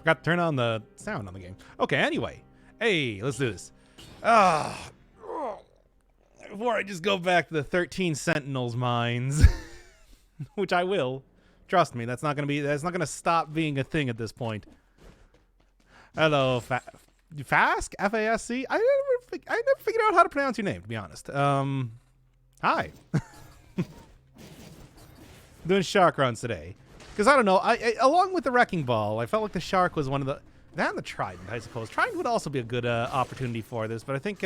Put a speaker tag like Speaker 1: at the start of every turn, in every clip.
Speaker 1: Forgot to turn on the sound on the game. Okay, anyway. Hey, let's do this. Before I just go back to the 13 Sentinels mines, which I will. Trust me, that's not gonna stop being a thing at this point. Hello, Fask? F-A-S-C? I never figured out how to pronounce your name, to be honest. Hi. Doing shark runs today. Because I don't know, I along with the Wrecking Ball, I felt like the shark was one of the... That and the Trident, I suppose. Trident would also be a good opportunity for this, but I think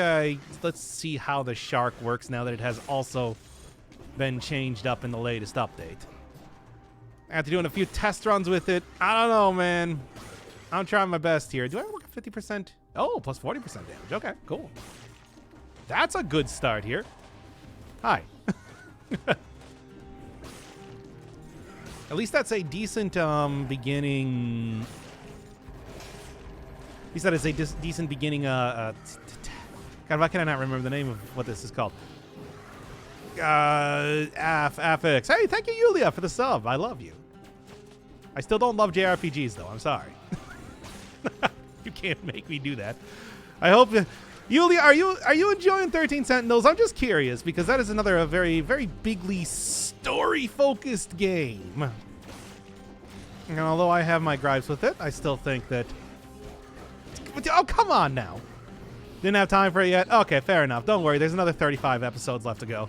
Speaker 1: let's see how the shark works now that it has also been changed up in the latest update. After doing a few test runs with it, I don't know, man. I'm trying my best here. Do I look at 50%? Oh, plus 40% damage. Okay, cool. That's a good start here. Hi. At least that's a decent beginning. He said it's a decent beginning. God, why can I not remember the name of what this is called? Affix. Hey, thank you, Yulia, for the sub. I love you. I still don't love JRPGs, though. I'm sorry. You can't make me do that. I hope, Yulia, are you enjoying 13 Sentinels? I'm just curious because that is another very very bigly story-focused game. And although I have my gripes with it, I still think that. Oh, come on now. Didn't have time for it yet? Okay, fair enough. Don't worry. There's another 35 episodes left to go.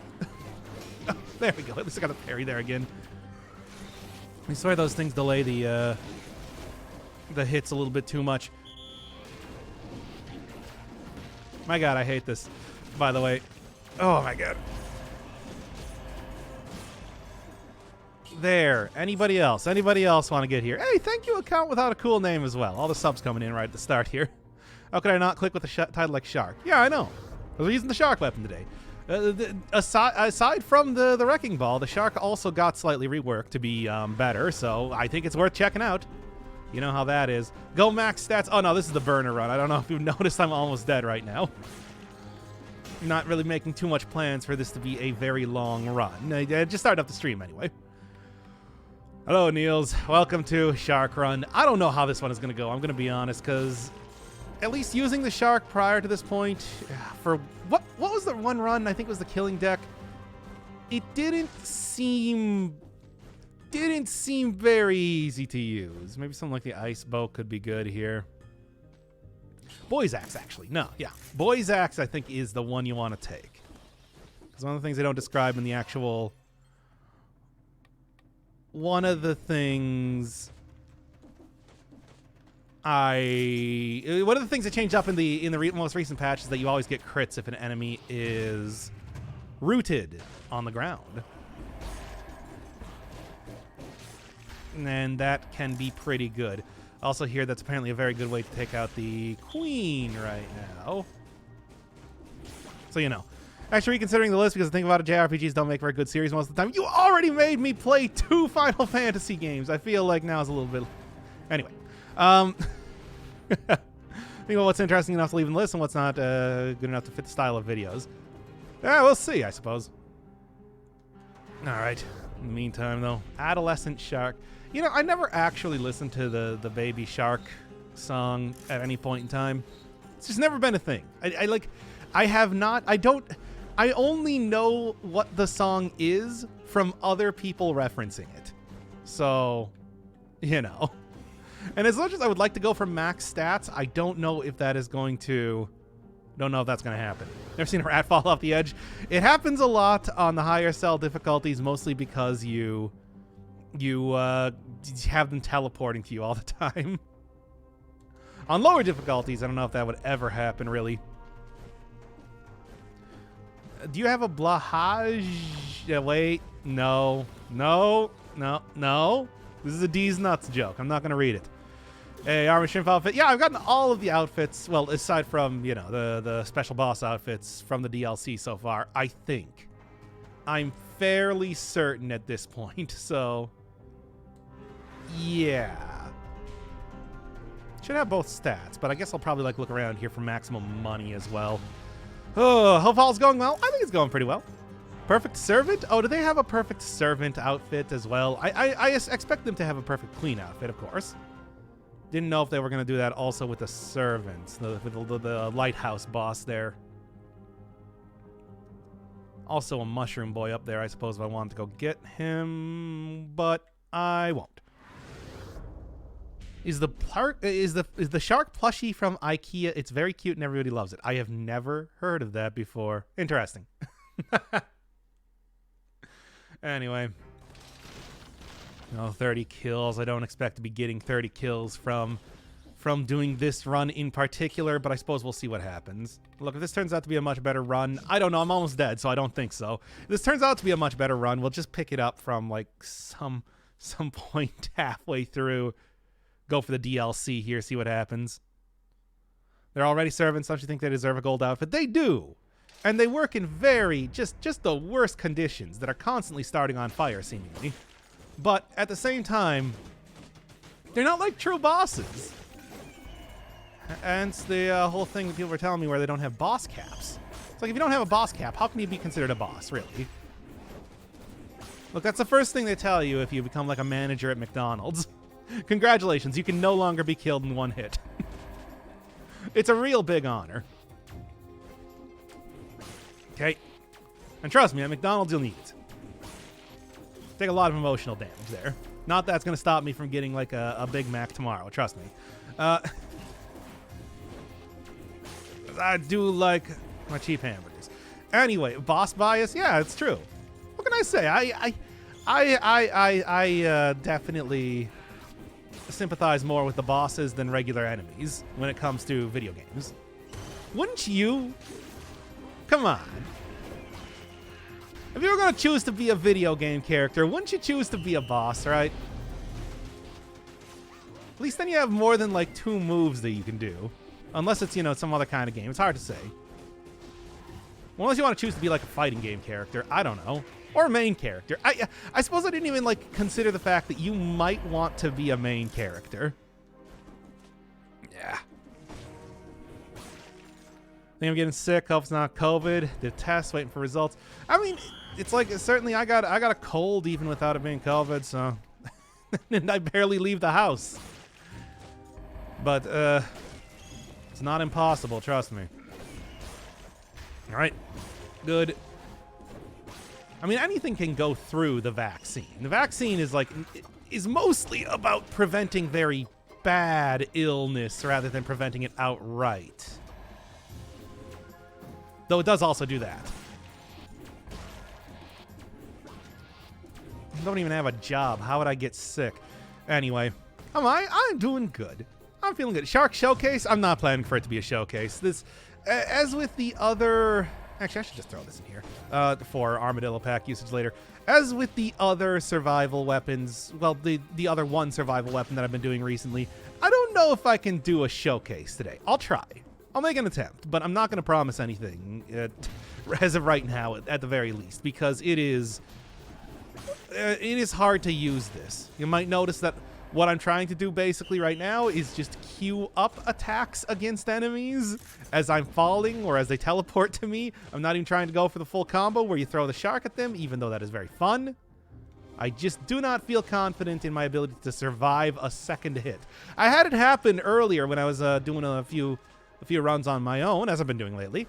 Speaker 1: Oh, there we go. At least I got the parry there again. I swear those things delay the hits a little bit too much. My God, I hate this, by the way. Oh, my God. There. Anybody else? Anybody else want to get here? Hey, thank you, account without a cool name as well. All the subs coming in right at the start here. How could I not click with the title like shark? Yeah, I know. We're using the shark weapon today. Aside from the Wrecking Ball, the shark also got slightly reworked to be better, so I think it's worth checking out. You know how that is. Go max stats. Oh, no, this is the burner run. I don't know if you've noticed I'm almost dead right now. Not really making too much plans for this to be a very long run. I just started up the stream anyway. Hello, Niels. Welcome to Shark Run. I don't know how this one is going to go, I'm going to be honest, because at least using the shark prior to this point, for what was the one run? I think it was the killing deck. It didn't seem very easy to use. Maybe something like the ice bow could be good here. Boy's Axe, actually. No, yeah. Boy's Axe, I think, is the one you want to take. Because one of the things they don't describe in the actual... One of the things that changed up in the most recent patch is that you always get crits if an enemy is rooted on the ground. And that can be pretty good. Also here, that's apparently a very good way to take out the queen right now. So you know. Actually reconsidering the list because the thing about it, JRPGs don't make very good series most of the time. You already made me play 2 Final Fantasy games. I feel like now is a little bit... Anyway. Think about what's interesting enough to leave in the list and what's not good enough to fit the style of videos. Yeah, we'll see, I suppose. Alright. In the meantime, though, Adolescent Shark. You know, I never actually listened to the Baby Shark song at any point in time. It's just never been a thing. I only know what the song is from other people referencing it. So, you know. And as much as I would like to go for max stats, I don't know if that is going to... Don't know if that's going to happen. Never seen a rat fall off the edge. It happens a lot on the higher cell difficulties, mostly because you have them teleporting to you all the time. On lower difficulties, I don't know if that would ever happen, really. Do you have a Blahaj? Yeah, wait. No. This is a D's Nuts joke. I'm not going to read it. Hey, Armor Shrimp outfit. Yeah, I've gotten all of the outfits. Well, aside from, you know, the special boss outfits from the DLC so far, I think. I'm fairly certain at this point, so... Yeah. Should have both stats, but I guess I'll probably look around here for maximum money as well. Oh, hope all's going well. I think it's going pretty well. Perfect Servant? Oh, do they have a Perfect Servant outfit as well? I expect them to have a Perfect Queen outfit, of course. Didn't know if they were going to do that also with the servants, the lighthouse boss there. Also a mushroom boy up there, I suppose, if I wanted to go get him, but I won't. Is the shark plushie from IKEA? It's very cute and everybody loves it. I have never heard of that before. Interesting. Anyway. No, 30 kills. I don't expect to be getting 30 kills from doing this run in particular, but I suppose we'll see what happens. Look, if this turns out to be a much better run, I don't know, I'm almost dead, so I don't think so. If this turns out to be a much better run, we'll just pick it up from, like, some point halfway through. Go for the DLC here, see what happens. They're already servants, don't you think they deserve a gold outfit? They do! And they work in very, just the worst conditions that are constantly starting on fire, seemingly. But at the same time, they're not like true bosses. And it's the whole thing that people were telling me where they don't have boss caps. It's like, if you don't have a boss cap, how can you be considered a boss, really? Look, that's the first thing they tell you if you become like a manager at McDonald's. Congratulations, you can no longer be killed in one hit. It's a real big honor. Okay. And trust me, at McDonald's you'll need it. Take a lot of emotional damage there. Not that's going to stop me from getting like a Big Mac tomorrow, trust me. I do like my cheap hamburgers. Anyway, boss bias, yeah, it's true. What can I say? I definitely sympathize more with the bosses than regular enemies when it comes to video games. Wouldn't you? Come on. If you were going to choose to be a video game character, wouldn't you choose to be a boss, right? At least then you have more than like 2 moves that you can do. Unless it's, you know, some other kind of game. It's hard to say. Well, unless you want to choose to be like a fighting game character. I don't know. Or a main character. I suppose I didn't even like consider the fact that you might want to be a main character. Yeah. I think I'm getting sick. Hope it's not COVID. Did tests, waiting for results. I mean, it's like certainly I got a cold even without it being COVID, so and I barely leave the house. But it's not impossible, trust me. All right. Good. I mean, anything can go through the vaccine. The vaccine is mostly about preventing very bad illness rather than preventing it outright. Though it does also do that. I don't even have a job. How would I get sick? Anyway, I'm doing good. I'm feeling good. Shark Showcase? I'm not planning for it to be a showcase. This, as with the other... Actually, I should just throw this in here for Armadillo Pack usage later. As with the other survival weapons, well, the other one survival weapon that I've been doing recently, I don't know if I can do a showcase today. I'll try. I'll make an attempt, but I'm not going to promise anything as of right now, at the very least, because it is hard to use this. You might notice that what I'm trying to do basically right now is just queue up attacks against enemies as I'm falling or as they teleport to me. I'm not even trying to go for the full combo where you throw the shark at them, even though that is very fun. I just do not feel confident in my ability to survive a second hit. I had it happen earlier when I was doing a few runs on my own, as I've been doing lately,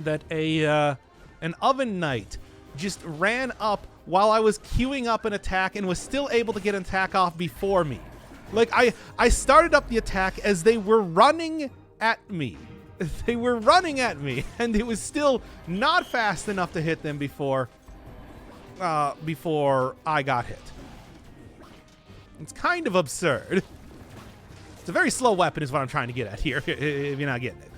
Speaker 1: that an Oven Knight just ran up while I was queuing up an attack and was still able to get an attack off before me. Like, I started up the attack as they were running at me. They were running at me, and it was still not fast enough to hit them before I got hit. It's kind of absurd. It's a very slow weapon is what I'm trying to get at here, if you're not getting it.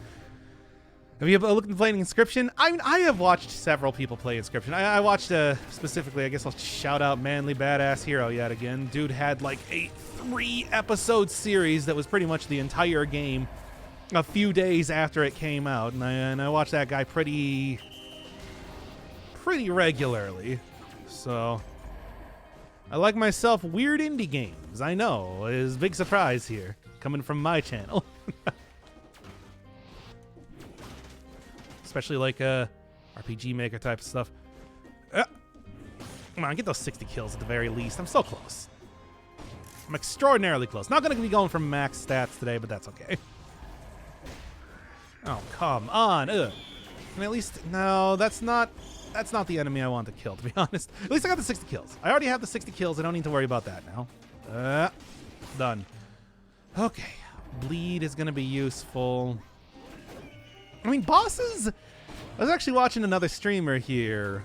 Speaker 1: Have you looked at playing Inscription? I mean, I have watched several people play Inscription. I watched, specifically, I guess I'll shout out Manly Badass Hero yet again. Dude had like a 3-episode series that was pretty much the entire game a few days after it came out. And I watched that guy pretty regularly. So, I like myself weird indie games. I know, it's a big surprise here, coming from my channel. Especially like RPG Maker type of stuff. Come on, get those 60 kills at the very least. I'm so close. I'm extraordinarily close. Not going to be going for max stats today, but that's okay. Oh, come on. Ugh. I mean, at least... No, that's not the enemy I want to kill, to be honest. At least I got the 60 kills. I already have the 60 kills. I don't need to worry about that now. Done. Okay. Bleed is going to be useful. I mean, bosses... I was actually watching another streamer here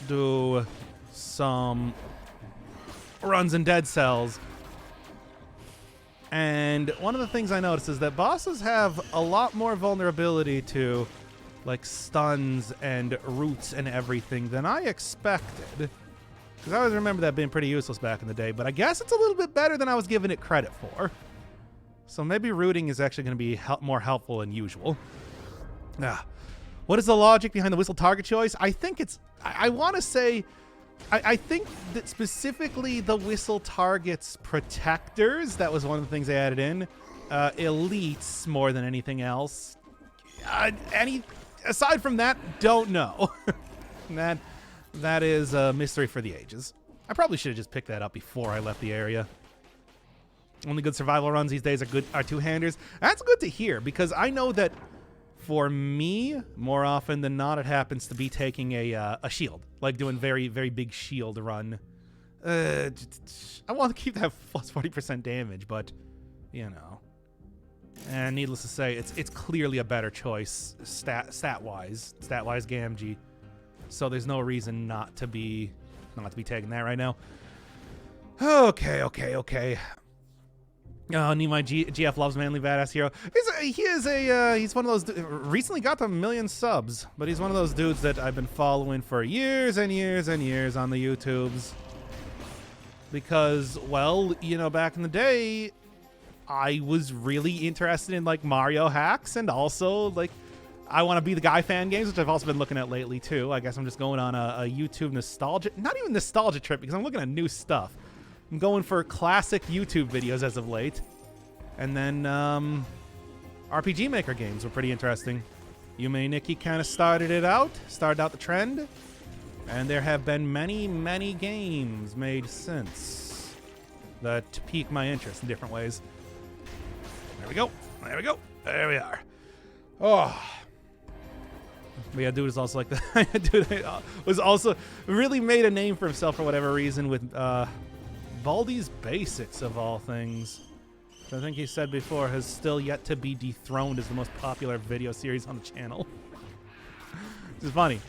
Speaker 1: do some runs in Dead Cells. And one of the things I noticed is that bosses have a lot more vulnerability to like stuns and roots and everything than I expected. Because I always remember that being pretty useless back in the day, but I guess it's a little bit better than I was giving it credit for. So maybe rooting is actually going to be more helpful than usual. What is the logic behind the whistle target choice? I think it's... I want to say... I think that specifically the whistle targets protectors. That was one of the things they added in. Elites more than anything else. Aside from that, don't know. That is a mystery for the ages. I probably should have just picked that up before I left the area. Only good survival runs these days are two-handers. That's good to hear, because I know that for me, more often than not, it happens to be taking a shield, like doing very, very big shield run. I want to keep that plus 40% damage, but, you know. And needless to say, it's clearly a better choice stat-wise Gamgee. So there's no reason not to be taking that right now. Okay. Oh, Nimai GF loves manly badass hero. He's one of those recently got to 1 million subs, but he's one of those dudes that I've been following for years and years and years on the YouTubes. Because, well, you know, back in the day, I was really interested in like Mario hacks, and also like I Want to Be the Guy fan games, which I've also been looking at lately too. I guess I'm just going on a YouTube nostalgia, not even nostalgia trip, because I'm looking at new stuff. I'm going for classic YouTube videos as of late. And then RPG Maker games were pretty interesting. Yume Nikki kind of started out the trend. And there have been many, many games made since that pique my interest in different ways. There we go. There we are. Oh. But yeah, dude is also like that. Dude was also really made a name for himself for whatever reason with Baldi's Basics, of all things. Which I think he said before has still yet to be dethroned as the most popular video series on the channel. Which is funny.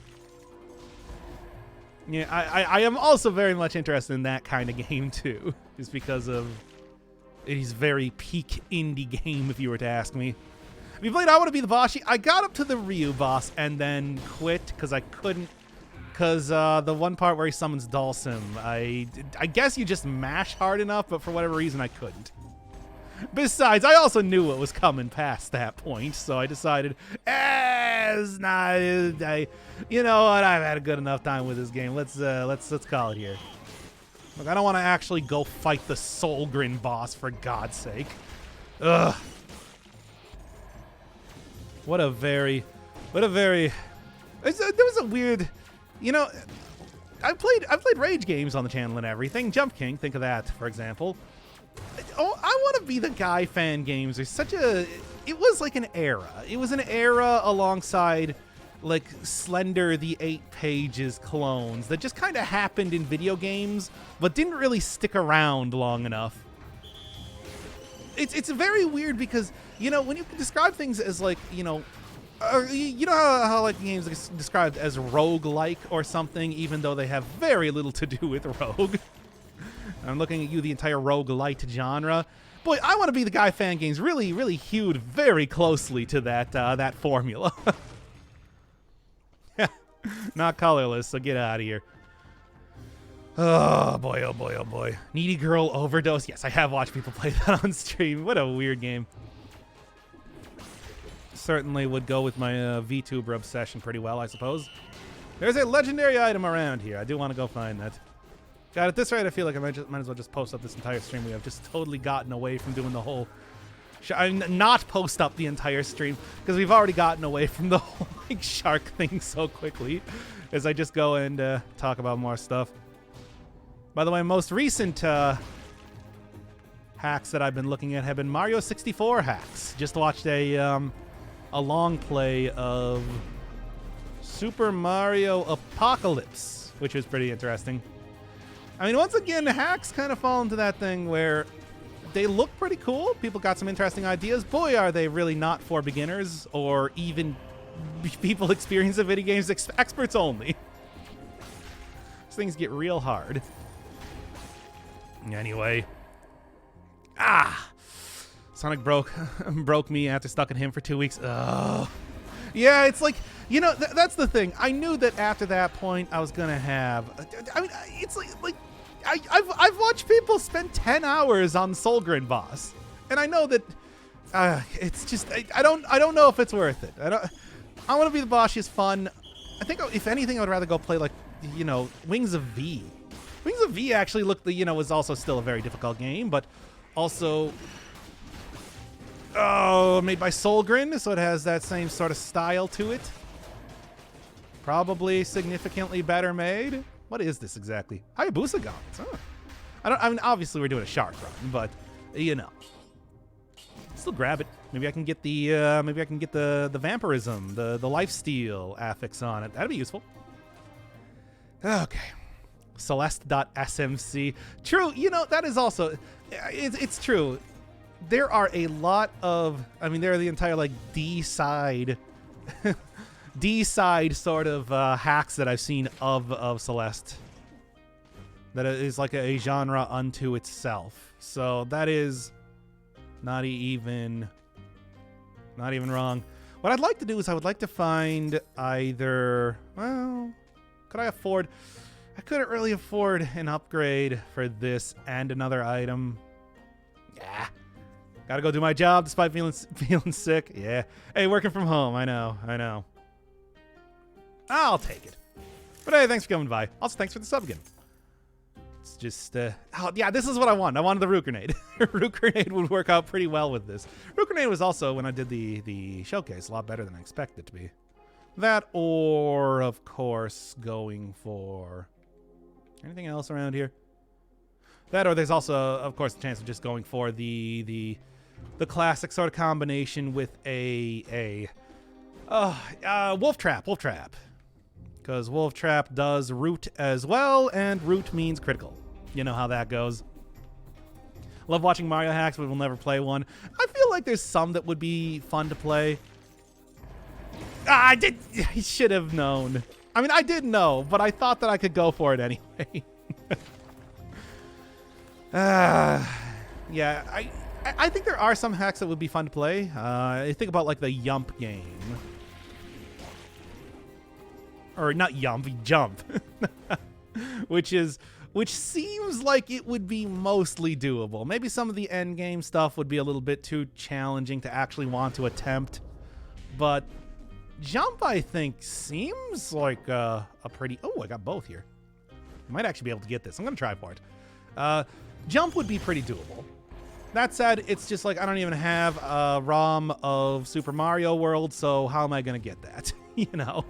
Speaker 1: Yeah, I am also very much interested in that kind of game too. Just because of it's very peak indie game, if you were to ask me. Have you played I Want to Be the Boss? I got up to the Ryu boss and then quit because I couldn't. Because the one part where he summons Dhalsim, I guess you just mash hard enough, but for whatever reason I couldn't. Besides, I also knew what was coming past that point, so I decided, it's not, you know what, I've had a good enough time with this game. Let's call it here. Look, I don't want to actually go fight the Solgrin boss, for God's sake. Ugh. There was a weird, you know, I've played rage games on the channel and everything. Jump King, think of that, for example. Oh, I Want to Be the Guy fan games are it was like an era. It was an era alongside like Slender the 8 Pages clones that just kind of happened in video games, but didn't really stick around long enough. It's very weird because, you know, when you describe things as like, you know how like games are described as roguelike or something, even though they have very little to do with rogue. I'm looking at you, the entire roguelite genre. Boy, I Want to Be the Guy fan games really, really hewed very closely to that formula. Not colorless, so get out of here. Oh boy, oh boy, oh boy. Needy Girl Overdose. Yes, I have watched people play that on stream. What a weird game. Certainly would go with my VTuber obsession pretty well, I suppose. There's a legendary item around here. I do want to go find that. God, at this rate, I feel like I might as well just post up this entire stream. We have just totally gotten away from doing the whole... not post up the entire stream, because we've already gotten away from the whole like, shark thing so quickly, as I just go and talk about more stuff. By the way, most recent hacks that I've been looking at have been Mario 64 hacks. Just watched a long play of Super Mario Apocalypse, which was pretty interesting. I mean, once again, hacks kind of fall into that thing where they look pretty cool. People got some interesting ideas. Boy, are they really not for beginners or even people experiencing video games, experts only. These things get real hard. Anyway. Sonic broke me after stuck at him for 2 weeks. Ugh. Yeah, it's like, you know, that's the thing. I knew that after that point I was gonna have. I mean, it's like I've watched people spend 10 hours on Solgren boss, and I know that it's just I don't know if it's worth it. I want to be the boss. She's fun. I think if anything, I would rather go play like, you know, Wings of V. Wings of V actually looked, you know, was also still a very difficult game, but also made by Solgren, so it has that same sort of style to it. Probably significantly better made. What is this exactly? Hayabusa Gons. Huh. I mean, obviously we're doing a shark run, but you know, still grab it. Maybe I can get the vampirism, the lifesteal affix on it. That'd be useful. Okay. Celeste.smc. True, you know, that is also, it's true. There are a lot of, I mean, there are the entire, like, D-side sort of hacks that I've seen of Celeste. That is like a genre unto itself. So that is not even wrong. What I'd like to do is I would like to find either, well, could I afford... I couldn't really afford an upgrade for this and another item. Yeah. Gotta go do my job despite feeling sick. Yeah. Hey, working from home. I know. I'll take it. But hey, thanks for coming by. Also, thanks for the sub again. It's just, oh, yeah, this is what I want. I wanted the Root Grenade. Root Grenade would work out pretty well with this. Root Grenade was also, when I did the showcase, a lot better than I expected it to be. That or, of course, going for... anything else around here? That or there's also, of course, the chance of just going for the classic sort of combination with a Wolf Trap. Because Wolf Trap does root as well, and root means critical. You know how that goes. Love watching Mario hacks, but we'll never play one. I feel like there's some that would be fun to play. I should have known. I mean, I did know, but I thought that I could go for it anyway. Yeah, I think there are some hacks that would be fun to play. I think about like the Yump game. Or not Yump, Jump. which seems like it would be mostly doable. Maybe some of the end game stuff would be a little bit too challenging to actually want to attempt. But Jump, I think, seems like a pretty... Oh, I got both here. I might actually be able to get this. I'm going to try for it. Jump would be pretty doable. That said, it's just like I don't even have a ROM of Super Mario World, so how am I going to get that? You know?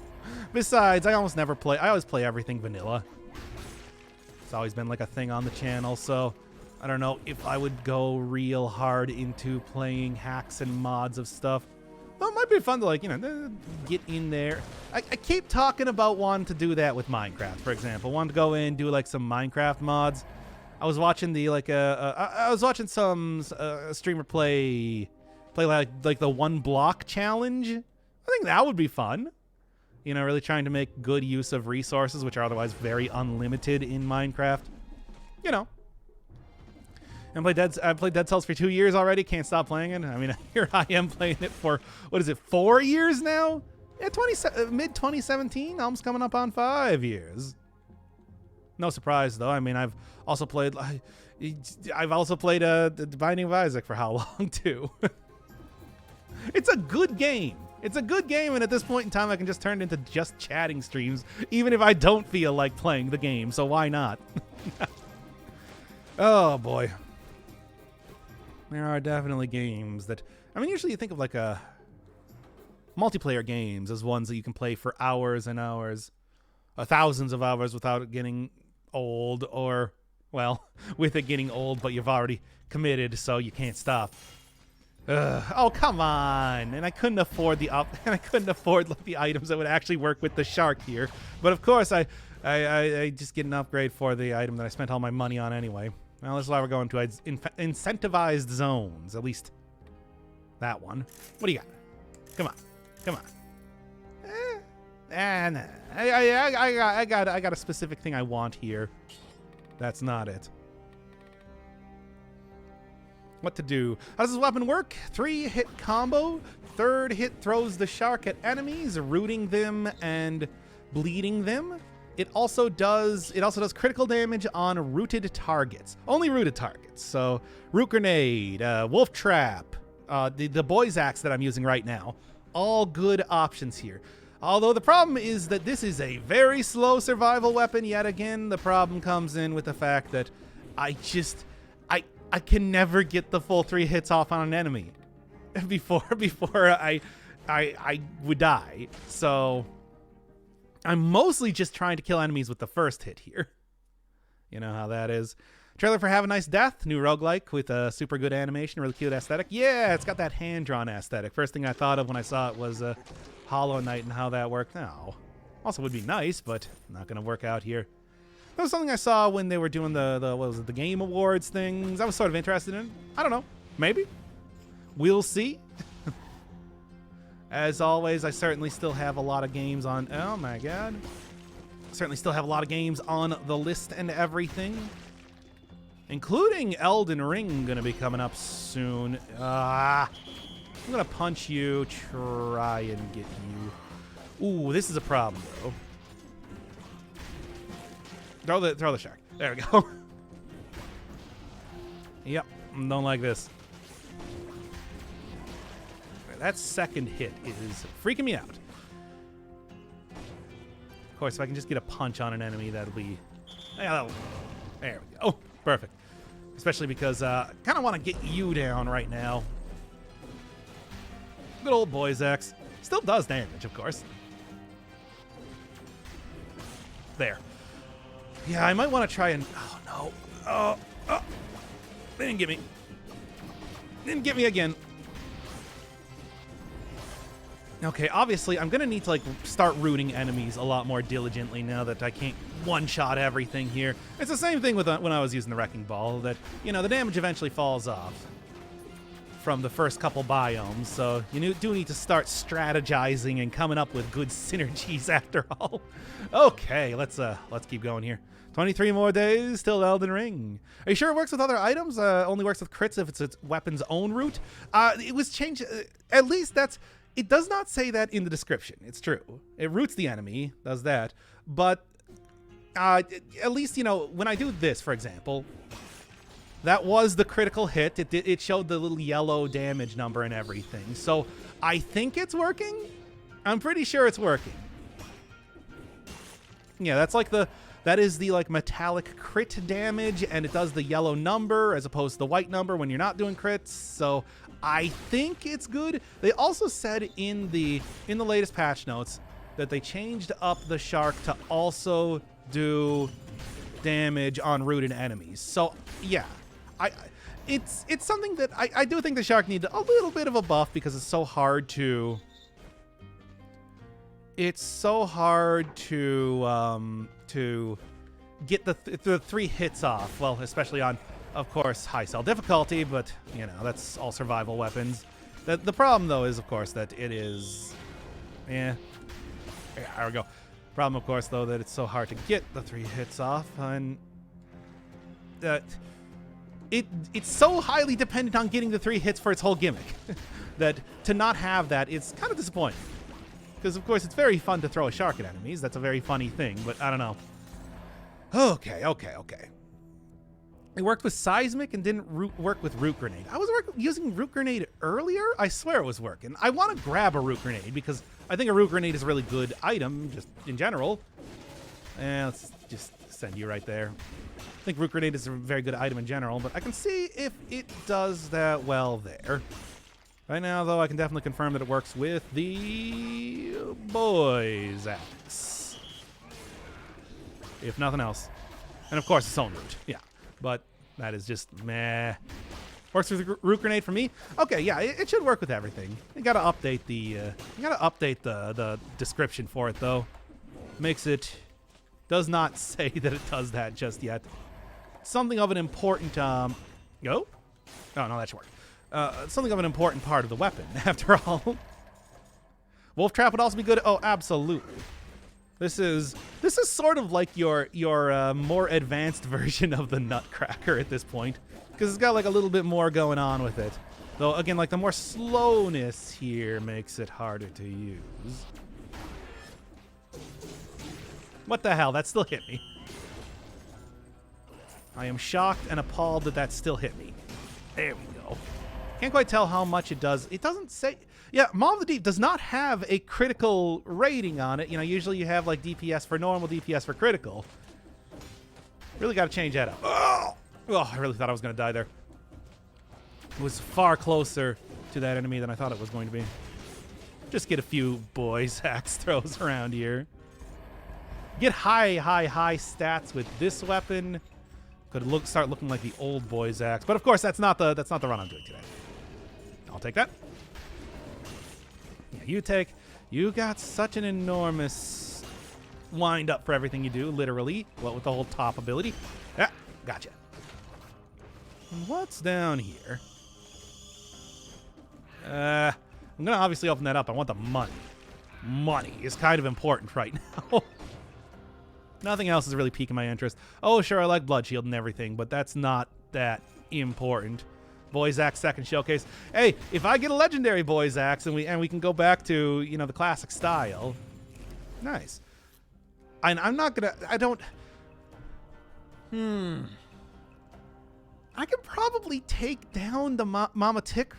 Speaker 1: Besides, I almost never play... I always play everything vanilla. It's always been like a thing on the channel, so I don't know if I would go real hard into playing hacks and mods of stuff. Well, it might be fun to, like, you know, get in there. I keep talking about wanting to do that with Minecraft, for example. Wanting to go in and do, like, some Minecraft mods. I was watching the, like, I was watching some streamer play like the 1 block challenge. I think that would be fun. You know, really trying to make good use of resources, which are otherwise very unlimited in Minecraft. You know. And I've played Dead Cells for 2 years already. Can't stop playing it. I mean, here I am playing it for, what is it, 4 years now? Yeah, mid-2017, almost coming up on 5 years. No surprise, though. I mean, I've also played The Binding of Isaac for how long, too? It's a good game. It's a good game, and at this point in time, I can just turn it into just chatting streams, even if I don't feel like playing the game, so why not? Oh, boy. There are definitely games that... I mean, usually you think of, like, multiplayer games as ones that you can play for hours and hours, thousands of hours without it getting old, or Well, with it getting old, but you've already committed, so you can't stop. Oh, come on! And I couldn't afford the the items that would actually work with the shark here. But of course, I just get an upgrade for the item that I spent all my money on anyway. Well, this is why we're going to incentivized zones. At least that one. What do you got? Come on, come on. Nah. I got a specific thing I want here. That's not it. What to do? How does this weapon work? 3-hit combo. 3rd hit throws the shark at enemies, rooting them and bleeding them. It also does critical damage on rooted targets. Only rooted targets. So root grenade, wolf trap, the boy's axe that I'm using right now. All good options here. Although the problem is that this is a very slow survival weapon. Yet again, the problem comes in with the fact that I can never get the full 3 hits off on an enemy before I would die. So I'm mostly just trying to kill enemies with the first hit here. You know how that is. Trailer for Have a Nice Death, new roguelike with a super good animation, really cute aesthetic. Yeah, it's got that hand-drawn aesthetic. First thing I thought of when I saw it was Hollow Knight and how that worked. No. Also would be nice, but not going to work out here. That was something I saw when they were doing the Game Awards things. I was sort of interested in. I don't know. Maybe. We'll see. As always, I certainly still have a lot of games on... Oh, my God. Certainly still have a lot of games on the list and everything. Including Elden Ring going to be coming up soon. I'm going to punch you. Try and get you. Ooh, this is a problem, though. Throw the shark. There we go. Yep, don't like this. That second hit is freaking me out. Of course, if I can just get a punch on an enemy, that'll be... Yeah, there we go. Perfect. Especially because I kind of want to get you down right now. Good old boy's axe. Still does damage, of course. There. Yeah, I might want to try and... Oh, no. Oh. They didn't get me. Didn't get me again. Okay, obviously, I'm going to need to, like, start rooting enemies a lot more diligently now that I can't one-shot everything here. It's the same thing with when I was using the Wrecking Ball, that, you know, the damage eventually falls off from the first couple biomes, so you do need to start strategizing and coming up with good synergies after all. Okay, let's keep going here. 23 more days till Elden Ring. Are you sure it works with other items? Only works with crits if it's its weapon's own root? It was changed. At least that's... It does not say that in the description. It's true. It roots the enemy, does that. But at least, you know, when I do this, for example, that was the critical hit. It showed the little yellow damage number and everything. So I think it's working. I'm pretty sure it's working. Yeah, that's like that is the like metallic crit damage, and it does the yellow number as opposed to the white number when you're not doing crits. So I think it's good. They also said in the latest patch notes that they changed up the shark to also do damage on rooted enemies. So yeah, it's something that I do think the shark needs a little bit of a buff because it's so hard to get the 3 hits off. Well, especially on, of course, high cell difficulty, but, you know, that's all survival weapons. The problem, though, is, of course, that it is... Yeah, there we go. Problem, of course, though, that it's so hard to get the 3 hits off, and that it's so highly dependent on getting the 3 hits for its whole gimmick that to not have that is kind of disappointing. Because, of course, it's very fun to throw a shark at enemies. That's a very funny thing, but I don't know. Okay. It worked with Seismic and didn't work with Root Grenade. I was using Root Grenade earlier. I swear it was working. I want to grab a Root Grenade because I think a Root Grenade is a really good item, just in general. And let's just send you right there. I think Root Grenade is a very good item in general, but I can see if it does that well there. Right now, though, I can definitely confirm that it works with the boy's axe. If nothing else. And, of course, its own root. Yeah. but that is just meh. Works with the root grenade for me. Okay, yeah, it should work with everything. You gotta update the description for it though. Makes it does not say that it does that just yet. Something of an important Oh no, that should work. Something of an important part of the weapon, after all. Wolf Trap would also be good. Oh, absolutely. This is sort of like your more advanced version of the Nutcracker at this point, because it's got like a little bit more going on with it. Though again, like the more slowness here makes it harder to use. What the hell? That still hit me. I am shocked and appalled that still hit me. There we go. Can't quite tell how much it does. It doesn't say. Yeah, Maw of the Deep does not have a critical rating on it. You know, usually you have like DPS for normal, DPS for critical. Really got to change that up. Oh, I really thought I was going to die there. It was far closer to that enemy than I thought it was going to be. Just get a few boys axe throws around here. Get high stats with this weapon. Could start looking like the old boys axe, but of course that's not the run I'm doing today. I'll take that. Yeah, you got such an enormous wind up for everything you do, literally. What with the whole top ability. Yeah, gotcha. And what's down here? I'm gonna obviously open that up. I want the money. Money is kind of important right now. Nothing else is really piquing my interest. Oh, sure, I like Blood Shield and everything, but that's not that important. Boys Axe second showcase. Hey, if I get a legendary Boys Axe and we can go back to, you know, the classic style. Nice. I'm not gonna. I don't. I can probably take down the Mama Tick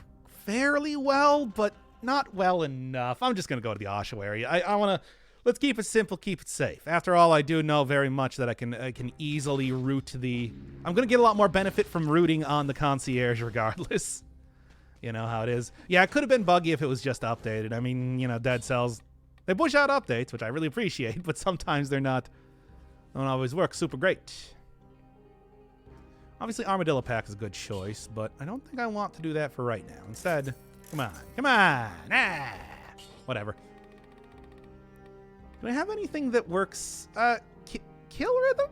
Speaker 1: fairly well, but not well enough. I'm just gonna go to the ossuary. I want to. Let's keep it simple, keep it safe. After all, I do know very much that I can easily root the... I'm going to get a lot more benefit from rooting on the concierge regardless. You know how it is. Yeah, it could have been buggy if it was just updated. I mean, you know, Dead Cells, they push out updates, which I really appreciate, but sometimes they're not... don't always work super great. Obviously, Armadillo Pack is a good choice, but I don't think I want to do that for right now. Instead, come on. Ah! Whatever. Do I have anything that works? Kill Rhythm?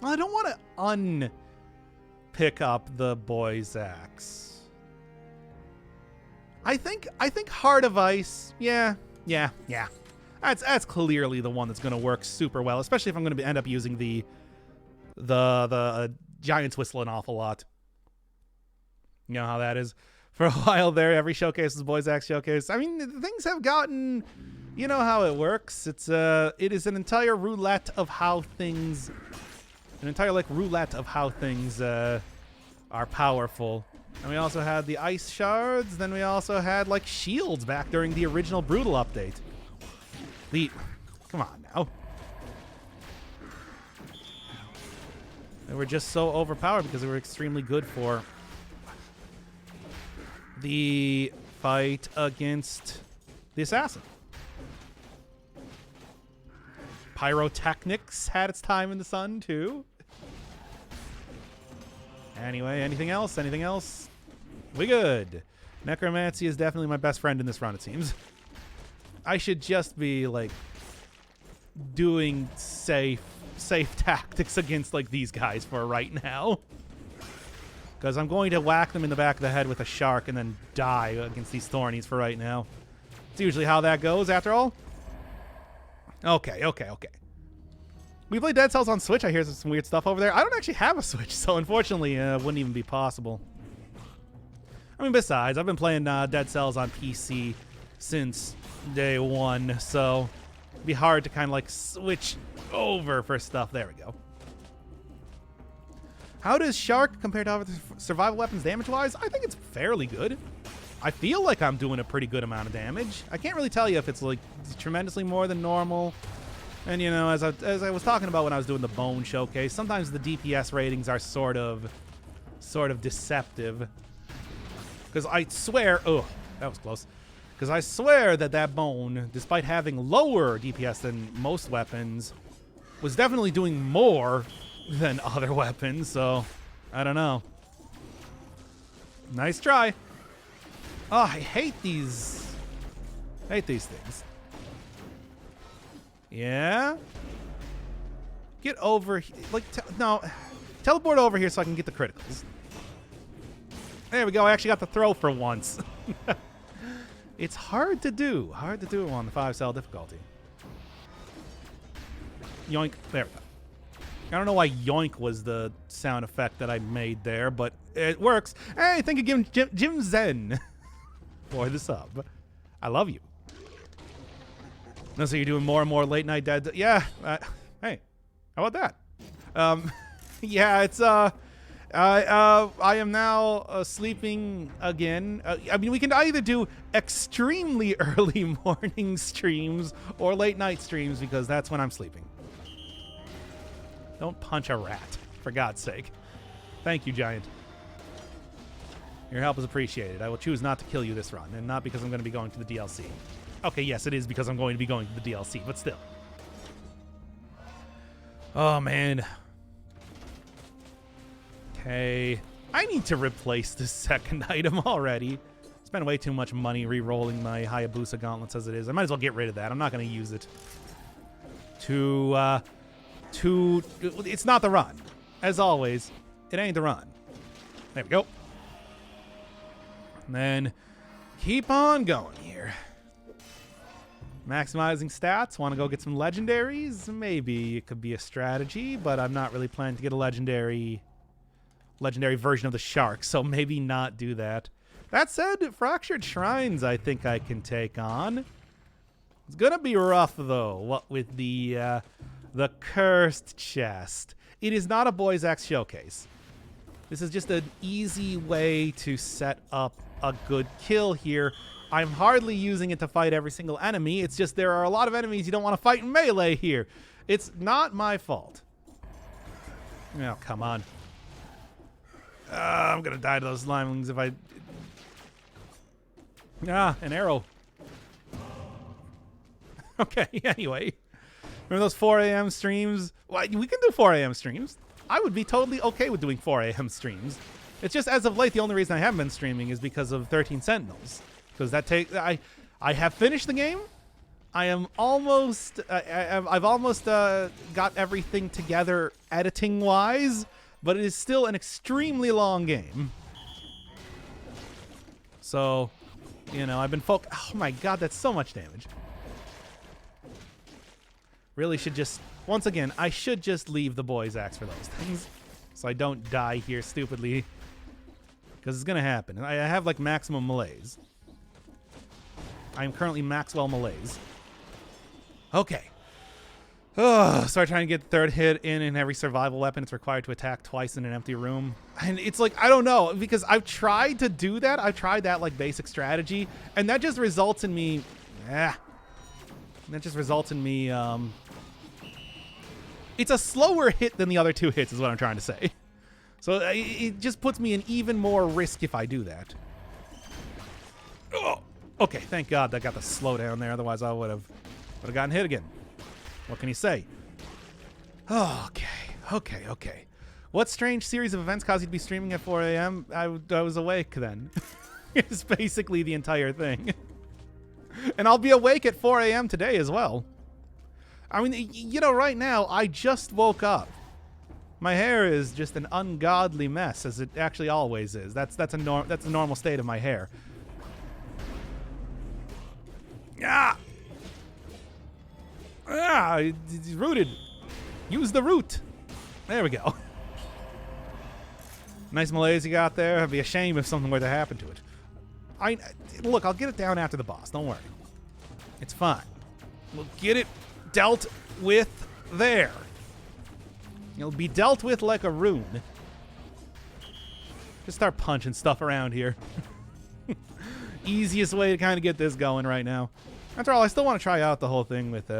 Speaker 1: Well, I don't want to unpick up the Boys Axe. I think Heart of Ice. Yeah. That's clearly the one that's going to work super well, especially if I'm going to end up using the Giant's Whistle an awful lot. You know how that is. For a while there, every showcase is Boys Axe showcase. I mean, things have gotten, you know how it works. It is an entire roulette of how things, are powerful. And we also had the ice shards. Then we also had like shields back during the original Brutal update. Come on now. They were just so overpowered because they were extremely good for the fight against the assassin. Pyrotechnics had its time in the sun too. Anyway, anything else? We good. Necromancy is definitely my best friend in this run, it seems. I should just be like doing safe tactics against like these guys for right now. Because I'm going to whack them in the back of the head with a shark and then die against these Thornies for right now. It's usually how that goes, after all. Okay. We play Dead Cells on Switch. I hear some weird stuff over there. I don't actually have a Switch, so unfortunately it wouldn't even be possible. I mean, besides, I've been playing Dead Cells on PC since day one, so it'd be hard to kind of like switch over for stuff. There we go. How does Shark compare to other survival weapons damage-wise? I think it's fairly good. I feel like I'm doing a pretty good amount of damage. I can't really tell you if it's like tremendously more than normal. And you know, as I was talking about when I was doing the Bone Showcase, sometimes the DPS ratings are sort of deceptive. Because I swear, oh, that was close. Because I swear that Bone, despite having lower DPS than most weapons, was definitely doing more than other weapons, so I don't know. Nice try. Oh, I hate these. I hate these things. Yeah? Get over here. Like, no. Teleport over here so I can get the criticals. There we go. I actually got the throw for once. It's hard to do. Hard to do on the 5-cell difficulty. Yoink. There we go. I don't know why yoink was the sound effect that I made there, but it works. Hey, thank you, Jim Zen, for the sub. I love you. So you're doing more and more late night dead. Yeah. Hey, how about that? Yeah, it's I am now sleeping again. I mean, we can either do extremely early morning streams or late night streams because that's when I'm sleeping. Don't punch a rat, for God's sake. Thank you, Giant. Your help is appreciated. I will choose not to kill you this run, and not because I'm going to be going to the DLC. Okay, yes, it is because I'm going to be going to the DLC, but still. Oh, man. Okay. I need to replace this second item already. Spent way too much money re-rolling my Hayabusa gauntlets as it is. I might as well get rid of that. I'm not going to use it. It's not the run. As always, it ain't the run. There we go. And then keep on going here. Maximizing stats. Want to go get some legendaries? Maybe it could be a strategy, but I'm not really planning to get a legendary version of the shark, so maybe not do that. That said, Fractured Shrines I think I can take on. It's gonna be rough though, what with the cursed chest. It is not a Boy's Axe showcase. This is just an easy way to set up a good kill here. I'm hardly using it to fight every single enemy. It's just there are a lot of enemies you don't want to fight in melee here. It's not my fault. Oh, come on. I'm going to die to those slimelings if I... Ah, an arrow. Okay, anyway. Remember those 4 a.m. streams? Well, we can do 4 a.m. streams. I would be totally okay with doing 4 a.m. streams. It's just as of late, the only reason I haven't been streaming is because of 13 Sentinels. Because that I have finished the game. I am almost... I've almost got everything together editing-wise, but it is still an extremely long game. So, you know, I've been Oh my god, that's so much damage. Really should just... Once again, I should just leave the Boy's Axe for those things. So I don't die here stupidly. Because it's going to happen. I have, like, maximum malaise. I am currently Maxwell malaise. Okay. Start trying to get the third hit in every survival weapon. It's required to attack twice in an empty room. And it's like, I don't know. Because I've tried to do that. I've tried that, like, basic strategy. And that just results in me... That just results in me... It's a slower hit than the other two hits is what I'm trying to say. So it just puts me in even more risk if I do that. Oh, okay, thank God that got the slowdown there. Otherwise, I would have gotten hit again. What can you say? Oh, okay. What strange series of events caused you to be streaming at 4 a.m.? I was awake then. It's basically the entire thing. And I'll be awake at 4 a.m. today as well. I mean, you know, right now, I just woke up. My hair is just an ungodly mess, as it actually always is. That's a normal state of my hair. Ah! Ah! It's rooted. Use the root. There we go. Nice malaise you got there. It'd be a shame if something were to happen to it. Look, I'll get it down after the boss. Don't worry. It's fine. We'll get it dealt with there. It'll be dealt with like a rune. Just start punching stuff around here. Easiest way to kind of get this going right now. After all, I still want to try out the whole thing with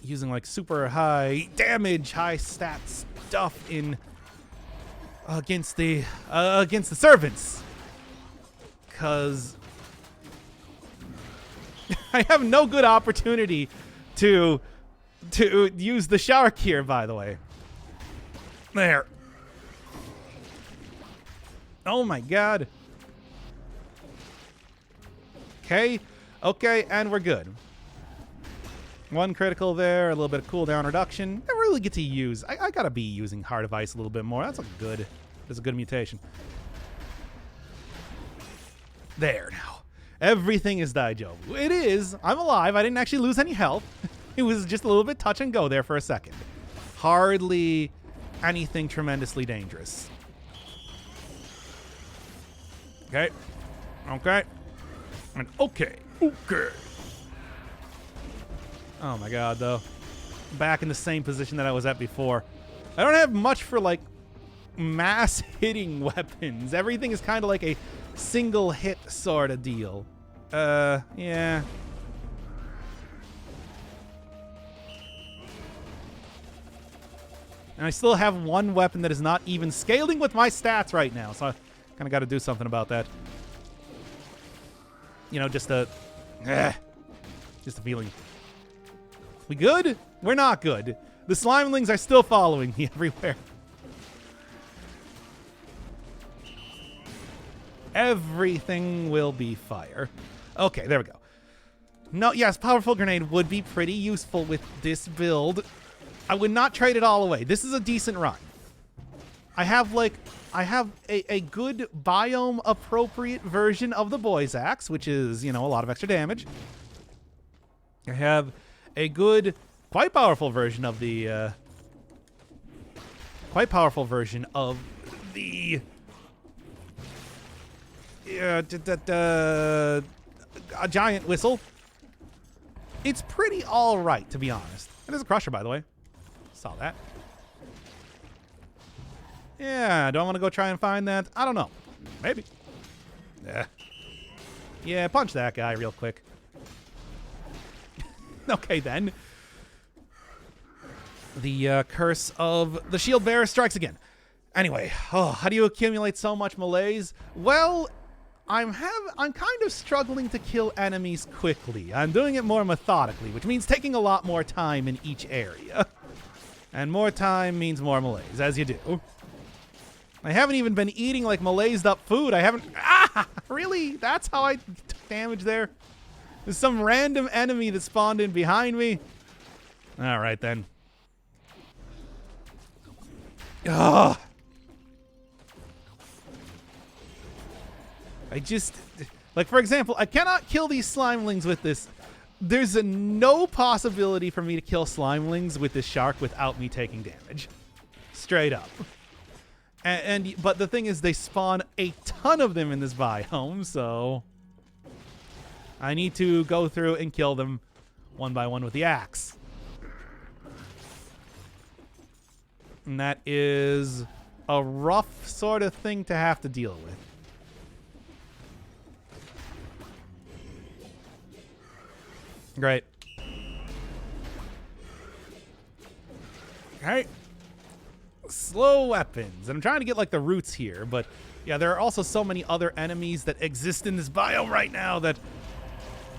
Speaker 1: using like super high damage, high stats stuff in against the servants. Cause I have no good opportunity to to use the shark here, by the way. There. Oh my god. Okay. Okay, and we're good. One critical there, a little bit of cooldown reduction. I really get to use. I gotta be using Heart of Ice a little bit more. That's a good mutation. There now. Everything is Daijo. It is. I'm alive. I didn't actually lose any health. It was just a little bit touch and go there for a second. Hardly anything tremendously dangerous. Okay. Okay. And okay. Okay. Oh my god, though. Back in the same position that I was at before. I don't have much for, like, mass hitting weapons. Everything is kind of like a single hit sort of deal. Yeah. And I still have one weapon that is not even scaling with my stats right now, so I kind of got to do something about that. You know, just a feeling. We good? We're not good. The Slimelings are still following me everywhere. Everything will be fire. Okay, there we go. No, yes, Powerful Grenade would be pretty useful with this build. I would not trade it all away. This is a decent run. I have a good biome appropriate version of the Boy's Axe, which is, you know, a lot of extra damage. I have a good, quite powerful version of the a giant whistle. It's pretty all right, to be honest. And there's a crusher, by the way. Saw that. Yeah, do I want to go try and find that? I don't know. Maybe. Yeah, punch that guy real quick. Okay, then. The curse of the shield bearer strikes again. Anyway, how do you accumulate so much malaise? Well, I'm kind of struggling to kill enemies quickly. I'm doing it more methodically, which means taking a lot more time in each area. And more time means more malaise, as you do. I haven't even been eating, like, malaised up food. I haven't... Ah! Really? That's how I took damage there? There's some random enemy that spawned in behind me? All right, then. Ugh. I just... Like, for example, I cannot kill these Slimelings with this. There's no possibility for me to kill Slimelings with this shark without me taking damage. Straight up. But the thing is, they spawn a ton of them in this biome, so I need to go through and kill them one by one with the axe. And that is a rough sort of thing to have to deal with. Great. Alright. Slow weapons. And I'm trying to get, like, the roots here, but yeah, there are also so many other enemies that exist in this biome right now that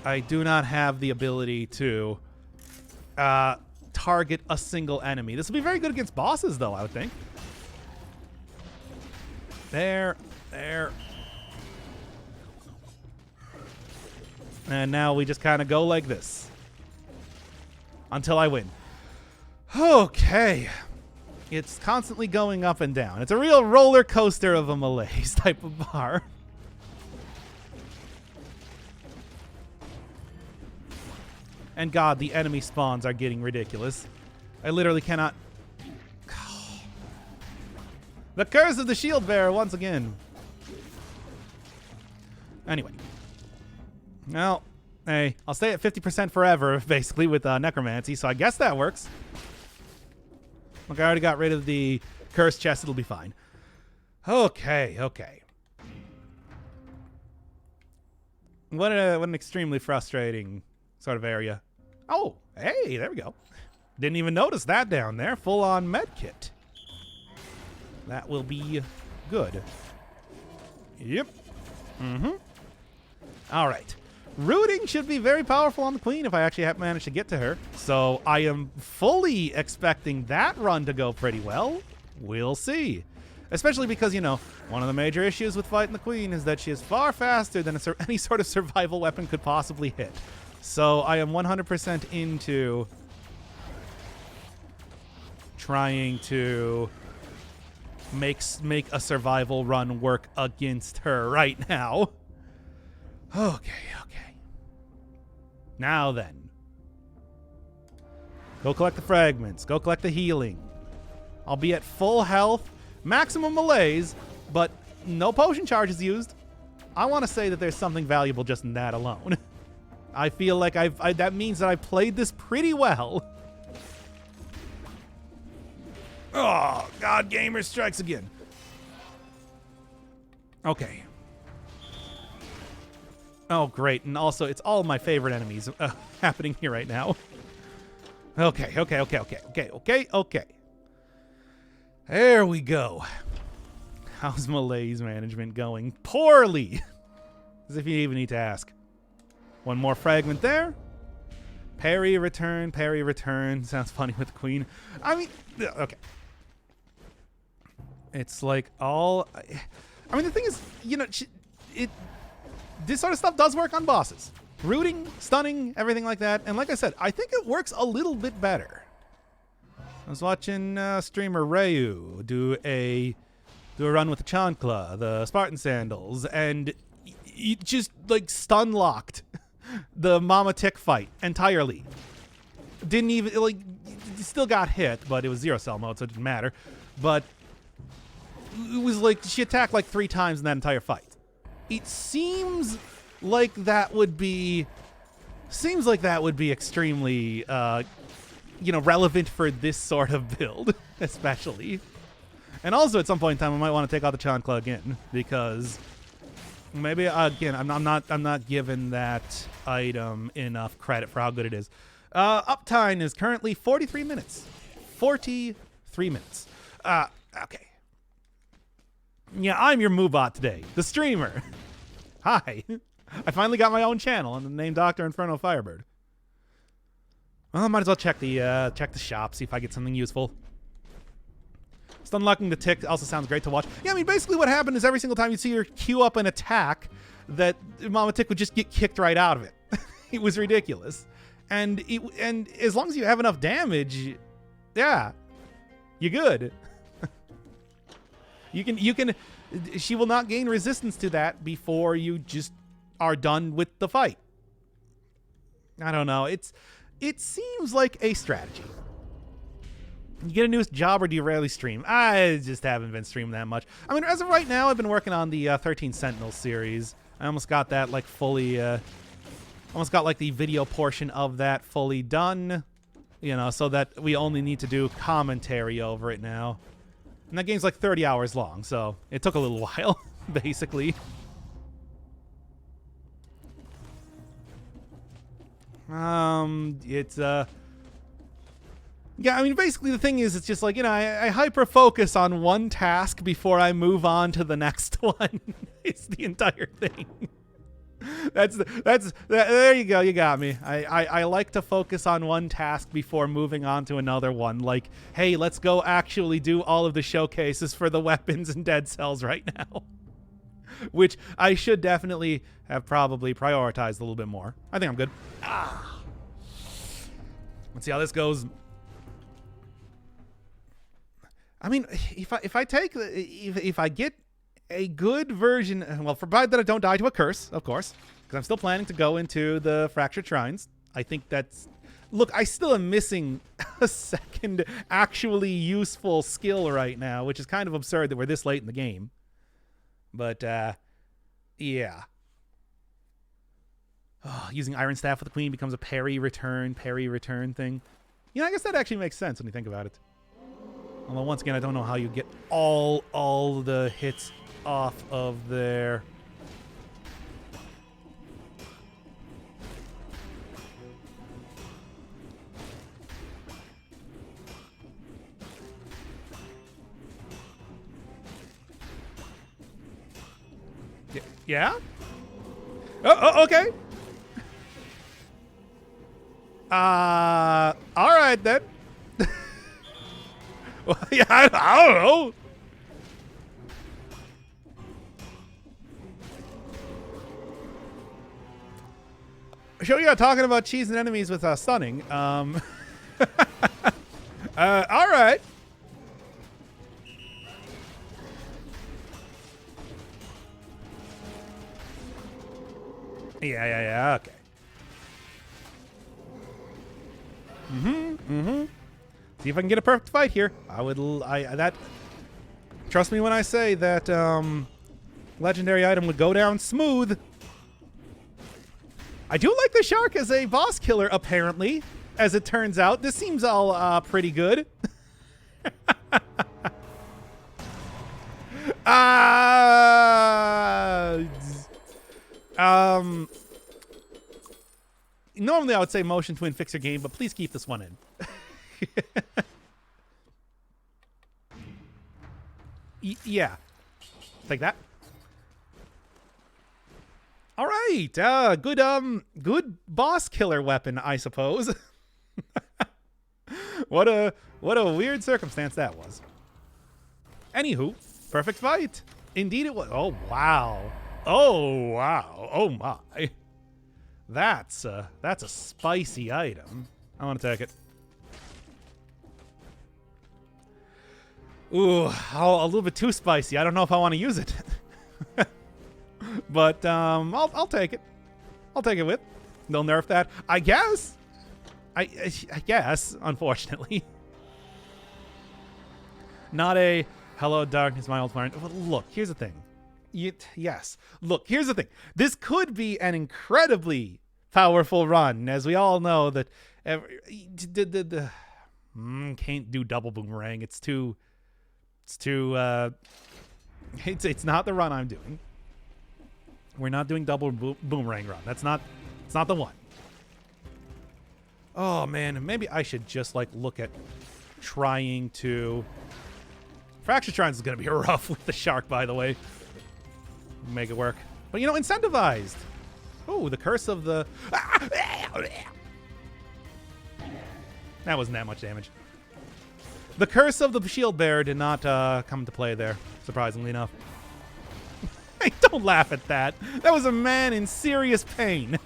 Speaker 1: I do not have the ability to target a single enemy. This will be very good against bosses, though, I would think. There. And now we just kind of go like this. Until I win. Okay. It's constantly going up and down. It's a real roller coaster of a malaise type of bar. And God, the enemy spawns are getting ridiculous. I literally cannot... The curse of the shield bearer once again. Anyway. Well, hey, I'll stay at 50% forever, basically, with necromancy, so I guess that works. Look, I already got rid of the cursed chest. It'll be fine. Okay. What an extremely frustrating sort of area. Oh, hey, there we go. Didn't even notice that down there. Full-on medkit. That will be good. Yep. All right. Rooting should be very powerful on the queen if I actually have managed to get to her. So I am fully expecting that run to go pretty well. We'll see. Especially because, you know, one of the major issues with fighting the queen is that she is far faster than any sort of survival weapon could possibly hit. So I am 100% into trying to make a survival run work against her right now. Okay. Now then. Go collect the fragments. Go collect the healing. I'll be at full health, maximum malaise, but no potion charges used. I want to say that there's something valuable just in that alone. I feel like that means that I played this pretty well. Oh, God, Gamer strikes again. Okay. Oh, great. And also, it's all my favorite enemies happening here right now. Okay. There we go. How's malaise management going? Poorly. As if you even need to ask. One more fragment there. Parry, return. Sounds funny with the queen. I mean, okay. It's like all... I mean, the thing is, you know, this sort of stuff does work on bosses. Rooting, stunning, everything like that. And like I said, I think it works a little bit better. I was watching streamer Ryu do a run with the Chancla, the Spartan Sandals, and he just like stun locked the Mama Tick fight entirely. Didn't even like, still got hit, but it was zero cell mode, so it didn't matter. But it was like she attacked like 3 times in that entire fight. It seems like that would be extremely you know, relevant for this sort of build, especially. And also at some point in time I might want to take out the Chancla again, because maybe again I'm not giving that item enough credit for how good it is. Uptime is currently 43 minutes. 43 minutes. Okay. Yeah, I'm your Moobot today, the streamer. Hi. I finally got my own channel and the name Dr. Inferno Firebird. Well, I might as well check the shop, see if I get something useful. Just unlocking the tick also sounds great to watch. Yeah, I mean, basically what happened is every single time you see her queue up an attack, that Mama Tick would just get kicked right out of it. It was ridiculous. And as long as you have enough damage, yeah, you're good. You can she will not gain resistance to that before you just are done with the fight. I don't know. It seems like a strategy. You get a new job, or do you rarely stream? I just haven't been streaming that much. I mean, as of right now, I've been working on the 13 Sentinels series. I almost got that like fully, almost got like the video portion of that fully done, you know, so that we only need to do commentary over it now. And that game's like 30 hours long, so it took a little while, basically. Yeah, I mean, basically the thing is, it's just like, you know, I hyper-focus on one task before I move on to the next one. It's the entire thing. There you go, you got me. I like to focus on one task before moving on to another one. Like, hey, let's go actually do all of the showcases for the weapons and Dead Cells right now. Which I should definitely have probably prioritized a little bit more. I think I'm good. Let's see how this goes. I mean, if I get a good version, well, provided that I don't die to a curse, of course, because I'm still planning to go into the Fractured Shrines. I think that's... Look, I still am missing a second actually useful skill right now, which is kind of absurd that we're this late in the game. But, yeah. Oh, using Iron Staff with the Queen becomes a parry return thing. You know, I guess that actually makes sense when you think about it. Although, once again, I don't know how you get all the hits off of there. Yeah? Oh, okay. All right then. Well, yeah, I don't know. Sure, you're talking about cheesing enemies with stunning. All right. Yeah. Okay. See if I can get a perfect fight here. Trust me when I say that legendary item would go down smooth. I do like the shark as a boss killer, apparently. As it turns out, this seems all pretty good. Normally I would say motion twin fix your game, but please keep this one in. Yeah. Take that. All right. Good boss killer weapon, I suppose. What a weird circumstance that was. Anywho, perfect fight. Indeed it was. Oh wow. Oh my. That's a spicy item. I want to take it. Ooh, a little bit too spicy. I don't know if I want to use it. But I'll take it. I'll take it with. They'll nerf that, I guess. I guess, unfortunately. Not a hello darkness, my old friend. Well, look, here's the thing. Yes. Look, here's the thing. This could be an incredibly powerful run, as we all know that can't do double boomerang. It's not the run I'm doing. We're not doing double boomerang run. It's not the one. Oh man, maybe I should just like look at trying to. Fracture Shrines is gonna be rough with the shark, by the way. Make it work, but you know, incentivized. Oh, the curse of the. That wasn't that much damage. The curse of the shield bearer did not come into play there, surprisingly enough. Hey, don't laugh at that. That was a man in serious pain.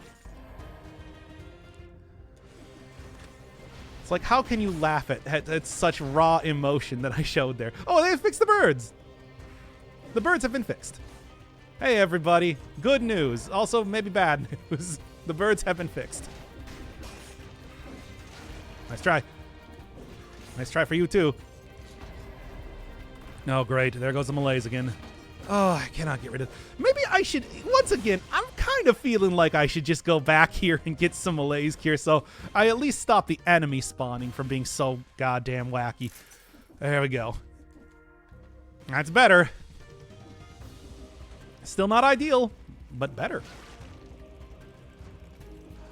Speaker 1: It's like, how can you laugh at such raw emotion that I showed there? Oh, they fixed the birds. The birds have been fixed. Hey, everybody. Good news. Also, maybe bad news. The birds have been fixed. Nice try. Nice try for you, too. Oh, great. There goes the malaise again. Oh, I cannot get rid of... Maybe I should... Once again, I'm kind of feeling like I should just go back here and get some malaise cure, so I at least stop the enemy spawning from being so goddamn wacky. There we go. That's better. Still not ideal, but better.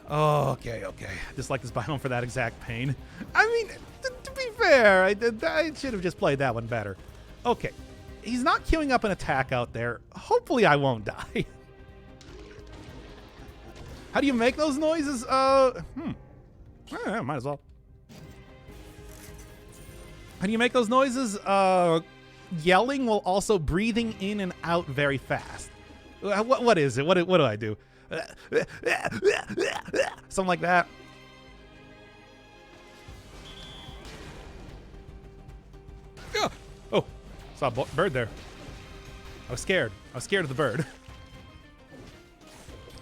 Speaker 1: Oh, okay. Just like this biome for that exact pain. I mean, to be fair, I should have just played that one better. Okay. He's not queuing up an attack out there. Hopefully I won't die. How do you make those noises? Might as well. How do you make those noises? Yelling while also breathing in and out very fast. What is it? What do I do? Something like that. Oh, saw a bird there. I was scared. I was scared of the bird.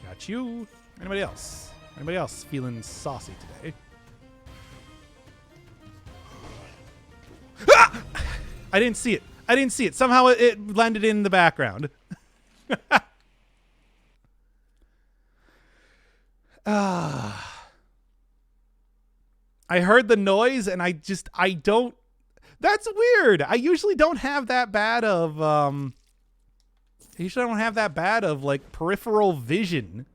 Speaker 1: Got you. Anybody else? Anybody else feeling saucy today? Ah! I didn't see it. Somehow it blended in the background. I heard the noise and I don't. That's weird. I usually don't have that bad of like peripheral vision.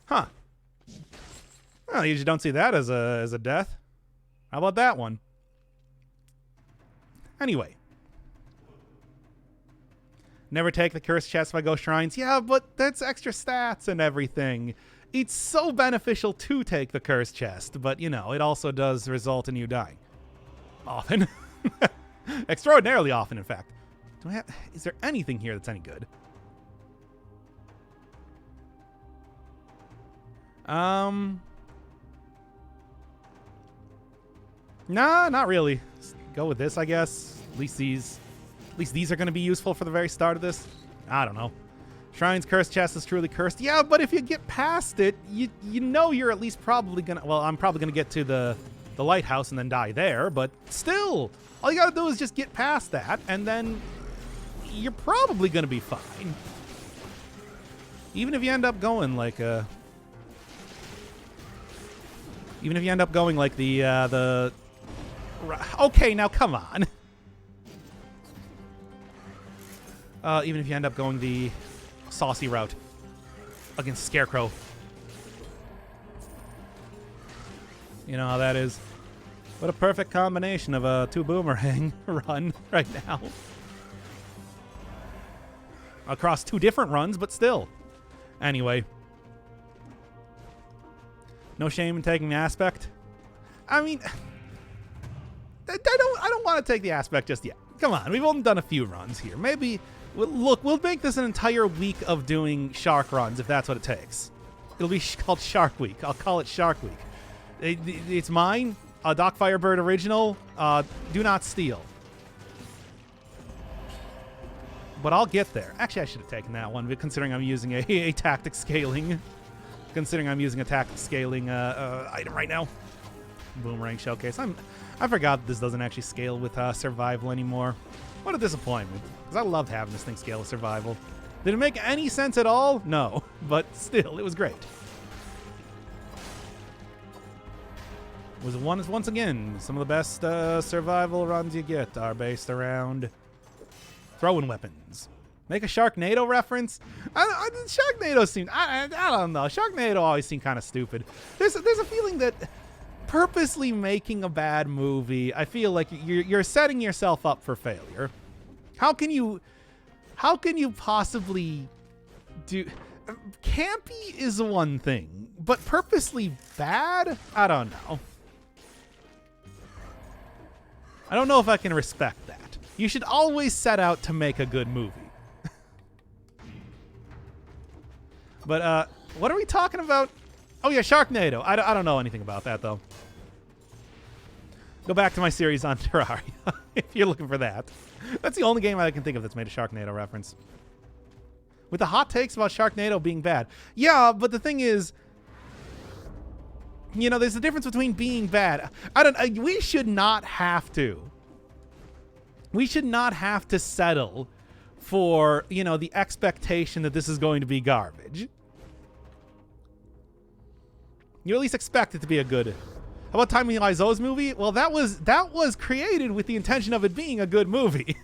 Speaker 1: Huh. Well, I usually don't see that as a death. How about that one? Anyway. Never take the cursed chest if I go shrines. Yeah, but that's extra stats and everything. It's so beneficial to take the cursed chest, but, you know, it also does result in you dying. Often. Extraordinarily often, in fact. Is there anything here that's any good? Nah, not really. Let's go with this, I guess. At least these are going to be useful for the very start of this. I don't know. Shrine's cursed chest is truly cursed. Yeah, but if you get past it, you know you're at least probably gonna. Well, I'm probably gonna get to the lighthouse and then die there. But still, all you gotta do is just get past that, and then you're probably gonna be fine. Even if you end up going like the. Okay, now come on. Even if you end up going the saucy route against Scarecrow. You know how that is. What a perfect combination of a 2 boomerang run right now. Across 2 different runs, but still. Anyway. No shame in taking the aspect. I mean, I don't want to take the aspect just yet. Come on, we've only done a few runs here. Maybe, we'll make this an entire week of doing shark runs if that's what it takes. It'll be called Shark Week. I'll call it Shark Week. It's mine. Doc Firebird original. Do not steal. But I'll get there. Actually, I should have taken that one, considering I'm using a tactic scaling. Considering I'm using a tactic scaling item right now. Boomerang showcase. I forgot that this doesn't actually scale with survival anymore. What a disappointment. Because I loved having this thing scale with survival. Did it make any sense at all? No. But still, it was great. It was once again, some of the best survival runs you get are based around throwing weapons. Make a Sharknado reference? Sharknado seemed... I don't know. Sharknado always seemed kind of stupid. There's a feeling that purposely making a bad movie, I feel like you're setting yourself up for failure. How can you possibly do... Campy is one thing, but purposely bad? I don't know. I don't know if I can respect that. You should always set out to make a good movie. But, what are we talking about? Oh, yeah, Sharknado. I don't know anything about that, though. Go back to my series on Terraria, if you're looking for that. That's the only game I can think of that's made a Sharknado reference. With the hot takes about Sharknado being bad. Yeah, but the thing is, you know, there's a difference between being bad. We should not have to. We should not have to settle for, you know, the expectation that this is going to be garbage. You at least expect it to be a good... How about Tommy Wiseau's movie? Well, that was created with the intention of it being a good movie.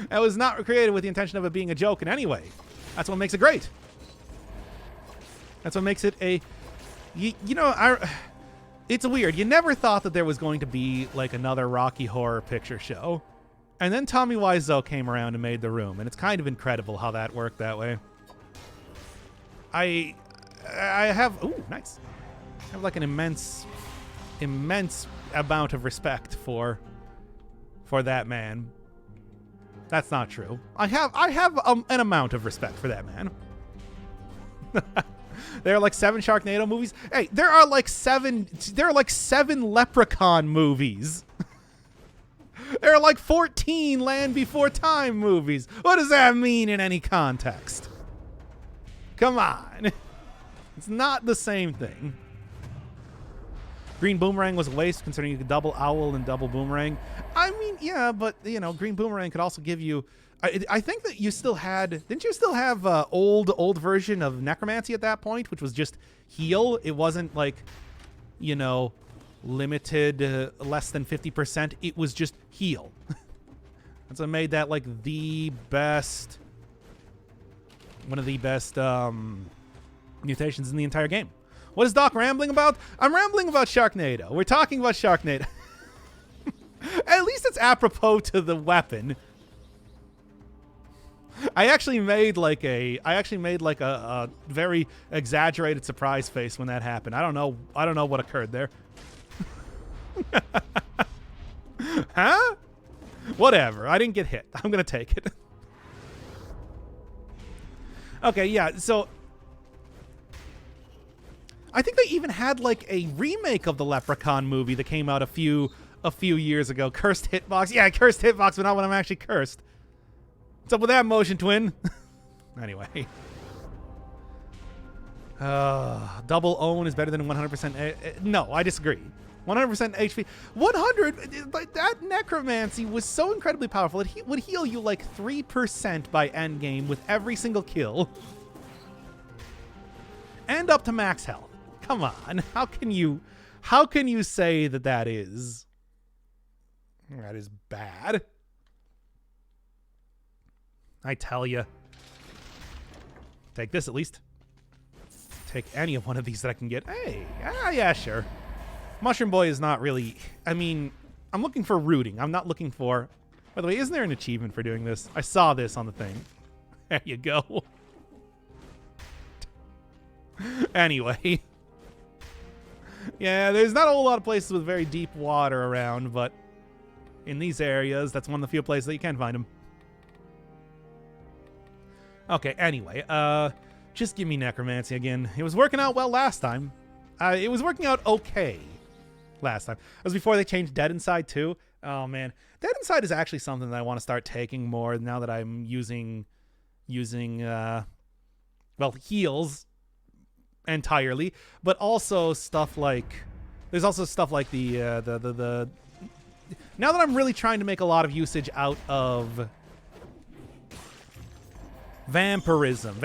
Speaker 1: That was not created with the intention of it being a joke in any way. That's what makes it great. That's what makes it a... it's weird. You never thought that there was going to be like another Rocky Horror Picture Show. And then Tommy Wiseau came around and made The Room. And it's kind of incredible how that worked that way. I have... Ooh, nice. I have like an immense amount of respect for that man. That's not true. I have an amount of respect for that man. There are like 7 Sharknado movies. Hey, there are like 7 Leprechaun movies. There are like 14 Land Before Time movies. What does that mean in any context? Come on. It's not the same thing. Green Boomerang was a waste considering you could double Owl and double Boomerang. I mean, yeah, but, you know, Green Boomerang could also give you... I think that you still had... Didn't you still have old version of Necromancy at that point, which was just heal? It wasn't like, you know, limited less than 50%. It was just heal. That's what made that like the best... One of the best mutations in the entire game. What is Doc rambling about? I'm rambling about Sharknado. We're talking about Sharknado. At least it's apropos to the weapon. I actually made like a very exaggerated surprise face when that happened. I don't know what occurred there. Huh? Whatever. I didn't get hit. I'm gonna take it. Okay, yeah, so I think they even had like a remake of the Leprechaun movie that came out a few years ago. Cursed Hitbox. Yeah, Cursed Hitbox, but not when I'm actually cursed. What's up with that, Motion Twin? Anyway. Double own is better than 100%. No, I disagree. 100% HP. 100, that necromancy was so incredibly powerful. It would heal you like 3% by endgame with every single kill. And up to max health. Come on. How can you say that is bad? I tell you. Take this at least. Take any of one of these that I can get. Hey, yeah, sure. Mushroom Boy is not really... I mean, I'm looking for rooting. I'm not looking for... By the way, isn't there an achievement for doing this? I saw this on the thing. There you go. Anyway. Yeah, there's not a whole lot of places with very deep water around, but in these areas, that's one of the few places that you can find them. Okay, anyway, just give me Necromancy again. It was working out well last time. It was working out okay last time. It was before they changed Dead Inside too. Oh man, Dead Inside is actually something that I want to start taking more now that I'm using well, heals entirely, but also stuff like there's also stuff like the now that I'm really trying to make a lot of usage out of vampirism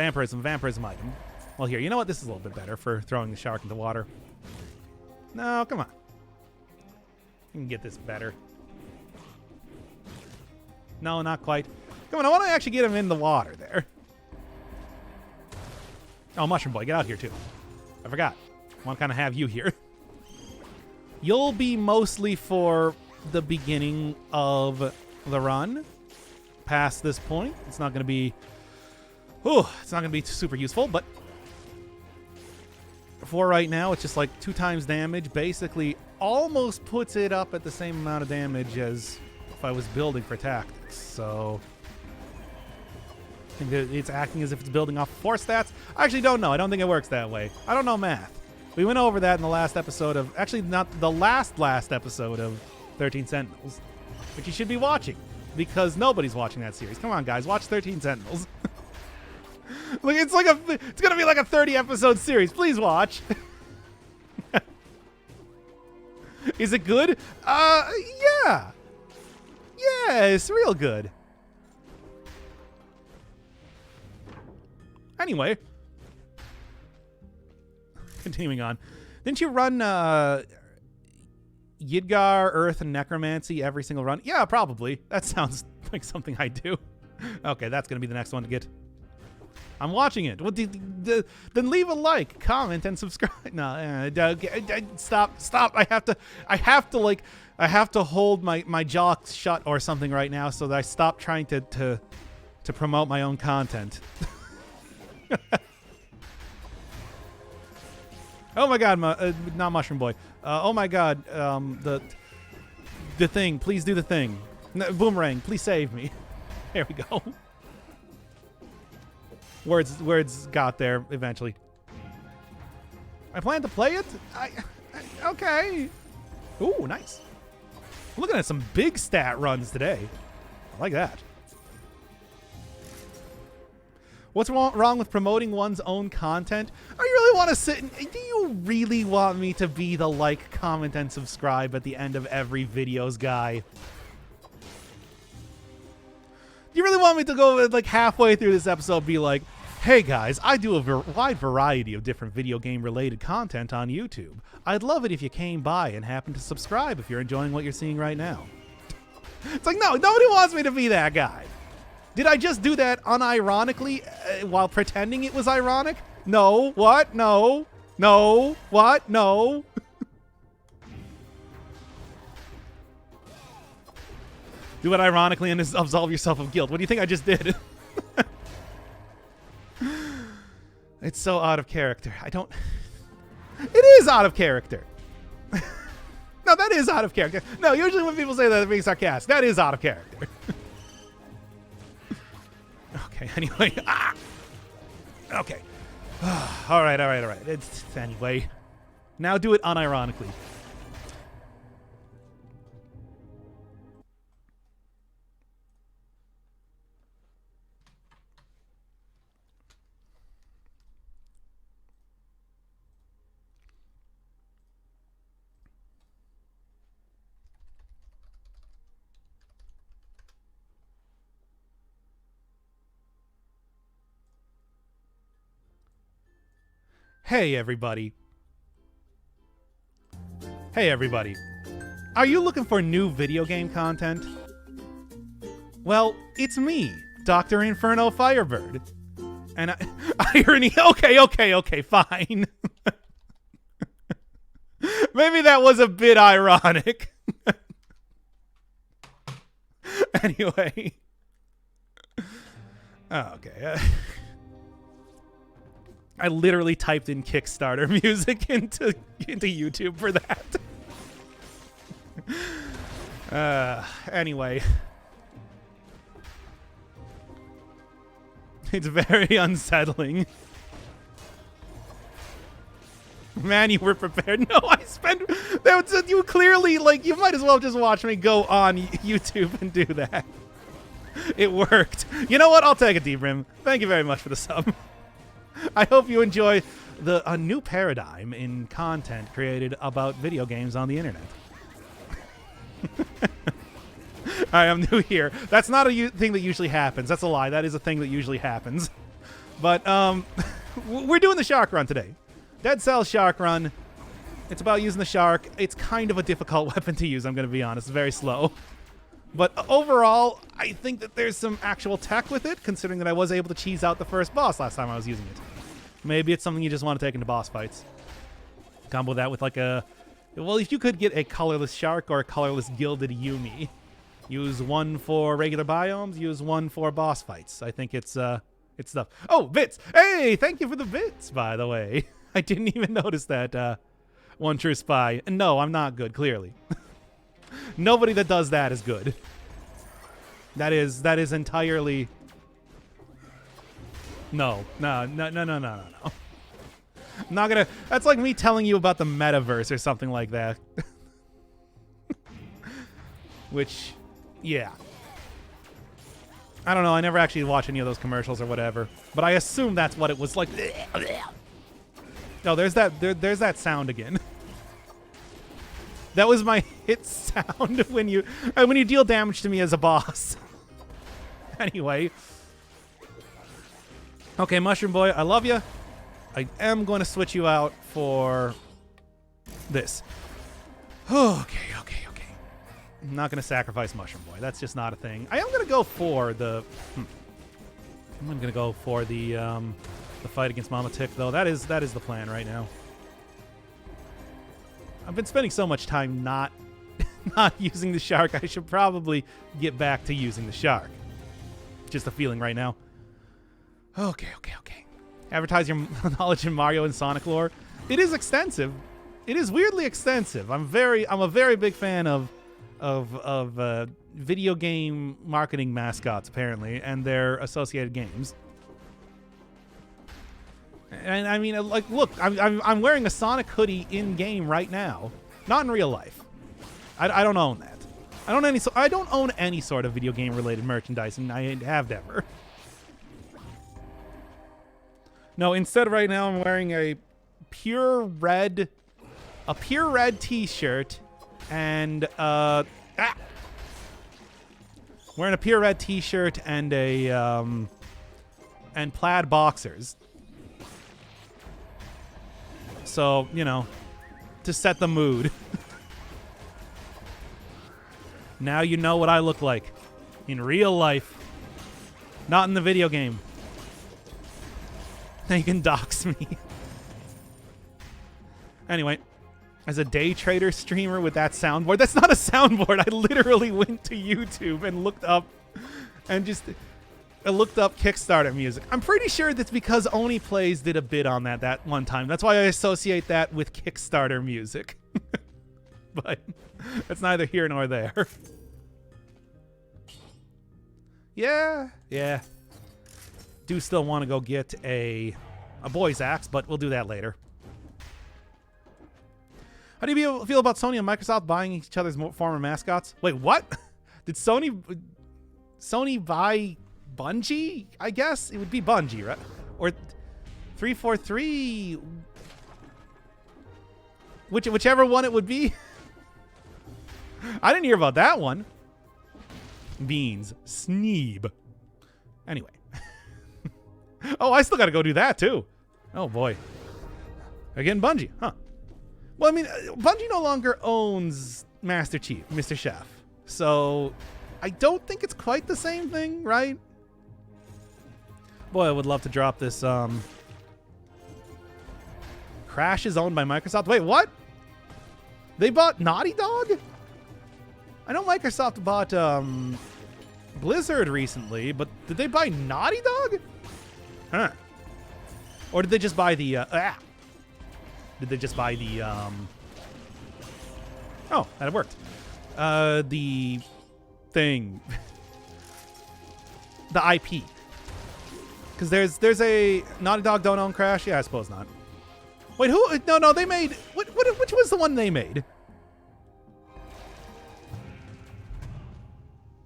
Speaker 1: item. Well, here, you know what? This is a little bit better for throwing the shark into water. No, come on. You can get this better. No, not quite. Come on, I want to actually get him in the water there. Oh, Mushroom Boy, get out here too. I forgot. I want to kind of have you here. You'll be mostly for the beginning of the run. Past this point, it's not going to be... it's not going to be super useful, but for right now, it's just like 2 times damage. Basically, almost puts it up at the same amount of damage as if I was building for tactics. So I think it's acting as if it's building off 4 stats. I actually don't know. I don't think it works that way. I don't know math. We went over that in the last episode of... Actually, not the last episode of 13 Sentinels, which you should be watching because nobody's watching that series. Come on, guys. Watch 13 Sentinels. Look, it's gonna be like a 30-episode series. Please watch. Is it good? Yeah. Yeah, it's real good. Anyway. Continuing on. Didn't you run Yidgar, Earth, and Necromancy every single run? Yeah, probably. That sounds like something I do. Okay, that's gonna be the next one to get. I'm watching it. Well, then leave a like, comment, and subscribe. No, stop. I have to hold my jaw shut or something right now so that I stop trying to promote my own content. Oh my God, not Mushroom Boy. Oh my God, the thing. Please do the thing. No, Boomerang, please save me. There we go. Words got there eventually. I plan to play it? Okay. Ooh, nice. I'm looking at some big stat runs today. I like that. What's wrong with promoting one's own content? I really want to sit and... Do you really want me to be the like, comment, and subscribe at the end of every videos guy? You really want me to go like halfway through this episode be like, hey guys, I do a wide variety of different video game related content on YouTube. I'd love it if you came by and happened to subscribe if you're enjoying what you're seeing right now. It's like, no, nobody wants me to be that guy. Did I just do that unironically while pretending it was ironic? No. What? No. No. What? No. Do it ironically and absolve yourself of guilt. What do you think I just did? It's so out of character. It is out of character. No, that is out of character. No, usually when people say that, they're being sarcastic. That is out of character. Okay, anyway. Ah! Okay. All right. Anyway. Now do it unironically. Hey, everybody. Hey, everybody. Are you looking for new video game content? Well, it's me, Dr. Inferno Firebird. And irony. Okay, fine. Maybe that was a bit ironic. Anyway. Okay. I literally typed in Kickstarter music into YouTube for that. Anyway. It's very unsettling. Man, you were prepared. No, I spent... You clearly, like, you might as well just watch me go on YouTube and do that. It worked. You know what? I'll take it, D-Brim. Thank you very much for the sub. I hope you enjoy a new paradigm in content created about video games on the internet. Alright, I'm new here. That's not a thing that usually happens. That's a lie. That is a thing that usually happens. But, we're doing the shark run today. Dead Cells shark run. It's about using the shark. It's kind of a difficult weapon to use, I'm going to be honest. It's very slow. But overall, I think that there's some actual tech with it, considering that I was able to cheese out the first boss last time I was using it. Maybe it's something you just want to take into boss fights. Combo that with like a... Well, if you could get a colorless shark or a colorless gilded Yumi. Use one for regular biomes, use one for boss fights. I think it's stuff. Oh, bits! Hey, thank you for the bits, by the way. I didn't even notice that, One True Spy. No, I'm not good, clearly. Nobody that does that is good. That is entirely... No. I'm not gonna... That's like me telling you about the metaverse or something like that. Which, yeah. I don't know, I never actually watched any of those commercials or whatever. But I assume that's what it was like. Oh, there's that sound again. That was my hit sound when you deal damage to me as a boss. Anyway. Okay, Mushroom Boy, I love you. I am going to switch you out for this. Okay. I'm not going to sacrifice Mushroom Boy. That's just not a thing. I am going to go for the... I'm going to go for the fight against Mama Tick, though. That is the plan right now. I've been spending so much time not using the shark. I should probably get back to using the shark. Just a feeling right now. Okay. Advertise your knowledge in Mario and Sonic lore. It is extensive. It is weirdly extensive. I'm a very big fan of video game marketing mascots, apparently, and their associated games. And I mean, like, look, I'm wearing a Sonic hoodie in game right now, not in real life. I don't own that. I don't own any sort of video game related merchandise, and I have never. No, instead right now I'm wearing a pure red T-shirt and wearing a pure red T-shirt and and plaid boxers. So, you know, to set the mood. Now you know what I look like in real life, not in the video game. Now you can dox me. Anyway, as a day trader streamer with that soundboard, that's not a soundboard. I literally went to YouTube and looked up and just... I looked up Kickstarter music. I'm pretty sure that's because Oni Plays did a bit on that one time. That's why I associate that with Kickstarter music. But that's neither here nor there. Yeah. Do still want to go get a boy's axe, but we'll do that later. How do you feel about Sony and Microsoft buying each other's former mascots? Wait, what? Did Sony buy Bungie? I guess it would be Bungie, right? Or 343, whichever one it would be. I didn't hear about that one. Beans. Sneeb. Anyway. Oh, I still got to go do that too. Oh boy. Again, Bungie, huh? Well, I mean, Bungie no longer owns Master Chief, Mr. Chef. So I don't think it's quite the same thing, right? Boy, I would love to drop this. Crash is owned by Microsoft. Wait, what? They bought Naughty Dog? I know Microsoft bought Blizzard recently, but did they buy Naughty Dog? Huh. Or did they just buy the Did they just buy the Oh, that worked. The thing. The IP. Because there's a Naughty Dog don't own Crash? Yeah, I suppose not. Wait, who? No, they made which was the one they made?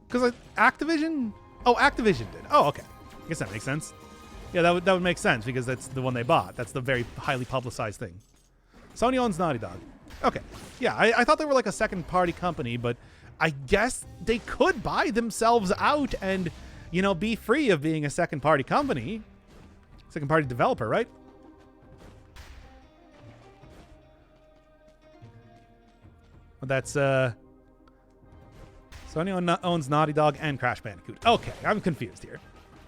Speaker 1: Because Activision? Oh, Activision did. Oh, okay. I guess that makes sense. Yeah, that would make sense because that's the one they bought. That's the very highly publicized thing. Sony owns Naughty Dog. Okay. Yeah, I thought they were like a second-party company, but I guess they could buy themselves out and, be free of being a second-party company. Second-party developer, right? But that's, Sony owns Naughty Dog and Crash Bandicoot. Okay, I'm confused here.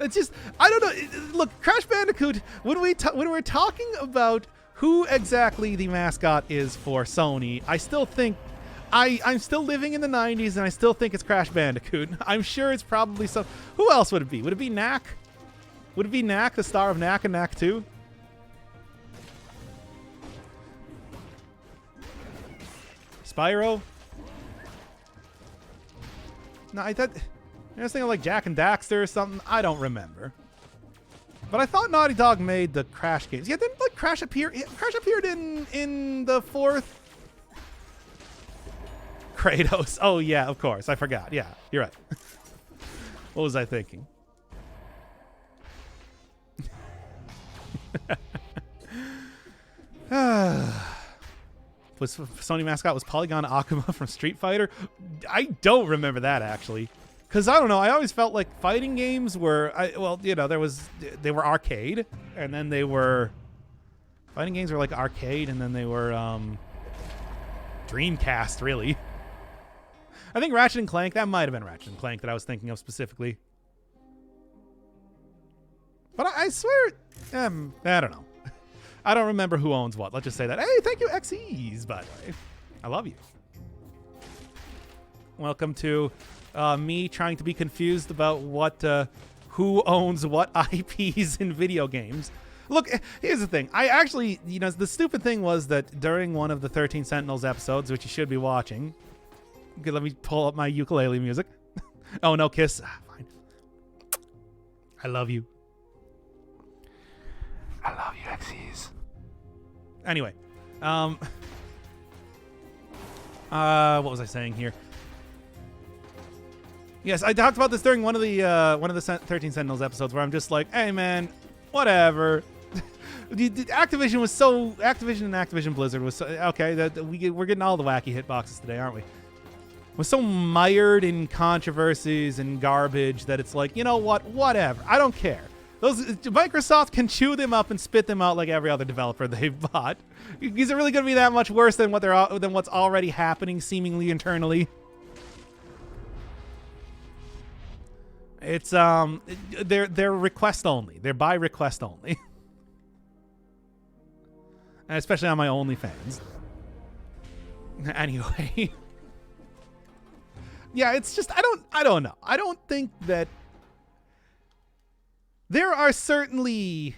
Speaker 1: It's just, I don't know. Look, Crash Bandicoot, when we're talking about who exactly the mascot is for Sony, I still think, I'm still living in the 90s, and I still think it's Crash Bandicoot. I'm sure it's probably some, who else would it be? Would it be Knack? Would it be Knack, the star of Knack and Knack 2? Spyro? No, I was thinking like Jak and Daxter or something. I don't remember. But I thought Naughty Dog made the Crash games. Yeah, didn't like Crash appear? Crash appeared in the fourth Kratos. Oh yeah, of course. I forgot. Yeah, you're right. What was I thinking? Was Sony mascot was Polygon Akuma from Street Fighter? I don't remember that actually, because I don't know. I always felt like fighting games were, they were arcade, and then they were fighting games were like arcade, and then they were Dreamcast really. I think Ratchet and Clank, that might have been Ratchet and Clank that I was thinking of specifically. But I swear, I don't know. I don't remember who owns what. Let's just say that. Hey, thank you, XEs, by the way. I love you. Welcome to me trying to be confused about who owns what IPs in video games. Look, here's the thing. I actually, the stupid thing was that during one of the 13 Sentinels episodes, which you should be watching. Okay, let me pull up my ukulele music. Oh, no, Kiss. Fine. I love you. I love you, XEs. Anyway, what was I saying here? Yes, I talked about this during one of the 13 Sentinels episodes where I'm just like, hey man, whatever. Activision and Activision Blizzard was so, okay. We're getting all the wacky hitboxes today, aren't we? Was so mired in controversies and garbage that it's like, you know what? Whatever. I don't care. Microsoft can chew them up and spit them out like every other developer they've bought. Is it really going to be that much worse than what's already happening seemingly internally? It's they're request only. They're by request only. And especially on my OnlyFans. Anyway. Yeah, it's just I don't know. I don't think that there are certainly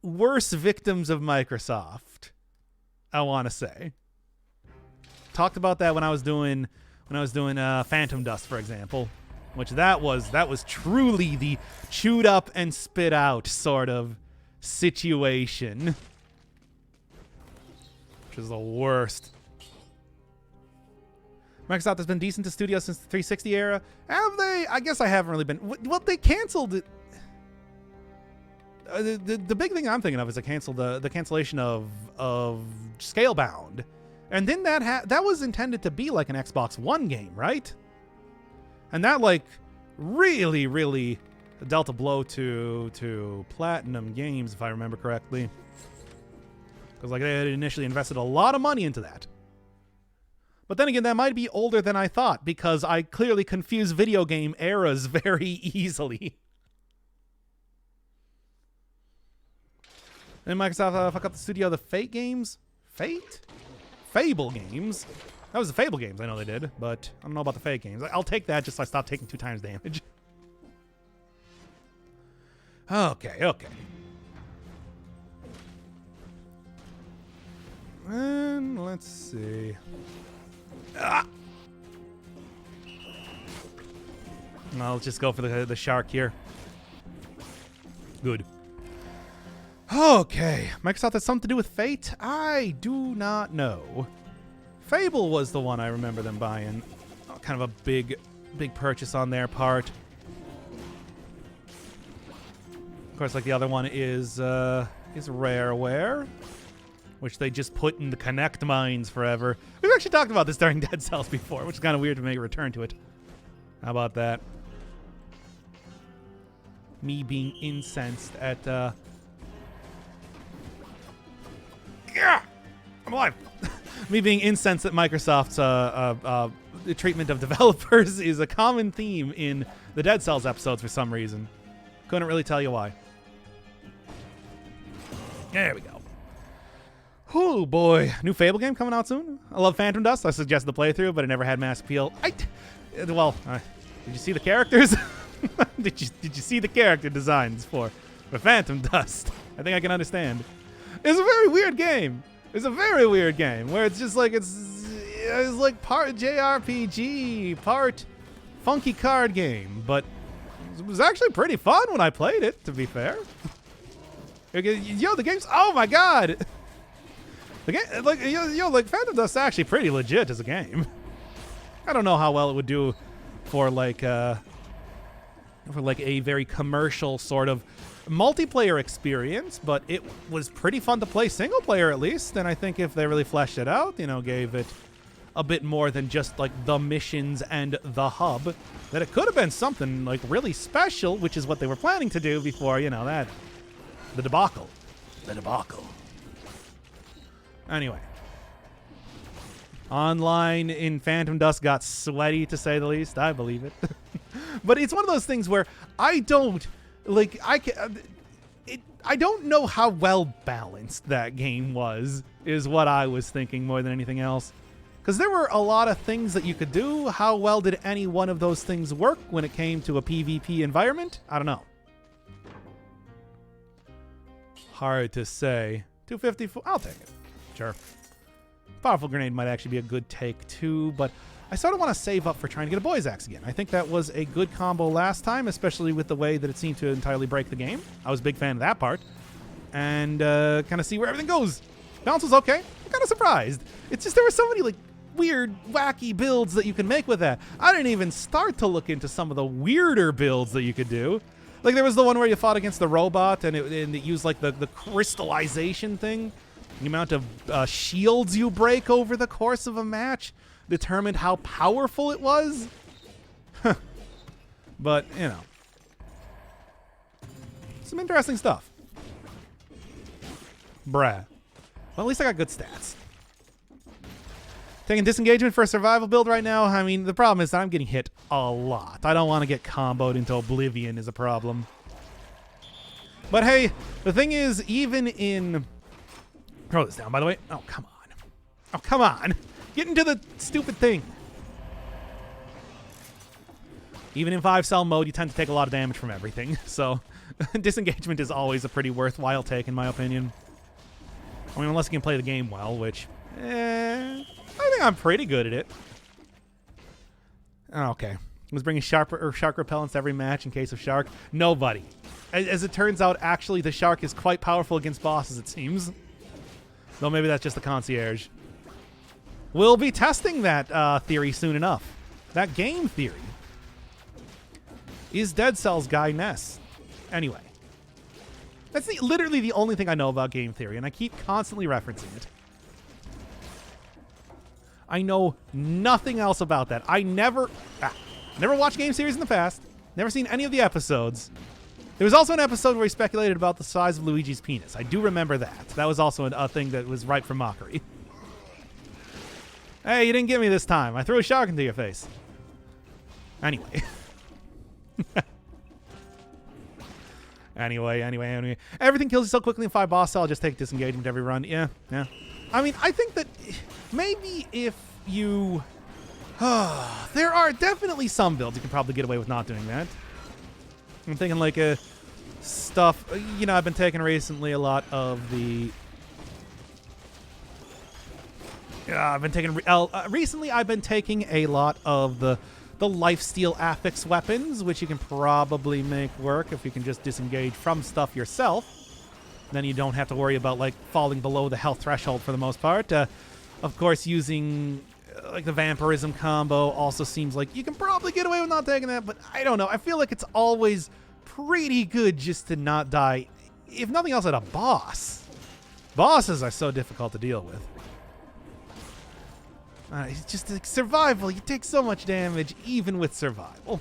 Speaker 1: worse victims of Microsoft, I want to say. Talked about that when I was doing Phantom Dust, for example, which that was truly the chewed up and spit out sort of situation, which is the worst. Microsoft has been decent to studios since the 360 era. Have they? I guess I haven't really been. Well, they canceled it. The big thing I'm thinking of is they canceled the cancellation of Scalebound, and then that was intended to be like an Xbox One game, right? And that like really dealt a blow to Platinum Games, if I remember correctly, because like they had initially invested a lot of money into that. But then again, that might be older than I thought, because I clearly confuse video game eras very easily. And Microsoft fuck up the studio of the Fate games? Fable games? That was the Fable games I know they did, but I don't know about the Fate games. I'll take that just so I stop taking 2 times damage. Okay. And let's see. I'll just go for the shark here. Good. Okay. Microsoft has something to do with Fate? I do not know. Fable was the one I remember them buying. Kind of a big purchase on their part. Of course, like the other one is Rareware, which they just put in the Connect mines forever. We've actually talked about this during Dead Cells before, which is kind of weird to make a return to it. How about that? Me being incensed at I'm alive. Me being incensed at Microsoft's the treatment of developers is a common theme in the Dead Cells episodes for some reason. Couldn't really tell you why. There we go. Oh boy, new Fable game coming out soon. I love Phantom Dust. I suggested the playthrough, but it never had mass appeal. Did you see the characters? Did you see the character designs for Phantom Dust? I think I can understand. It's a very weird game. It's a very weird game where it's just like it's like part JRPG, part funky card game, but it was actually pretty fun when I played it, to be fair. Yo, the game's, oh my god. The game, like Phantom Dust is actually pretty legit as a game. I don't know how well it would do for like a very commercial sort of multiplayer experience, but it was pretty fun to play single player at least. And I think if they really fleshed it out, gave it a bit more than just like the missions and the hub, that it could have been something like really special, which is what they were planning to do before, the debacle. Anyway. Online in Phantom Dust got sweaty, to say the least. I believe it. But it's one of those things where I don't know how well balanced that game was, is what I was thinking more than anything else. Because there were a lot of things that you could do. How well did any one of those things work when it came to a PvP environment? I don't know. Hard to say. 254, I'll take it. Sure. Powerful Grenade might actually be a good take too, but I sort of want to save up for trying to get a Boy's Axe again. I think that was a good combo last time, especially with the way that it seemed to entirely break the game. I was a big fan of that part. And kind of see where everything goes. Balance was okay. I'm kind of surprised. It's just there were so many like weird, wacky builds that you can make with that. I didn't even start to look into some of the weirder builds that you could do. Like there was the one where you fought against the robot and it used like the crystallization thing. The amount of shields you break over the course of a match determined how powerful it was. But, some interesting stuff. Bruh. Well, at least I got good stats. Taking disengagement for a survival build right now. I mean, the problem is that I'm getting hit a lot. I don't want to get comboed into oblivion is a problem. But hey, the thing is, even in... Throw this down, by the way. Oh, come on. Oh, come on. Get into the stupid thing. Even in 5-cell mode, you tend to take a lot of damage from everything. So Disengagement is always a pretty worthwhile take, in my opinion. I mean, unless you can play the game well, which, I think I'm pretty good at it. Okay. Was bringing shark repellents to every match in case of shark. Nobody. As it turns out, actually, the shark is quite powerful against bosses, it seems. Though maybe that's just the concierge. We'll be testing that theory soon enough. That game theory. Is Dead Cells Guy Ness? Anyway. That's literally the only thing I know about game theory, and I keep constantly referencing it. I know nothing else about that. I never watched game series in the past. Never seen any of the episodes. There was also an episode where he speculated about the size of Luigi's penis. I do remember that. That was also a thing that was ripe for mockery. Hey, you didn't get me this time. I threw a shark into your face. Anyway. Anyway. Everything kills you so quickly in 5 boss, so I'll just take disengagement every run. Yeah. I mean, I think that maybe if you... there are definitely some builds you can probably get away with not doing that. I'm thinking like stuff... You know, I've been taking recently a lot of the... recently I've been taking a lot of the lifesteal affix weapons, which you can probably make work if you can just disengage from stuff yourself. Then you don't have to worry about like falling below the health threshold for the most part. Of course, using like the vampirism combo also seems like you can probably get away with not taking that, but I don't know. I feel like it's always pretty good just to not die, if nothing else, at a boss. Bosses are so difficult to deal with. It's just like survival. You take so much damage even with survival.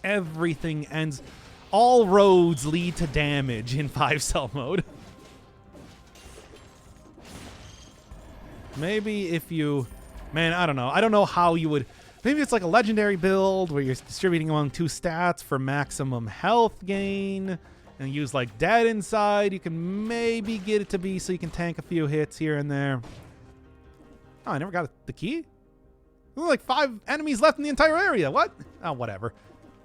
Speaker 1: Everything ends. All roads lead to damage in 5-cell mode. Maybe if you... Man, I don't know. I don't know how you would... Maybe it's like a legendary build where you're distributing among 2 stats for maximum health gain. And use like dead inside. You can maybe get it to be so you can tank a few hits here and there. Oh, I never got the key? There were like 5 enemies left in the entire area. What? Oh, whatever.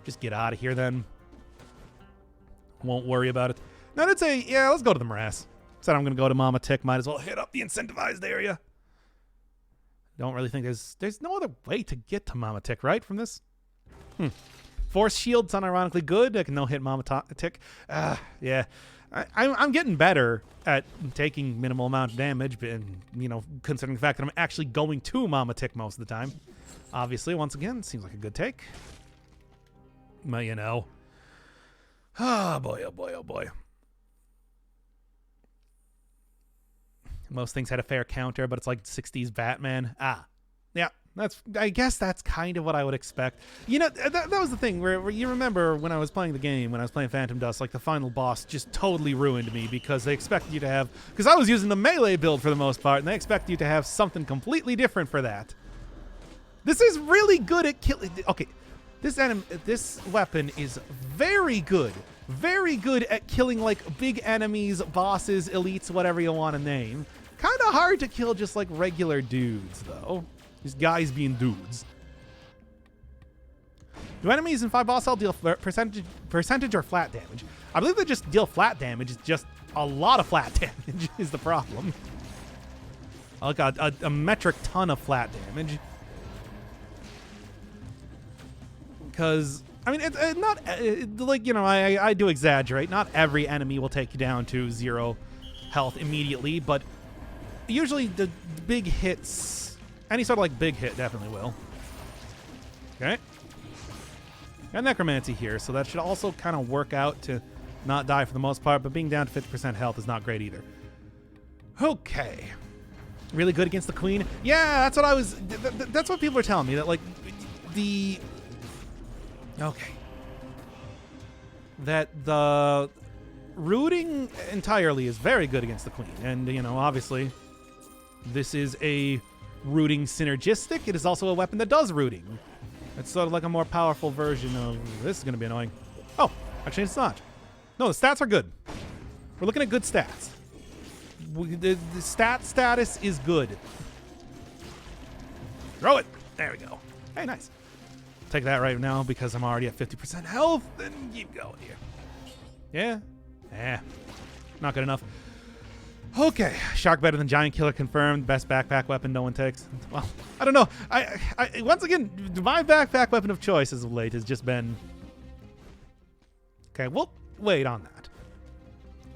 Speaker 1: Just get out of here then. Won't worry about it. Now, I'd say, yeah, let's go to the morass. Said I'm going to go to Mama Tick. Might as well hit up the incentivized area. Don't really think there's no other way to get to Mama Tick, right, from this? Force shield's unironically good. I can no-hit Mama Tick. Yeah. I'm getting better at taking minimal amount of damage, but, you know, considering the fact that I'm actually going to Mama Tick most of the time. Obviously, once again, seems like a good take. But, you know. Oh, boy, oh, boy, oh, boy. Most things had a fair counter, but it's like 60s Batman. Yeah. I guess that's kind of what I would expect. You know, that was the thing where you remember when I was playing the game, when I was playing Phantom Dust, like the final boss just totally ruined me because they expected you to have... Because I was using the melee build for the most part, and they expect you to have something completely different for that. This is really good at killing... Okay, this weapon is very good. Very good at killing, like, big enemies, bosses, elites, whatever you want to name. Kind of hard to kill just, like, regular dudes, though. These guys being dudes. Do enemies in 5 boss cell deal percentage or flat damage? I believe they just deal flat damage. It's just a lot of flat damage is the problem. Like a metric ton of flat damage. Because, I mean, it's not, like, you know, I do exaggerate. Not every enemy will take you down to 0 health immediately, but usually the big hits... Any sort of, like, big hit definitely will. Okay. Got Necromancy here, so that should also kind of work out to not die for the most part, but being down to 50% health is not great either. Okay. Really good against the Queen? Yeah, that's what I was... that's what people are telling me, that, like, the... Okay. That the rooting entirely is very good against the Queen. And, you know, obviously, this is a... rooting synergistic. It is also a weapon that does rooting. It's sort of like a more powerful version of... This is going to be annoying. Oh, actually it's not. No, the stats are good. We're looking at good stats. The stat status is good. Throw it. There we go. Hey, nice. take that right now because I'm already at 50% health. Then keep going here. Yeah. Yeah. Not good enough. Okay. Shark better than Giant Killer confirmed. Best backpack weapon no one takes. Well, I don't know. I once again, my backpack weapon of choice as of late has just been... Okay, we'll wait on that.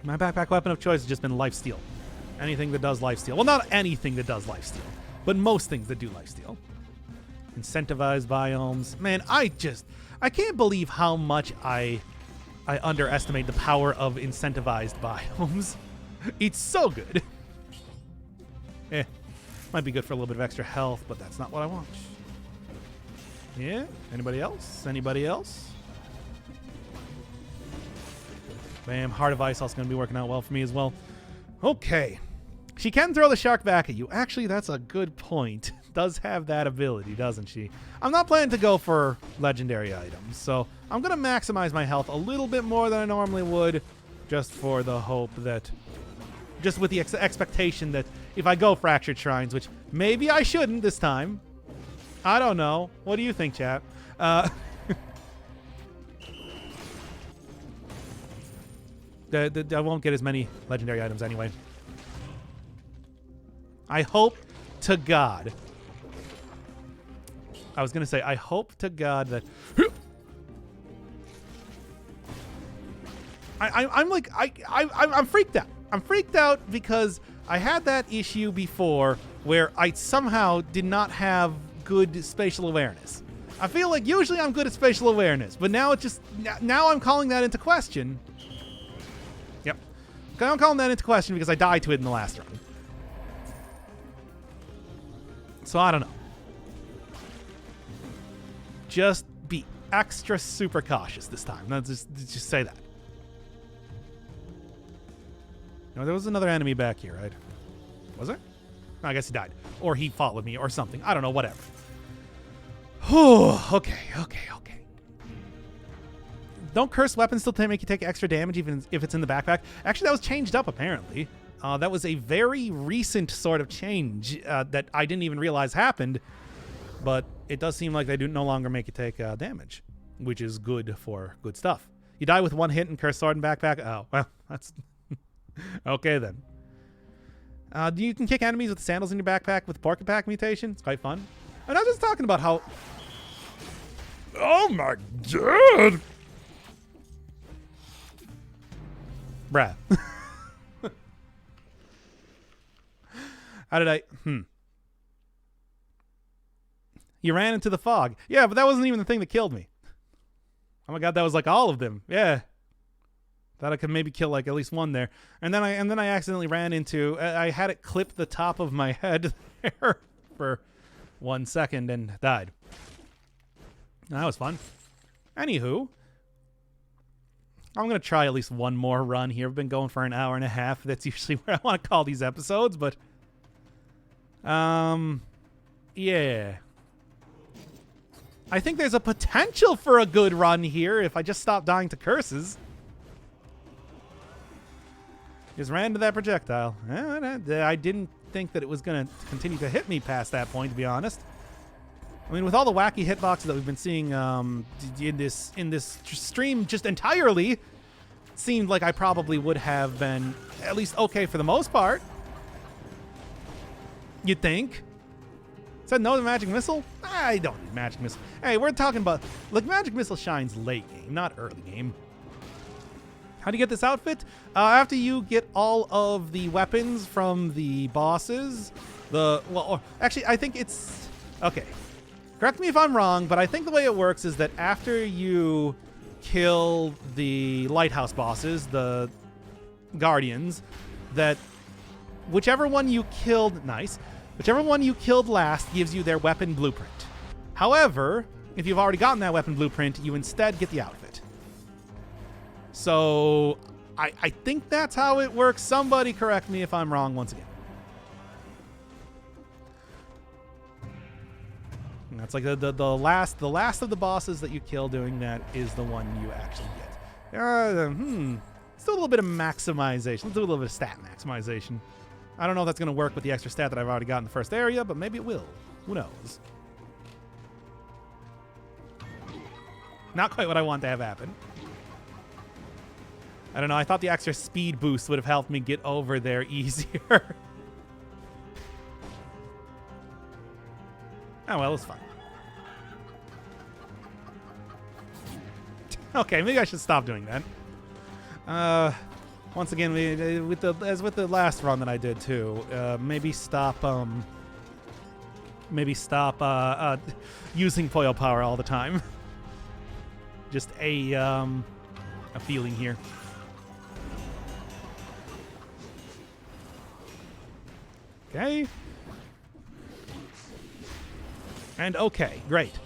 Speaker 1: My backpack weapon of choice has just been lifesteal. Anything that does lifesteal. Well, not anything that does lifesteal, but most things that do lifesteal. Incentivized biomes. Man, I can't believe how much I underestimate the power of incentivized biomes. It's so good. Might be good for a little bit of extra health, but that's not what I want. Yeah? Anybody else? Anybody else? Bam. Heart of Ice also going to be working out well for me as well. Okay. She can throw the shark back at you. Actually, that's a good point. Does have that ability, doesn't she? I'm not planning to go for legendary items, so I'm going to maximize my health a little bit more than I normally would, just for the hope that... Just with the expectation that if I go Fractured Shrines, which maybe I shouldn't this time. I don't know. What do you think, chat? I won't get as many legendary items anyway. I hope to God. I was going to say, I hope to God that... I'm freaked out. I'm freaked out because I had that issue before where I somehow did not have good spatial awareness. I feel like usually I'm good at spatial awareness, but now it's just... Now I'm calling that into question. Yep. I'm calling that into question because I died to it in the last run. So I don't know. Just be extra super cautious this time. No, just say that. No, there was another enemy back here, right? Was there? No, I guess he died. Or he followed me or something. I don't know, whatever. Okay. Don't cursed weapons still make you take extra damage even if it's in the backpack? Actually, that was changed up, apparently. That was a very recent sort of change that I didn't even realize happened. But it does seem like they do no longer make you take damage, which is good for good stuff. You die with one hit and cursed sword and backpack? Oh, well, that's... Okay, then. You can kick enemies with sandals in your backpack with Porca Pack mutation. It's quite fun. And I was just talking about how... Oh, my God! Bruh. How did I... You ran into the fog. Yeah, but that wasn't even the thing that killed me. Oh my God, that was like all of them. Yeah. Thought I could maybe kill like at least one there. And then I accidentally ran into... I had it clip the top of my head there for 1 second and died. That was fun. Anywho, I'm going to try at least one more run here. I've been going for an hour and a half. That's usually where I want to call these episodes, but... Yeah. I think there's a potential for a good run here if I just stop dying to curses. Just ran into that projectile. I didn't think that it was going to continue to hit me past that point, to be honest. I mean, with all the wacky hitboxes that we've been seeing in this stream just entirely, it seemed like I probably would have been at least okay for the most part. You'd think. Said no to Magic Missile? I don't need Magic Missile. Hey, we're talking about... Look, Magic Missile shines late game, not early game. How do you get this outfit? After you get all of the weapons from the bosses. Actually, I think it's... Okay. Correct me if I'm wrong, but I think the way it works is that after you kill the lighthouse bosses, the guardians, that whichever one you killed... Nice. Whichever one you killed last gives you their weapon blueprint. However, if you've already gotten that weapon blueprint, you instead get the outfit. So, I think that's how it works. Somebody correct me if I'm wrong once again. And that's like the last of the bosses that you kill doing that is the one you actually get. Let's do a little bit of maximization. Let's do a little bit of stat maximization. I don't know if that's going to work with the extra stat that I've already got in the first area, but maybe it will. Who knows? Not quite what I want to have happen. I don't know. I thought the extra speed boost would have helped me get over there easier. Oh, well, it's fine. Okay, maybe I should stop doing that. Once again, as with the last run that I did too, maybe stop using foil power all the time. Just a feeling here. Okay. And okay, great.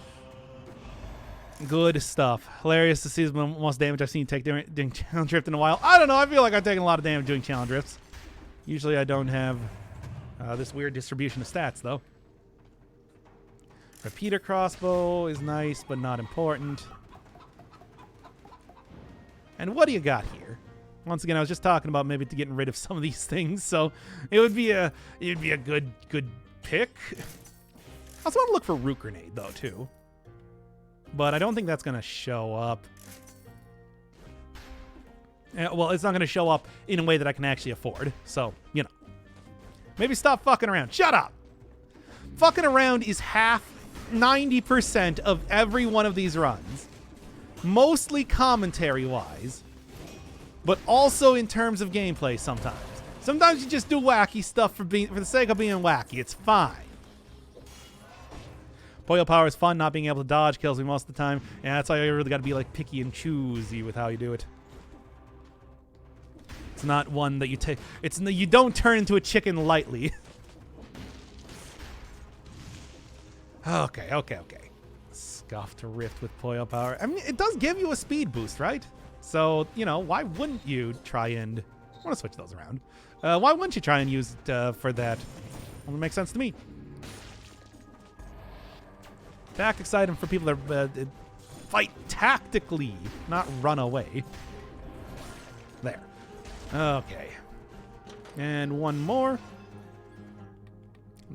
Speaker 1: Good stuff. Hilarious to see the most damage I've seen take doing challenge drift in a while. I don't know. I feel like I've taken a lot of damage doing challenge drifts. Usually I don't have this weird distribution of stats, though. Repeater crossbow is nice, but not important. And what do you got here? Once again, I was just talking about maybe getting rid of some of these things, so it would be a good pick. I also want to look for root grenade though too, but I don't think that's gonna show up. Well, it's not gonna show up in a way that I can actually afford. So you know, maybe stop fucking around. Shut up. Fucking around is 90% of every one of these runs, mostly commentary-wise, but also in terms of gameplay sometimes. Sometimes you just do wacky stuff for the sake of being wacky. It's fine. Foil power is fun. Not being able to dodge kills me most of the time. Yeah, that's why you really got to be like picky and choosy with how you do it. It's not one that you take. You don't turn into a chicken lightly. Okay. Scuffed Rift with foil power. I mean, it does give you a speed boost, right? So, you know, why wouldn't you try and... I want to switch those around. Why wouldn't you try and use it for that? Well, it makes sense to me. Tactics item for people that fight tactically, not run away. There. Okay. And one more.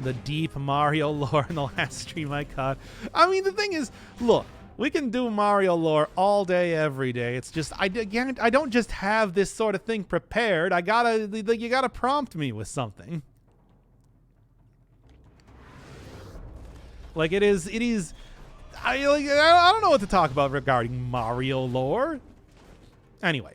Speaker 1: The deep Mario lore in the last stream I caught. I mean, the thing is, look, we can do Mario lore all day, every day. It's just, I don't just have this sort of thing prepared. You gotta prompt me with something. Like, it is, I don't know what to talk about regarding Mario lore. Anyway.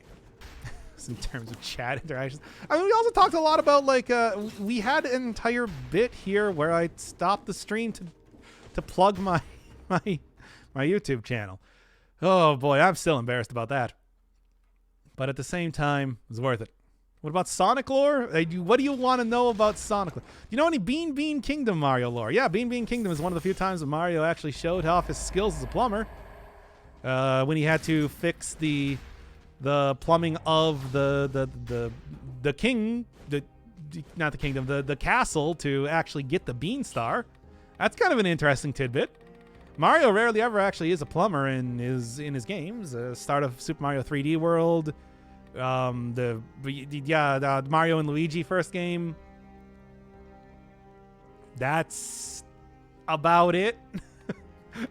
Speaker 1: In terms of chat interactions. I mean, we also talked a lot about, like, we had an entire bit here where I stopped the stream to plug my YouTube channel. Oh boy, I'm still embarrassed about that. But at the same time, it's worth it. What about Sonic lore? What do you want to know about Sonic lore? Do you know any Bean Bean Kingdom Mario lore? Yeah, Bean Bean Kingdom is one of the few times that Mario actually showed off his skills as a plumber. When he had to fix the plumbing of the castle to actually get the Bean Star. That's kind of an interesting tidbit. Mario rarely ever actually is a plumber in his games. Start of Super Mario 3D World, the Mario and Luigi first game. That's about it.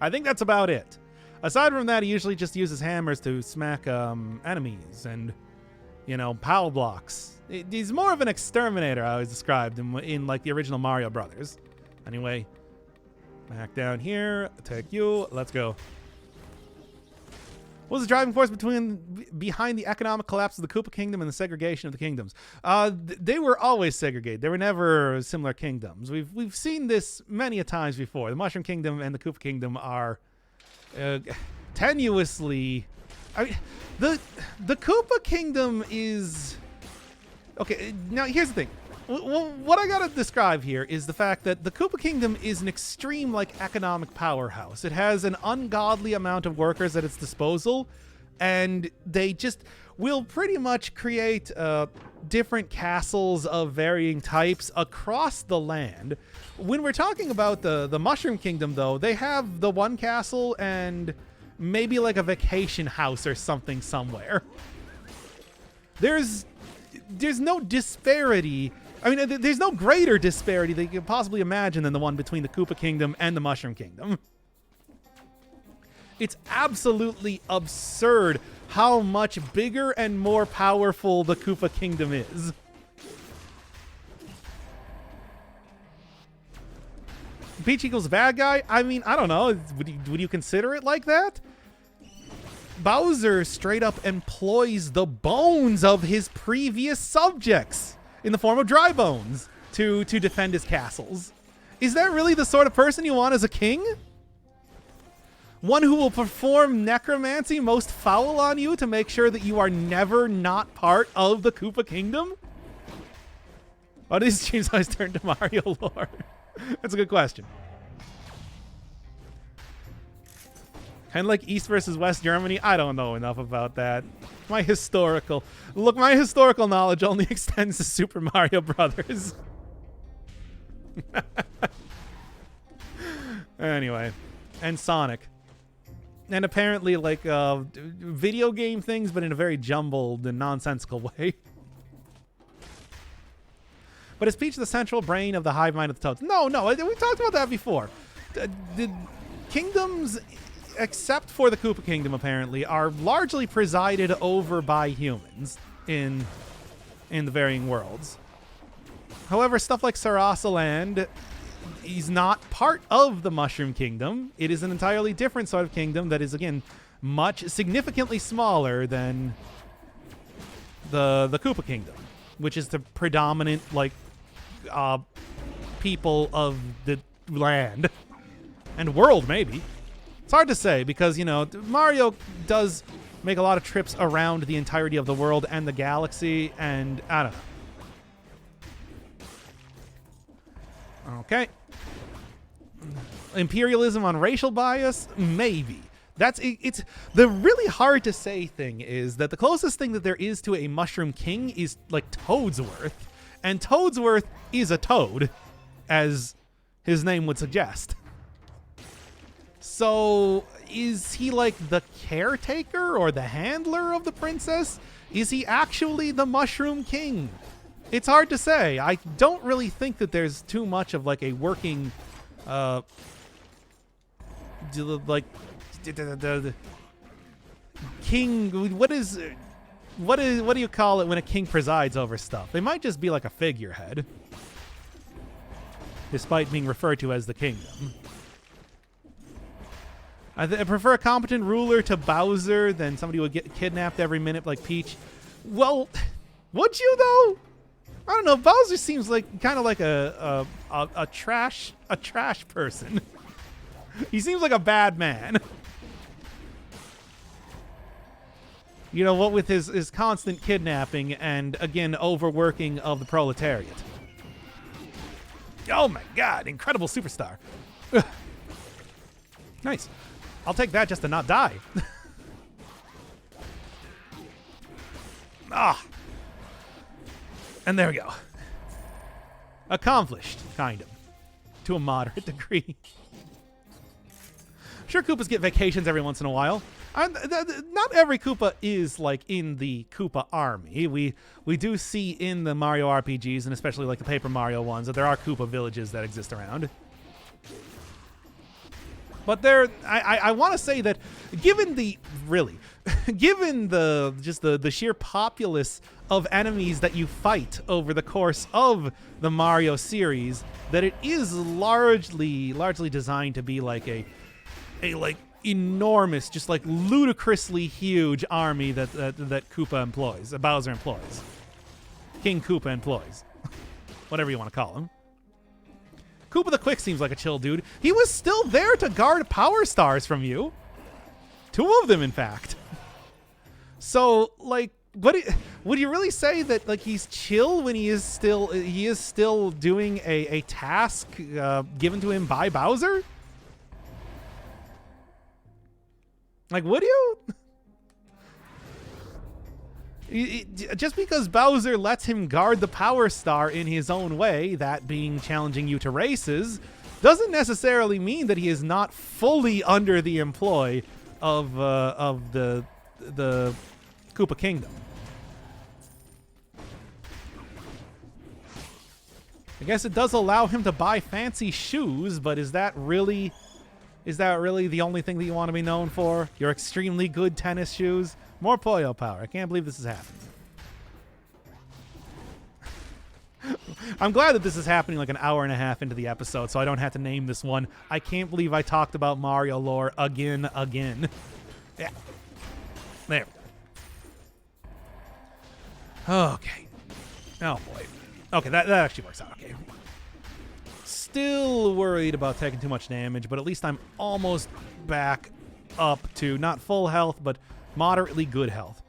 Speaker 1: I think that's about it. Aside from that, he usually just uses hammers to smack enemies and, you know, POW blocks. He's more of an exterminator, I always described in like the original Mario Brothers. Anyway, back down here, take you, let's go. What was the driving force behind the economic collapse of the Koopa Kingdom and the segregation of the kingdoms? They were always segregated. They were never similar kingdoms. We've seen this many a times before. The Mushroom Kingdom and the Koopa Kingdom are tenuously... I mean, the Koopa Kingdom is... Okay, now here's the thing. What I gotta describe here is the fact that the Koopa Kingdom is an extreme, like, economic powerhouse. It has an ungodly amount of workers at its disposal, and they just will pretty much create different castles of varying types across the land. When we're talking about the Mushroom Kingdom, though, they have the one castle and maybe like a vacation house or something somewhere. There's no disparity. I mean, there's no greater disparity that you can possibly imagine than the one between the Koopa Kingdom and the Mushroom Kingdom. It's absolutely absurd how much bigger and more powerful the Koopa Kingdom is. Peach equals bad guy? I mean, I don't know. Would you consider it like that? Bowser straight up employs the bones of his previous subjects in the form of dry bones to defend his castles. Is that really the sort of person you want as a king? One who will perform necromancy most foul on you to make sure that you are never not part of the Koopa Kingdom? Why does James always turn to Mario lore? That's a good question. Kind of like East versus West Germany. I don't know enough about that. My historical knowledge only extends to Super Mario Brothers. Anyway, and Sonic. And apparently like video game things, but in a very jumbled and nonsensical way. But is Peach the central brain of the hive mind of the Toads? No, we talked about that before. The kingdoms, except for the Koopa Kingdom, apparently, are largely presided over by humans in the varying worlds. However, stuff like Sarasa Land is not part of the Mushroom Kingdom. It is an entirely different sort of kingdom that is, again, significantly smaller than the Koopa Kingdom, which is the predominant, like, people of the land and world, maybe. It's hard to say because, you know, Mario does make a lot of trips around the entirety of the world and the galaxy, and I don't know. Okay. Imperialism on racial bias? Maybe. It's the really hard to say thing is that the closest thing that there is to a Mushroom King is like Toadsworth. And Toadsworth is a toad, as his name would suggest. So, is he like the caretaker or the handler of the princess? Is he actually the Mushroom King? It's hard to say. I don't really think that there's too much of like a working, like, king. What do you call it when a king presides over stuff? They might just be like a figurehead, despite being referred to as the kingdom. I prefer a competent ruler to Bowser than somebody who would get kidnapped every minute like Peach. Well, would you though? I don't know. Bowser seems like kind of like a trash person. He seems like a bad man. You know, what with his constant kidnapping and, again, overworking of the proletariat. Oh my god, incredible superstar. Nice. I'll take that just to not die. And there we go. Accomplished, kind of. To a moderate degree. Sure, Koopas get vacations every once in a while. Not every Koopa is like in the Koopa army. We do see in the Mario RPGs, and especially like the Paper Mario ones, that there are Koopa villages that exist around. But I want to say that given the sheer populace of enemies that you fight over the course of the Mario series, that it is largely designed to be like a like enormous, just like ludicrously huge army that Koopa employs, Bowser employs, King Koopa employs, whatever you want to call him. Koopa the Quick seems like a chill dude. He was still there to guard Power Stars from you. 2 of them, in fact. So, like, would you really say that like he's chill when he is still doing a task given to him by Bowser? Like, would you? Just because Bowser lets him guard the Power Star in his own way, that being challenging you to races, doesn't necessarily mean that he is not fully under the employ of the Koopa Kingdom. I guess it does allow him to buy fancy shoes, but is that really Is that really the only thing that you want to be known for? Your extremely good tennis shoes? More Puyo power. I can't believe this is happening. I'm glad that this is happening like an hour and a half into the episode, so I don't have to name this one. I can't believe I talked about Mario lore again. Yeah. There we go. Okay. Oh, boy. Okay, that actually works out okay. Still worried about taking too much damage, but at least I'm almost back up to not full health, but moderately good health.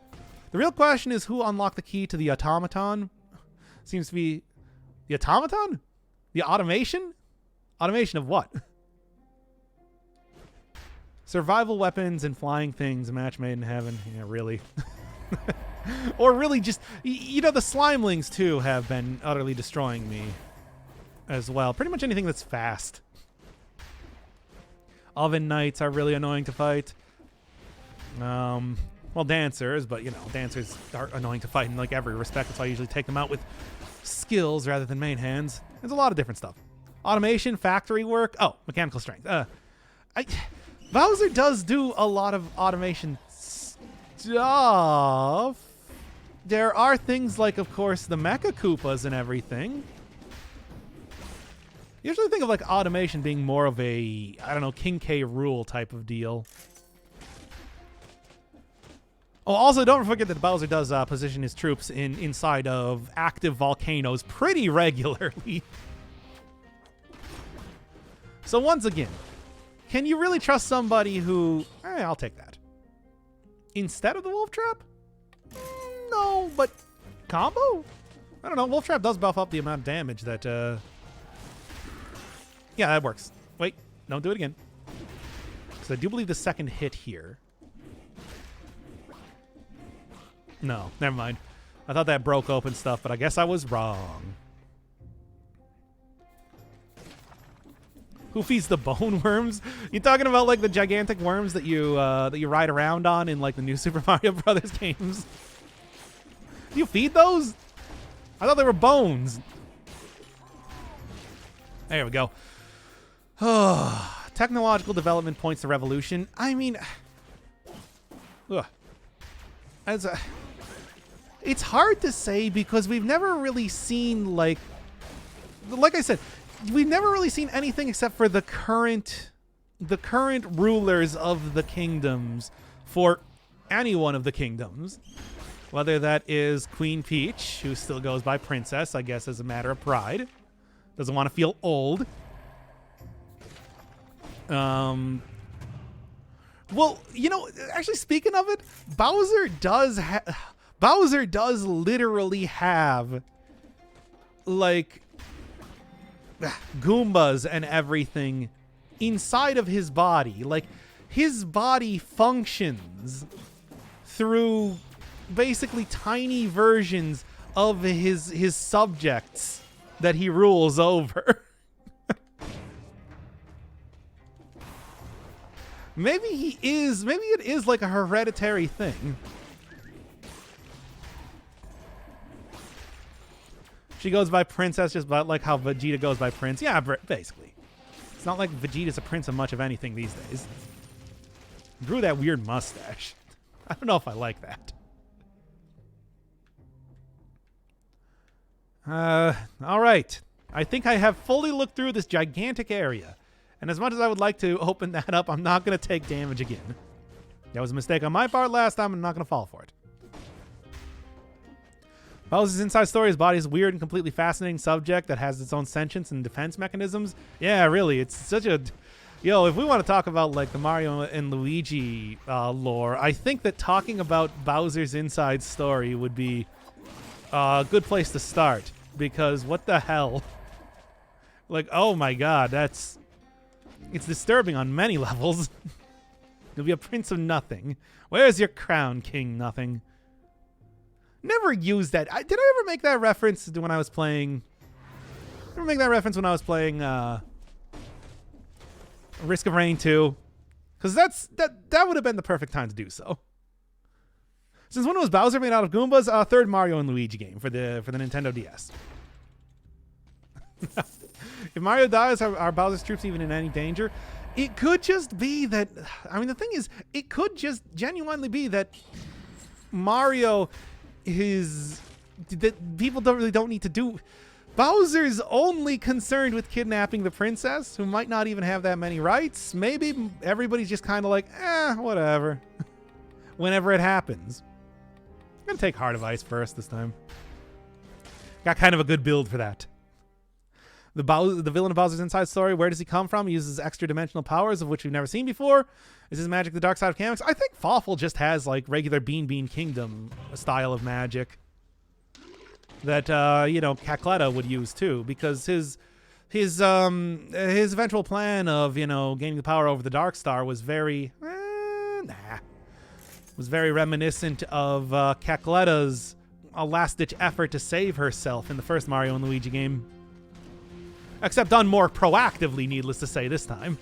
Speaker 1: The real question is who unlocked the key to the automaton? Seems to be the automaton? The automation? Automation of what? Survival weapons and flying things, match made in heaven. Yeah, really. Or really just, you know, the slimelings too have been utterly destroying me as well. Pretty much anything that's fast. Oven knights are really annoying to fight. Well, dancers, but you know, dancers are annoying to fight in like every respect. That's why I usually take them out with skills rather than main hands. There's a lot of different stuff. Automation, factory work. Oh, mechanical strength. Bowser does do a lot of automation stuff. There are things like, of course, the Mecha Koopas and everything. Usually think of like automation being more of a, I don't know, King K. Rool type of deal. Oh, also don't forget that Bowser does position his troops inside of active volcanoes pretty regularly. So once again, can you really trust somebody who... I'll take that. Instead of the Wolf Trap? No, but combo? I don't know. Wolf Trap does buff up the amount of damage that... Yeah, that works. Wait, don't do it again. Because I do believe the second hit here... No, never mind. I thought that broke open stuff, but I guess I was wrong. Who feeds the bone worms? You talking about like the gigantic worms that you ride around on in like the new Super Mario Brothers games? Do you feed those? I thought they were bones. There we go. Technological development points to revolution. I mean, it's hard to say because we've never really seen like I said, we've never really seen anything except for the current rulers of the kingdoms for any one of the kingdoms. Whether that is Queen Peach, who still goes by Princess, I guess as a matter of pride. Doesn't want to feel old. Well, you know, actually speaking of it, Bowser does literally have like Goombas and everything inside of his body. Like his body functions through basically tiny versions of his subjects that he rules over. Maybe it is like a hereditary thing. She goes by Princess just about like how Vegeta goes by Prince. Yeah, basically. It's not like Vegeta's a prince of much of anything these days. Grew that weird mustache. I don't know if I like that. All right. I think I have fully looked through this gigantic area. And as much as I would like to open that up, I'm not going to take damage again. That was a mistake on my part last time. I'm not going to fall for it. Bowser's inside story, his body is a weird and completely fascinating subject that has its own sentience and defense mechanisms. Yeah, really. It's such a... Yo, if we want to talk about like the Mario and Luigi lore, I think that talking about Bowser's inside story would be a good place to start. Because what the hell? Like, oh my god, that's... It's disturbing on many levels. You'll be a prince of nothing. Where's your crown, King Nothing? Never used that. Did I ever make that reference when I was playing... Never make that reference when I was playing Risk of Rain 2. Because that would have been the perfect time to do so. Since when was Bowser made out of Goombas? Third Mario and Luigi game for the Nintendo DS. If Mario dies, are Bowser's troops even in any danger? It could just be that, I mean, the thing is, it could just genuinely be that Mario is, that people don't need to do. Bowser's only concerned with kidnapping the princess, who might not even have that many rights. Maybe everybody's just kind of like, whatever. Whenever it happens. I'm going to take Heart of Ice first this time. Got kind of a good build for that. The villain of Bowser's Inside Story, where does he come from? He uses extra dimensional powers, of which we've never seen before. Is his magic the dark side of mechanics? I think Fawful just has like regular Bean Kingdom style of magic that Cackletta would use too, because his eventual plan of gaining the power over the Dark Star was very was very reminiscent of Cackletta's last-ditch effort to save herself in the first Mario and Luigi game. Except done more proactively, needless to say, this time.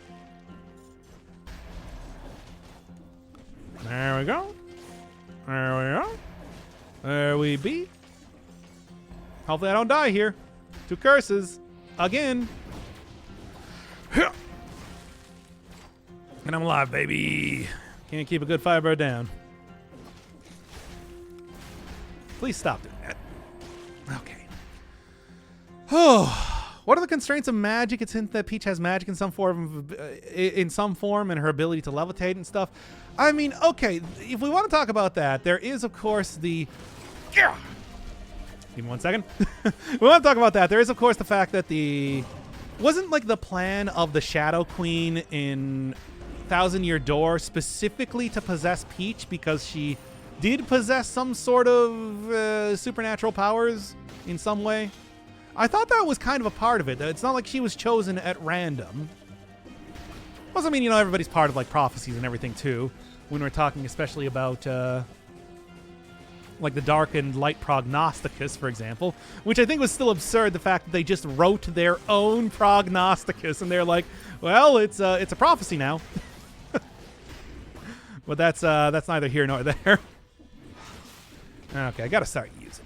Speaker 1: There we go. There we go. There we be. Hopefully I don't die here. 2 curses. Again. And I'm alive, baby. Can't keep a good Firebird down. Please stop doing that. Okay. Oh. What are the constraints of magic? It's hinted that Peach has magic in some form, and her ability to levitate and stuff. I mean, okay, if we want to talk about that, there is, of course, the... Give me 1 second. We want to talk about that. There is, of course, the fact that wasn't like the plan of the Shadow Queen in Thousand Year Door specifically to possess Peach because she did possess some sort of supernatural powers in some way? I thought that was kind of a part of it. It's not like she was chosen at random. Also, I mean, everybody's part of like prophecies and everything too. When we're talking especially about like the Dark and Light Prognosticus, for example, which I think was still absurd. The fact that they just wrote their own Prognosticus and they're like, well, it's a prophecy now. But that's neither here nor there. Okay, I gotta start using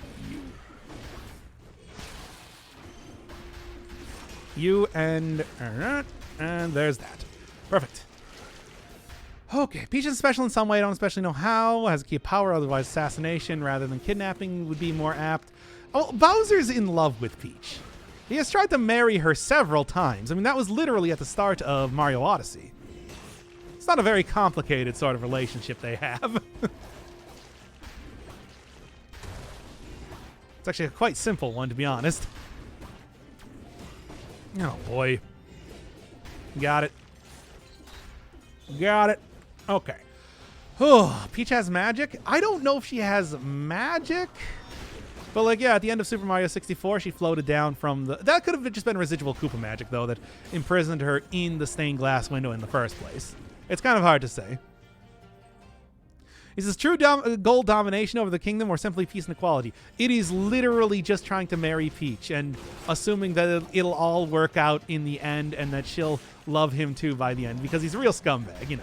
Speaker 1: you and there's that. Perfect. Okay, Peach is special in some way. I don't especially know how. Has a key power, otherwise assassination rather than kidnapping would be more apt. Oh, Bowser's in love with Peach. He has tried to marry her several times. I mean, that was literally at the start of Mario Odyssey. It's not a very complicated sort of relationship they have. It's actually a quite simple one, to be honest. Oh, boy. Got it. Got it. Okay. Oh, Peach has magic? I don't know if she has magic. But, like, yeah, at the end of Super Mario 64, she floated down from the... That could have just been residual Koopa magic, though, that imprisoned her in the stained glass window in the first place. It's kind of hard to say. Is this true gold domination over the kingdom or simply peace and equality? It is literally just trying to marry Peach and assuming that it'll all work out in the end and that she'll love him too by the end because he's a real scumbag,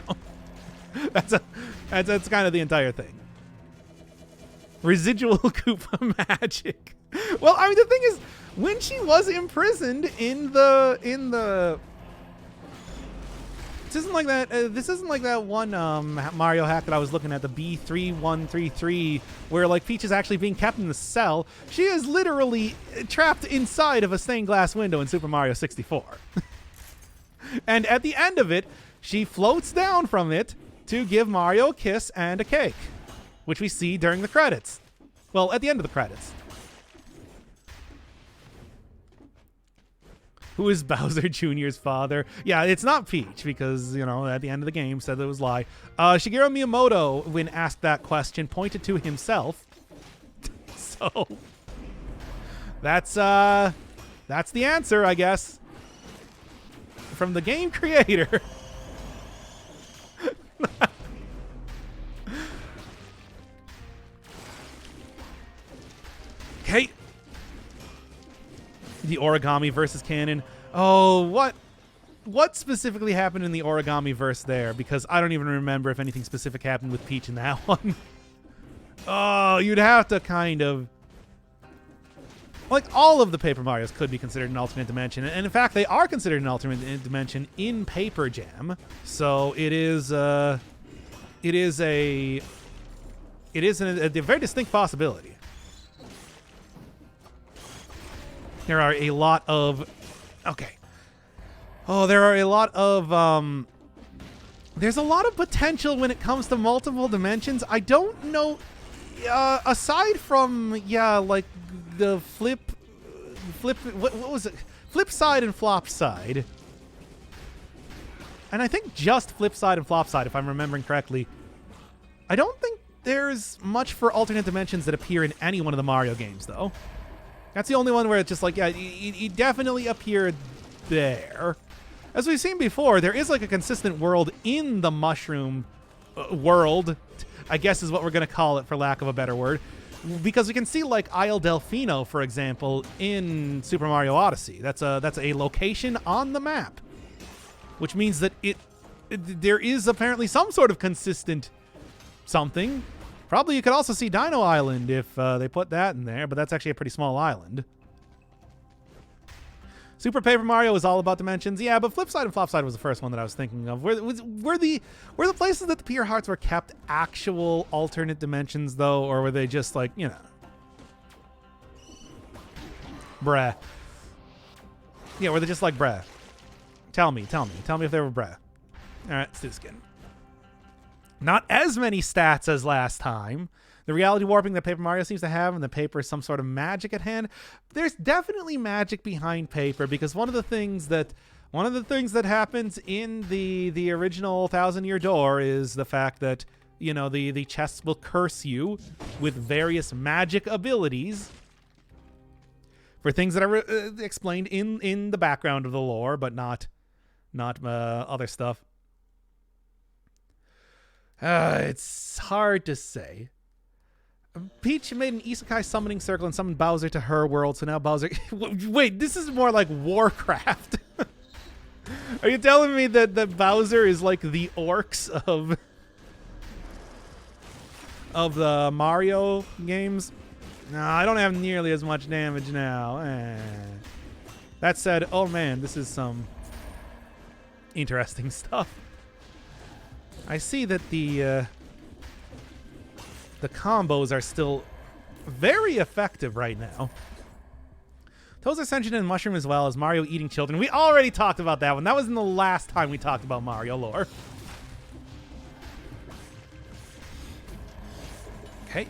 Speaker 1: That's kind of the entire thing. Residual Koopa magic. Well, I mean, the thing is, when she was imprisoned in the This isn't like that. This isn't like that one Mario hack that I was looking at, the B3133, where like Peach is actually being kept in the cell. She is literally trapped inside of a stained glass window in Super Mario 64. And at the end of it, she floats down from it to give Mario a kiss and a cake, which we see during the credits. Well, at the end of the credits. Who is Bowser Jr.'s father? Yeah, it's not Peach because, at the end of the game said it was a lie. Shigeru Miyamoto, when asked that question, pointed to himself. So that's the answer, I guess. From the game creator. Okay. The Origami versus canon. Oh, what specifically happened in the Origami verse there? Because I don't even remember if anything specific happened with Peach in that one. Oh, you'd have to kind of... like all of the Paper Marios could be considered an alternate dimension, and in fact, they are considered an alternate dimension in Paper Jam. So it is a very distinct possibility. There are a lot of there's a lot of potential when it comes to multiple dimensions. I don't know, aside from like the flip, what was it? Flip side and flop side. And I think just flip side and flop side, if I'm remembering correctly. I don't think there's much for alternate dimensions that appear in any one of the Mario games, though. That's the only one where it's just like, yeah, he definitely appeared there. As we've seen before, there is like a consistent world in the mushroom world, I guess is what we're going to call it for lack of a better word. Because we can see like Isle Delfino, for example, in Super Mario Odyssey. That's a location on the map, which means that there is apparently some sort of consistent something. Probably you could also see Dino Island if they put that in there, but that's actually a pretty small island. Super Paper Mario is all about dimensions. Yeah, but Flip Side and Flop Side was the first one that I was thinking of. Were the places that the PR Hearts were kept actual alternate dimensions, though? Or were they just like, you know... Bruh. Yeah, were they just like, bruh? Tell me if they were bruh. Alright, let's do this again. Not as many stats as last time. The reality warping that Paper Mario seems to have, and the Paper is some sort of magic at hand. There's definitely magic behind Paper, because one of the things that happens in the original Thousand Year Door is the fact that, you know, the chests will curse you with various magic abilities for things that are explained in the background of the lore, but not other stuff. It's hard to say. Peach made an isekai summoning circle and summoned Bowser to her world, so now Bowser... Wait, this is more like Warcraft. Are you telling me that Bowser is like the orcs of the Mario games? No, I don't have nearly as much damage now. That said, oh man, this is some interesting stuff. I see that the combos are still very effective right now. Toad's Ascension and Mushroom as well as Mario eating children. We already talked about that one. That was in the last time we talked about Mario lore. Okay.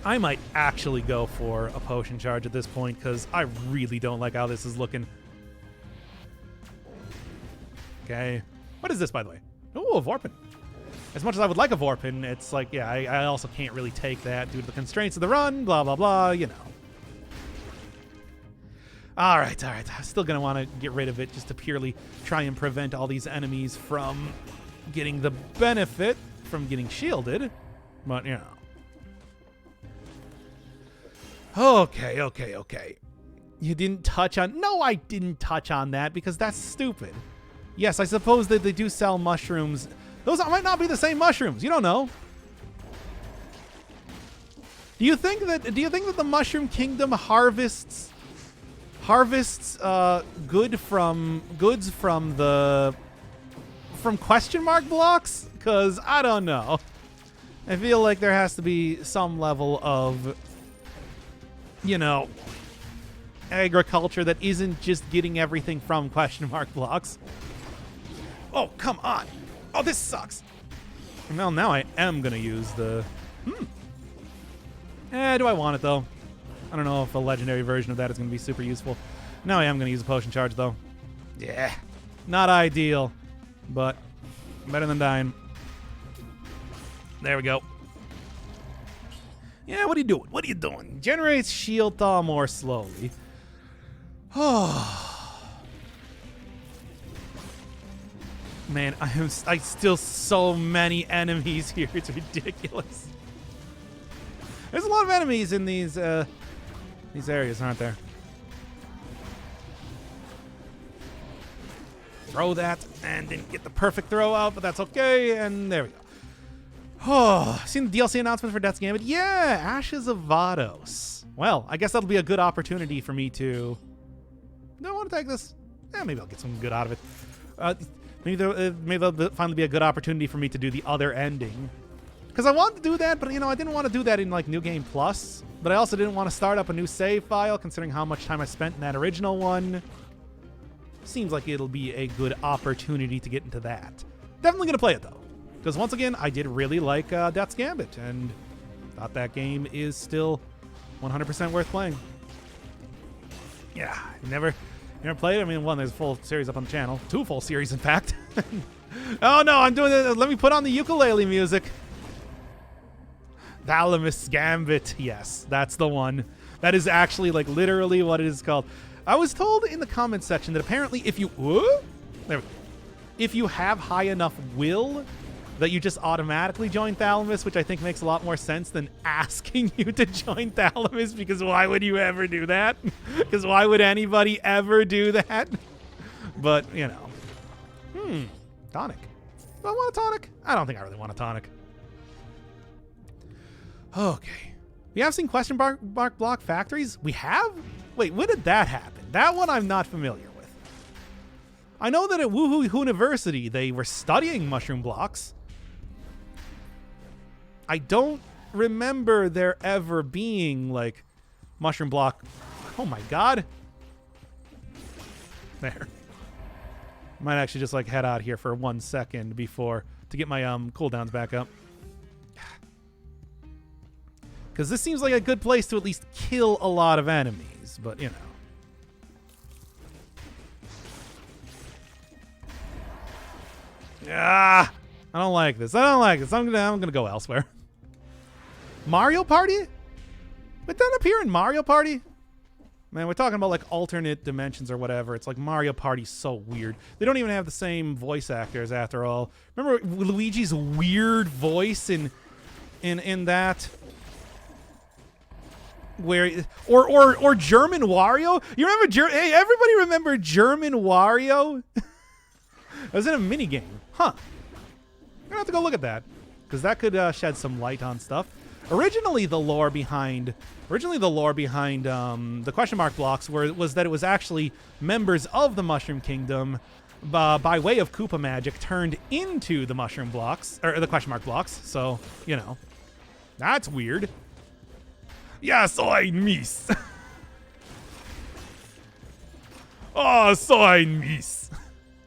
Speaker 1: I might actually go for a potion charge at this point because I really don't like how this is looking. Okay. What is this, by the way? Oh, a Vorpin. As much as I would like a Vorpin, it's like, yeah, I also can't really take that due to the constraints of the run, blah, blah, blah, you know. All right. I'm still going to want to get rid of it just to purely try and prevent all these enemies from getting the benefit from getting shielded. But, you know. Okay. You didn't touch on... No, I didn't touch on that because that's stupid. Yes, I suppose that they do sell mushrooms. Those might not be the same mushrooms. You don't know. Do you think that the Mushroom Kingdom harvests goods from question mark blocks? Because I don't know. I feel like there has to be some level of, you know, agriculture that isn't just getting everything from question mark blocks. Oh, come on. Oh, this sucks. Well, now I am going to use the... do I want it, though? I don't know if a legendary version of that is going to be super useful. Now I am going to use a potion charge, though. Yeah. Not ideal, but better than dying. There we go. Yeah, what are you doing? Generates shield thaw more slowly. Oh... Man, I still so many enemies here. It's ridiculous. There's a lot of enemies in these areas, aren't there? Throw that and didn't get the perfect throw out, but that's okay. And there we Oh, seen the DLC announcement for Death's Gambit? Yeah, Ashes of Vados. Well, I guess that'll be a good opportunity for me to... Do I want to take this? Yeah, maybe I'll get some good out of it. Maybe there'll finally be a good opportunity for me to do the other ending. Because I wanted to do that, but, you know, I didn't want to do that in, like, New Game Plus. But I also didn't want to start up a new save file, considering how much time I spent in that original one. Seems like it'll be a good opportunity to get into that. Definitely going to play it, though. Because once again, I did really like Death's Gambit, and thought that game is still 100% worth playing. Yeah, you never played it? I mean, one, there's a full series up on the channel. 2 full series, in fact. Oh, no, I'm doing it. Let me put on the ukulele music. Thalamus Gambit. Yes, that's the one. That is actually, like, literally what it is called. I was told in the comments section that apparently if you... There we go. If you have high enough will... that you just automatically join Thalamus, which I think makes a lot more sense than asking you to join Thalamus, because why would you ever do that? Because why would anybody ever do that? But, you know. Tonic. Do I want a tonic? I don't think I really want a tonic. Okay. We have seen question mark block factories? We have? Wait, when did that happen? That one I'm not familiar with. I know that at Woohoo University, they were studying mushroom blocks. I don't remember there ever being, like, mushroom block. Oh my god. There. Might actually just, like, head out here for 1 second before to get my cooldowns back up. Because this seems like a good place to at least kill a lot of enemies, but, you know. Ah, I don't like this. I don't like this. I'm gonna go elsewhere. Mario Party? It doesn't appear in Mario Party? Man, we're talking about like alternate dimensions or whatever. It's like Mario Party's so weird. They don't even have the same voice actors after all. Remember Luigi's weird voice in that? Where or German Wario? You remember hey, everybody remember German Wario? It was in a mini game. Huh. I'm gonna have to go look at that, because that could shed some light on stuff. Originally, the lore behind the question mark blocks was that it was actually members of the Mushroom Kingdom, by way of Koopa magic, turned into the mushroom blocks or the question mark blocks. So, you know, that's weird. Yeah, so I miss. Oh, so I miss.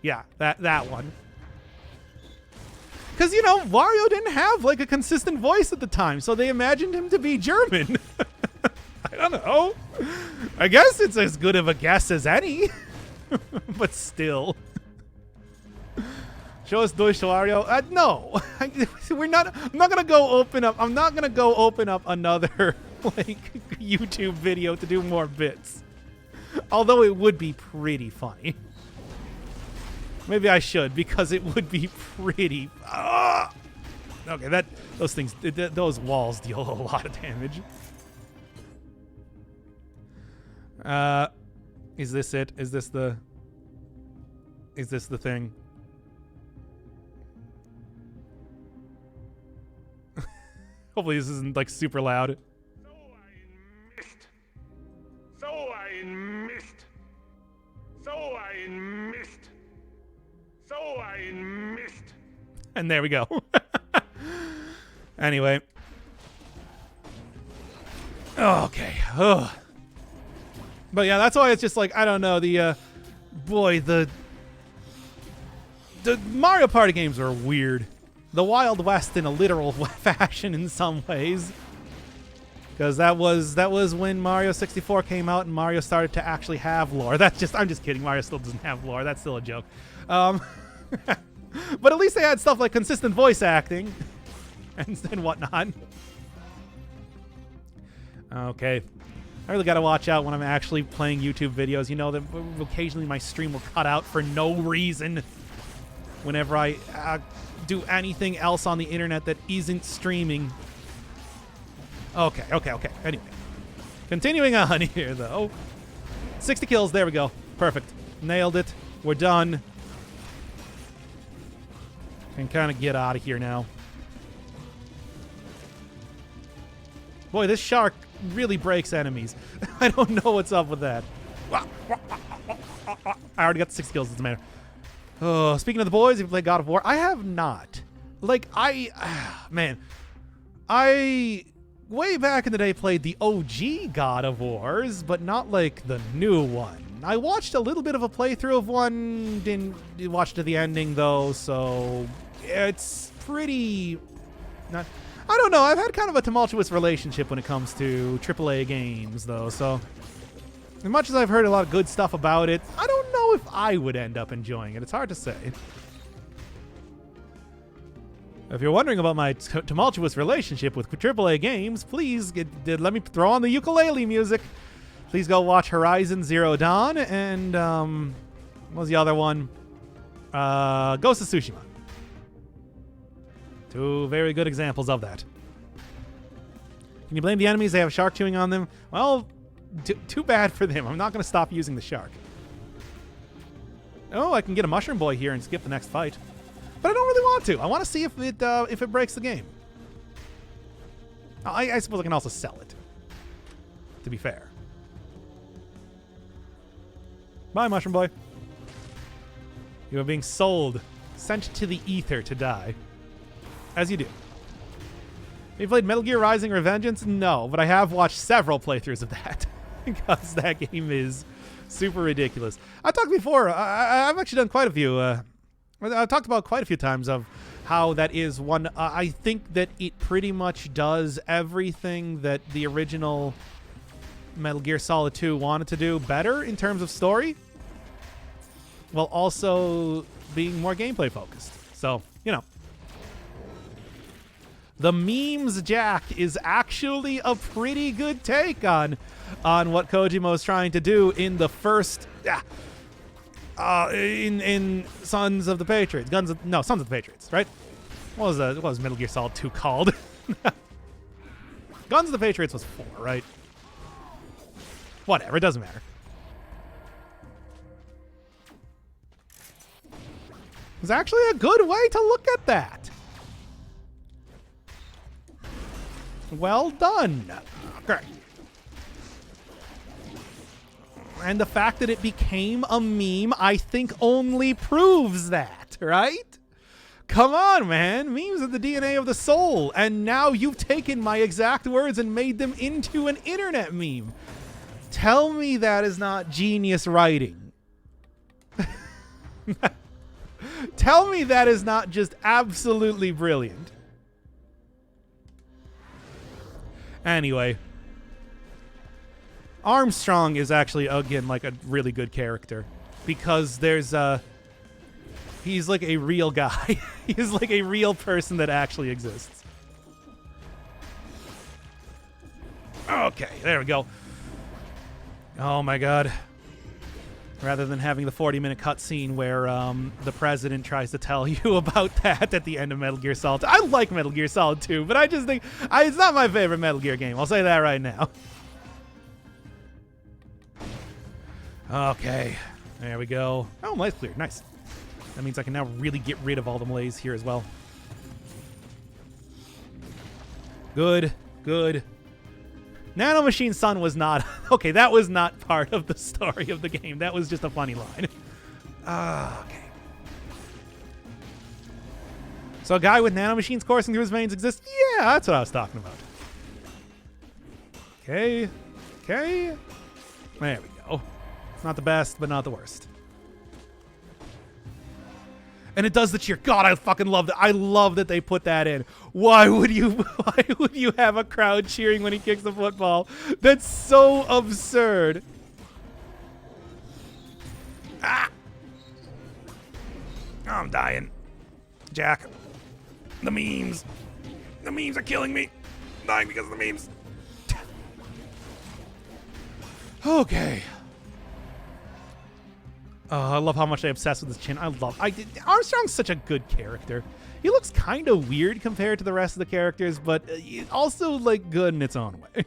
Speaker 1: Yeah, that one. Because, you know, Wario didn't have, like, a consistent voice at the time, so they imagined him to be German. I don't know. I guess it's as good of a guess as any. But still. Show us Deutsch Wario? No. I'm not going to go open up another, like, YouTube video to do more bits. Although it would be pretty funny. Maybe I should, because it would be pretty... Okay, those walls deal a lot of damage. Is this it? Is this the thing? Hopefully this isn't, like, super loud. And there we go. Anyway. Okay. Ugh. But yeah, that's why it's just like, I don't know, the Mario Party games are weird. The Wild West in a literal fashion in some ways. Because that was when Mario 64 came out and Mario started to actually have lore. I'm just kidding. Mario still doesn't have lore. That's still a joke. But at least they had stuff like consistent voice acting and whatnot. Okay. I really got to watch out when I'm actually playing YouTube videos. You know that occasionally my stream will cut out for no reason whenever I do anything else on the internet that isn't streaming. Okay. Anyway. Continuing on here, though. 60 kills. There we go. Perfect. Nailed it. We're done. Can kind of get out of here now. Boy, this shark really breaks enemies. I don't know what's up with that. I already got the 6 kills, doesn't matter. Oh, speaking of the boys, have you played God of War? I have not. Like, man. I, way back in the day, played the OG God of Wars, but not, like, the new one. I watched a little bit of a playthrough of one, didn't watch to the ending, though, so it's pretty... not... I don't know, I've had kind of a tumultuous relationship when it comes to AAA games, though, so... as much as I've heard a lot of good stuff about it, I don't know if I would end up enjoying it. It's hard to say. If you're wondering about my tumultuous relationship with AAA games, please let me throw on the ukulele music. Please go watch Horizon Zero Dawn and, what was the other one? Ghost of Tsushima. 2 very good examples of that. Can you blame the enemies? They have a shark chewing on them? Well, too bad for them. I'm not going to stop using the shark. Oh, I can get a Mushroom Boy here and skip the next fight. But I don't really want to. I want to see if it breaks the game. I suppose I can also sell it, to be fair. Bye, Mushroom Boy. You are being sold, sent to the ether to die. As you do. Have you played Metal Gear Rising: Revengeance? No, but I have watched several playthroughs of that. Because that game is super ridiculous. I talked before. I've actually done quite a few. I've talked about quite a few times of how that is one. I think that it pretty much does everything that the original Metal Gear Solid 2 wanted to do better in terms of story, while also being more gameplay focused. So, you know. The memes Jack is actually a pretty good take on what Kojima was trying to do in the first in Sons of the Patriots. Sons of the Patriots, right? What was Metal Gear Solid 2 called? Guns of the Patriots was 4, right? Whatever, it doesn't matter. It's actually a good way to look at that. Well done. Okay. And the fact that it became a meme, I think, only proves that, right? Come on, man. Memes are the DNA of the soul. And now you've taken my exact words and made them into an internet meme. Tell me that is not genius writing. Tell me that is not just absolutely brilliant. Anyway, Armstrong is actually, again, like a really good character because he's like a real guy. He's like a real person that actually exists. Okay, there we go. Oh my God. Rather than having the 40-minute cutscene where the president tries to tell you about that at the end of Metal Gear Solid 2. I like Metal Gear Solid 2, but I just think it's not my favorite Metal Gear game. I'll say that right now. Okay, there we go. Oh, malaise clear. Nice. That means I can now really get rid of all the malaise here as well. Good, good. Nanomachine Son was not... Okay, that was not part of the story of the game. That was just a funny line. Okay. So a guy with nanomachines coursing through his veins exists? Yeah, that's what I was talking about. Okay. Okay. There we go. It's not the best, but not the worst. And it does the cheer. God, I fucking love that. I love that they put that in. Why would you have a crowd cheering when he kicks the football? That's so absurd. Ah! Oh, I'm dying. Jack. The memes. The memes are killing me. I'm dying because of the memes. Okay. I love how much I obsess with his chin. Armstrong's such a good character. He looks kind of weird compared to the rest of the characters, but also like good in its own way.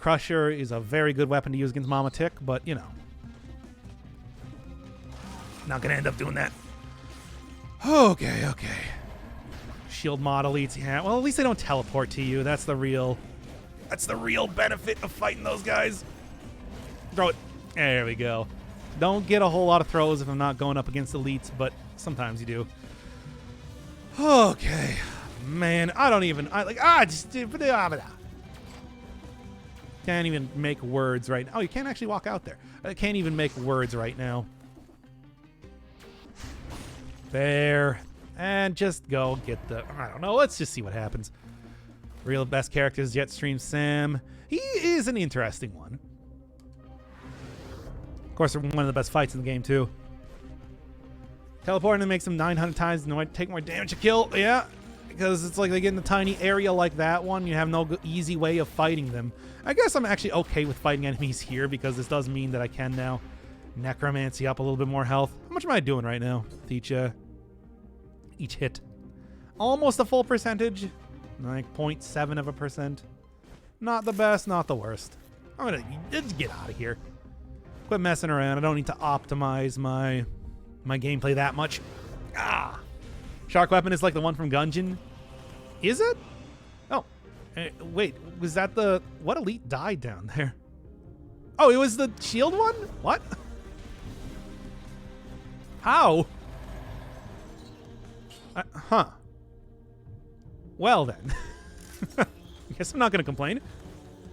Speaker 1: Crusher is a very good weapon to use against Mama Tick, but you know, not gonna end up doing that. Okay. shield mod elites. Yeah, well, at least they don't teleport to you. That's the real benefit of fighting those guys. Throw it. There we go. Don't get a whole lot of throws if I'm not going up against elites, but sometimes you do. Okay. Man, can't even make words right now. Oh, you can't actually walk out there. I can't even make words right now. There. And just go get the... I don't know. Let's just see what happens. Real best characters, Jetstream Sam. He is an interesting one. Of course, one of the best fights in the game, too. Teleporting makes them 900 times and take more damage to kill. Yeah, because it's like they get in a tiny area like that one. You have no easy way of fighting them. I guess I'm actually okay with fighting enemies here because this does mean that I can now necromancy up a little bit more health. How much am I doing right now with each hit? Almost a full percentage. Like 0.7%. Not the best, not the worst. I'm gonna just get out of here. Quit messing around. I don't need to optimize my gameplay that much. Ah! Shark weapon is like the one from Gungeon. Is it? Oh. Wait, was that the... What elite died down there? Oh, it was the shield one? What? How? Huh. Well then. I guess I'm not going to complain.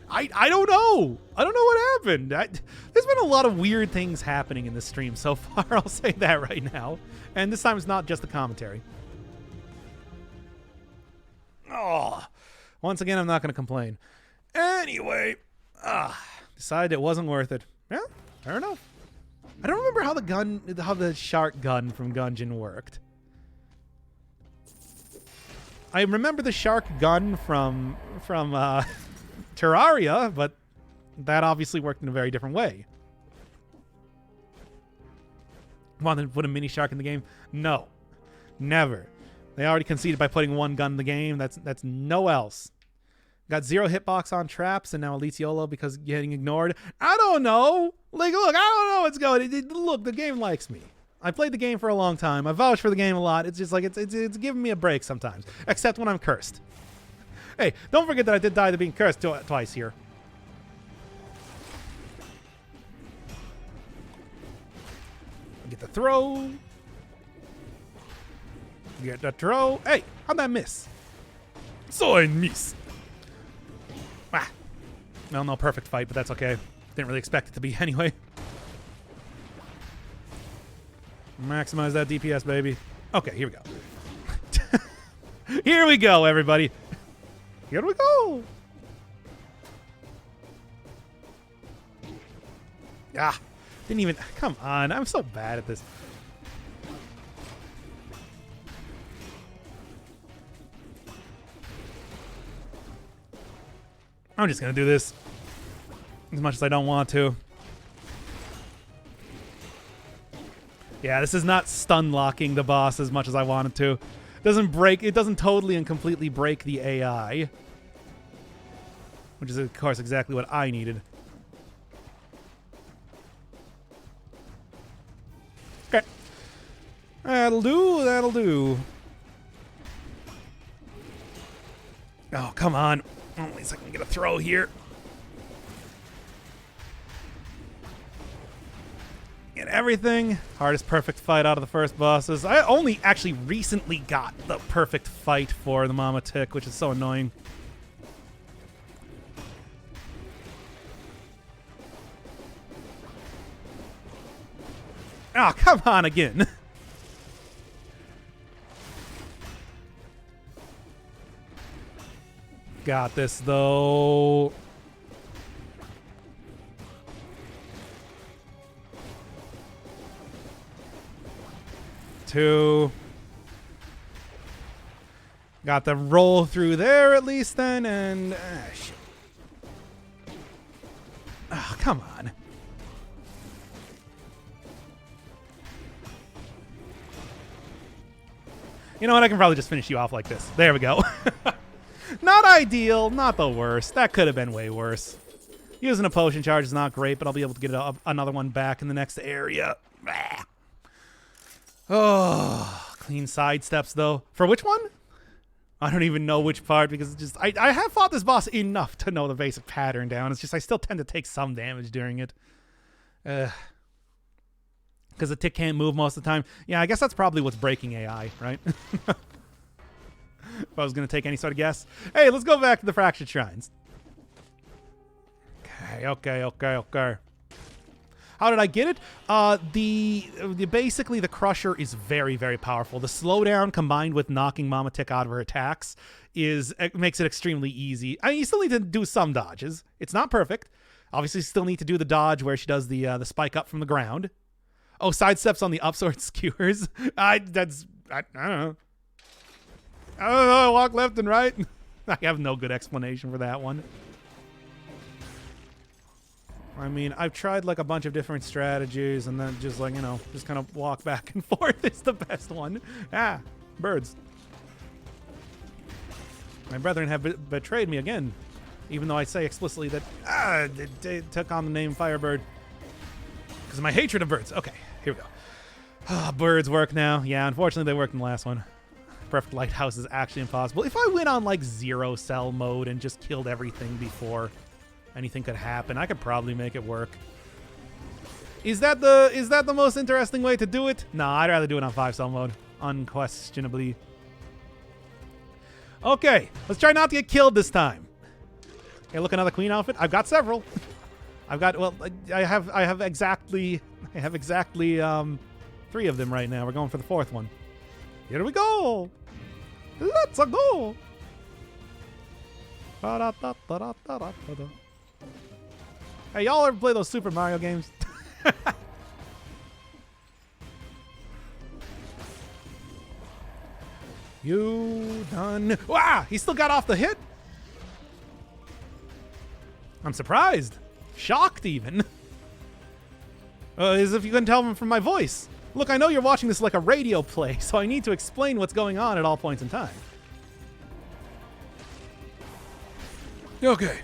Speaker 1: I don't know. I don't know what happened. There's been a lot of weird things happening in this stream so far. I'll say that right now. And this time it's not just the commentary. Oh, once again, I'm not going to complain. Anyway, decided it wasn't worth it. Yeah, fair enough. I don't remember how the shark gun from Gungeon worked. I remember the shark gun from Terraria, but that obviously worked in a very different way. Wanted to put a mini shark in the game? No, never. They already conceded by putting one gun in the game. That's no else. Got 0 hitbox on traps and now Elites YOLO because getting ignored. I don't know. Like, look, I don't know what's going. Look, the game likes me. I played the game for a long time. I vouch for the game a lot. It's just like it's giving me a break sometimes, except when I'm cursed. Hey, don't forget that I did die to being cursed twice here. Get the throw. Get the throw. Hey, how'd that miss? So I miss. Ah. Well, no perfect fight, but that's okay. Didn't really expect it to be anyway. Maximize that DPS, baby. Okay, here we go. Here we go, everybody. Here we go. Ah, didn't even... Come on, I'm so bad at this. I'm just going to do this as much as I don't want to. Yeah, this is not stun locking the boss as much as I wanted to. It doesn't totally and completely break the AI. Which is, of course, exactly what I needed. Okay. That'll do, that'll do. Oh, come on. At least I can get a throw here. Get everything. Hardest perfect fight out of the first bosses. I only actually recently got the perfect fight for the Mama Tick, which is so annoying. Oh, come on again. Got this, though. Two. Got the roll through there at least then, and... shit. Oh, come on. You know what? I can probably just finish you off like this. There we go. Not ideal. Not the worst. That could have been way worse. Using a potion charge is not great, but I'll be able to get another one back in the next area. Oh, clean sidesteps, though. For which one? I don't even know which part because it's just I have fought this boss enough to know the basic pattern down. It's just I still tend to take some damage during it. Because the tick can't move most of the time. Yeah, I guess that's probably what's breaking AI, right? If I was going to take any sort of guess. Hey, let's go back to the Fractured Shrines. Okay. How did I get it? Basically, the Crusher is very, very powerful. The slowdown combined with knocking Mama Tick out of her attacks makes it extremely easy. I mean, you still need to do some dodges. It's not perfect. Obviously, you still need to do the dodge where she does the spike up from the ground. Oh, sidesteps on the upsword skewers. I don't know. I walk left and right. I have no good explanation for that one. I mean, I've tried like a bunch of different strategies and then just like, just kind of walk back and forth is the best one. Ah, birds. My brethren have betrayed me again, even though I say explicitly that they took on the name Firebird because of my hatred of birds. Okay, here we go. Birds work now. Yeah, unfortunately they worked in the last one. Perfect Lighthouse is actually impossible. If I went on like 0 cell mode and just killed everything before anything could happen, I could probably make it work. Is that the most interesting way to do it? Nah, I'd rather do it on 5 cell mode, unquestionably. Okay, let's try not to get killed this time. Hey, look, another queen outfit. I've got several. I have exactly 3 of them right now. We're going for the 4th one. Here we go. Let's go. Hey, y'all ever play those Super Mario games? You done? Wow, he still got off the hit? I'm surprised. Shocked, even. As if you couldn't tell them from my voice. Look, I know you're watching this like a radio play, so I need to explain what's going on at all points in time. Okay.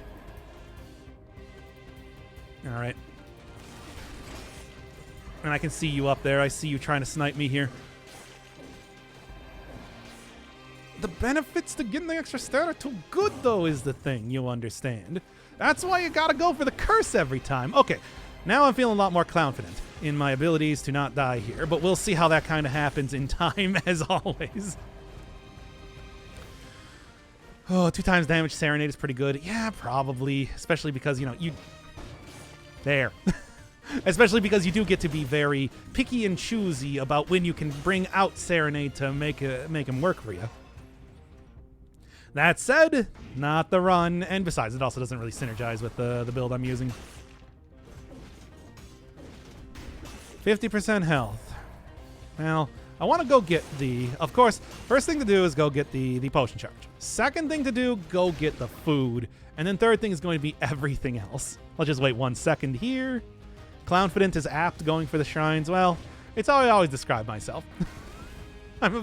Speaker 1: All right. And I can see you up there. I see you trying to snipe me here. The benefits to getting the extra stat are too good, though, is the thing, you understand. That's why you gotta go for the curse every time. Okay, now I'm feeling a lot more confident in my abilities to not die here, but we'll see how that kind of happens in time, as always. Oh, 2 times damage Serenade is pretty good. Yeah, probably, especially because, you... There. Especially because you do get to be very picky and choosy about when you can bring out Serenade to make him work for you. That said, not the run, and besides, it also doesn't really synergize with the build I'm using. 50% health. Well, I want to go get of course, first thing to do is go get the potion charge. Second thing to do, go get the food. And then third thing is going to be everything else. Let's just wait 1 second here. Clownfident is apt going for the shrines. Well, it's how I always describe myself. I'm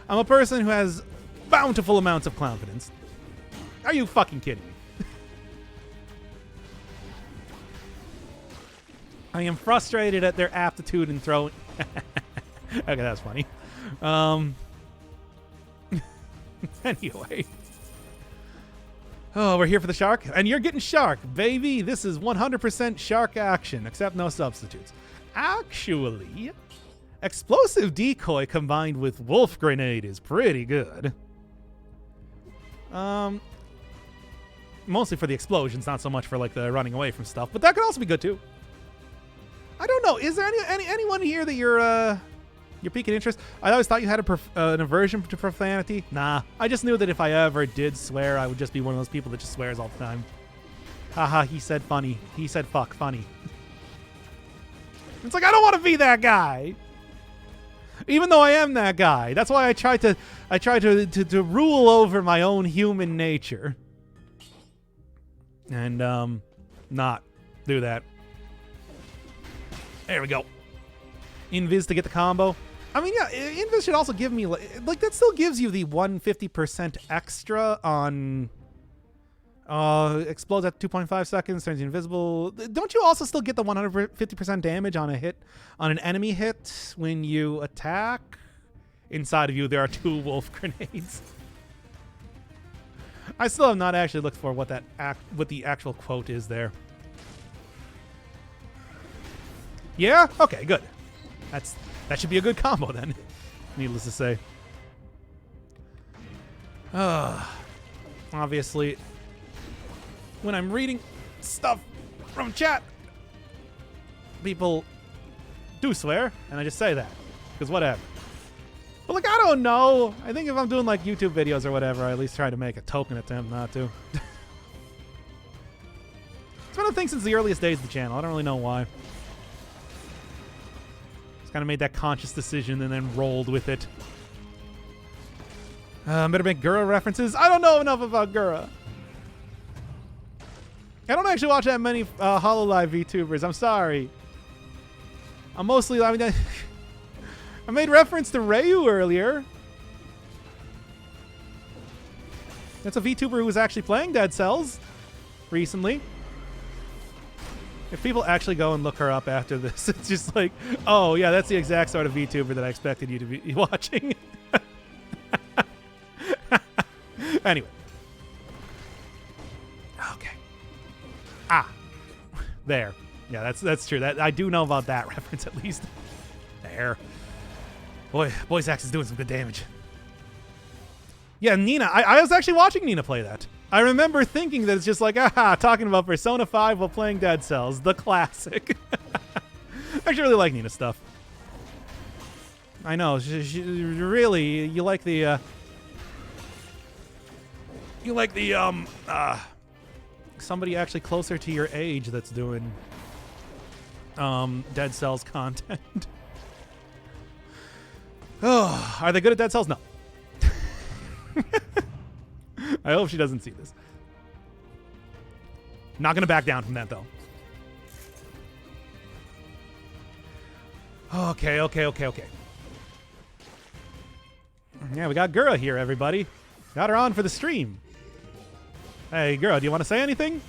Speaker 1: a person who has bountiful amounts of Clownfidence. Are you fucking kidding me? I am frustrated at their aptitude in throwing... Okay, that's funny. Anyway. Oh, we're here for the shark? And you're getting shark, baby. This is 100% shark action, except no substitutes. Actually, explosive decoy combined with wolf grenade is pretty good. Mostly for the explosions, not so much for like the running away from stuff, but that could also be good too. I don't know. Is there anyone here that you're piquing interest? I always thought you had an aversion to profanity. Nah, I just knew that if I ever did swear, I would just be one of those people that just swears all the time. Haha, he said funny. He said fuck funny. It's like, I don't want to be that guy. Even though I am that guy. That's why I try to rule over my own human nature. And not do that. There we go. Invis to get the combo. I mean, yeah, Invis should also give me, like that still gives you the 150% extra on, explodes at 2.5 seconds, turns you invisible. Don't you also still get the 150% damage on an enemy hit when you attack? Inside of you, there are 2 wolf grenades. I still have not actually looked for what what the actual quote is there. Yeah? Okay, good. That should be a good combo then. Needless to say. Obviously, when I'm reading stuff from chat, people do swear, and I just say that. Because whatever. But like, I don't know. I think if I'm doing like YouTube videos or whatever, I at least try to make a token attempt not to. It's been a thing since the earliest days of the channel. I don't really know why. Just kind of made that conscious decision and then rolled with it. Better make Gura references. I don't know enough about Gura. I don't actually watch that many HoloLive VTubers. I'm sorry. I'm mostly, I mean, I made reference to Ryu earlier. That's a VTuber who was actually playing Dead Cells recently. If people actually go and look her up after this, it's just like, oh yeah, that's the exact sort of VTuber that I expected you to be watching. Anyway. Okay. There. Yeah, that's true. That I do know about that reference at least. There. Boy, voice axe is doing some good damage. Yeah, Nina. I was actually watching Nina play that. I remember thinking that it's just like, talking about Persona 5 while playing Dead Cells. The classic. I actually really like Nina's stuff. I know. She really, you like the... somebody actually closer to your age that's doing Dead Cells content. Oh, are they good at Dead Cells? No. I hope she doesn't see this. Not gonna back down from that though. Okay. Yeah, we got Gura here, everybody. Got her on for the stream. Hey, Gura, do you want to say anything?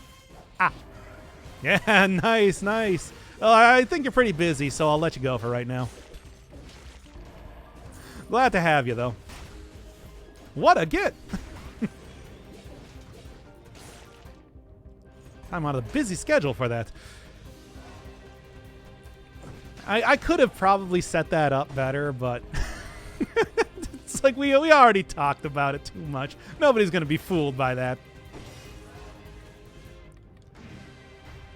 Speaker 1: Yeah, nice. Well, I think you're pretty busy, so I'll let you go for right now. Glad to have you, though. What a get! I'm on a busy schedule for that. I could have probably set that up better, but... It's like we already talked about it too much. Nobody's going to be fooled by that.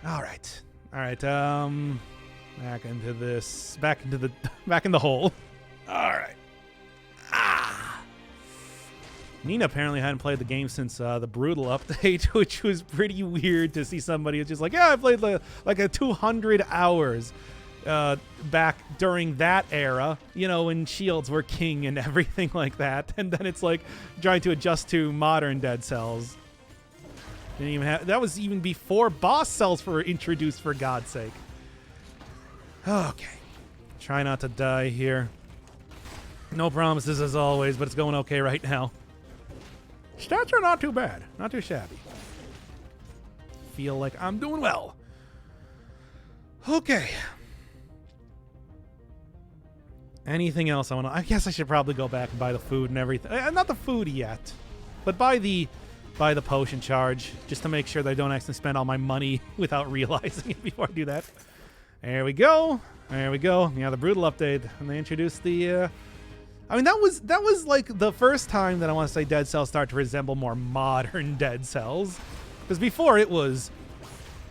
Speaker 1: All right. Back into this. Back in the hole. All right. Nina apparently hadn't played the game since the Brutal update, which was pretty weird to see somebody who's just like, yeah, I played like a 200 hours back during that era, you know, when shields were king and everything like that. And then it's like trying to adjust to modern Dead Cells. Didn't even have, that was even before boss cells were introduced, for God's sake. Okay. Try not to die here. No promises as always, but it's going okay right now. Stats are not too bad. Not too shabby. Feel like I'm doing well. Okay. Anything else I want to... I guess I should probably go back and buy the food and everything. Not the food yet, but buy the potion charge, just to make sure that I don't actually spend all my money without realizing it before I do that. There we go. Yeah, the Brutal update, and they introduced the... I mean, that was like the first time that I want to say Dead Cells start to resemble more modern Dead Cells. Because before it was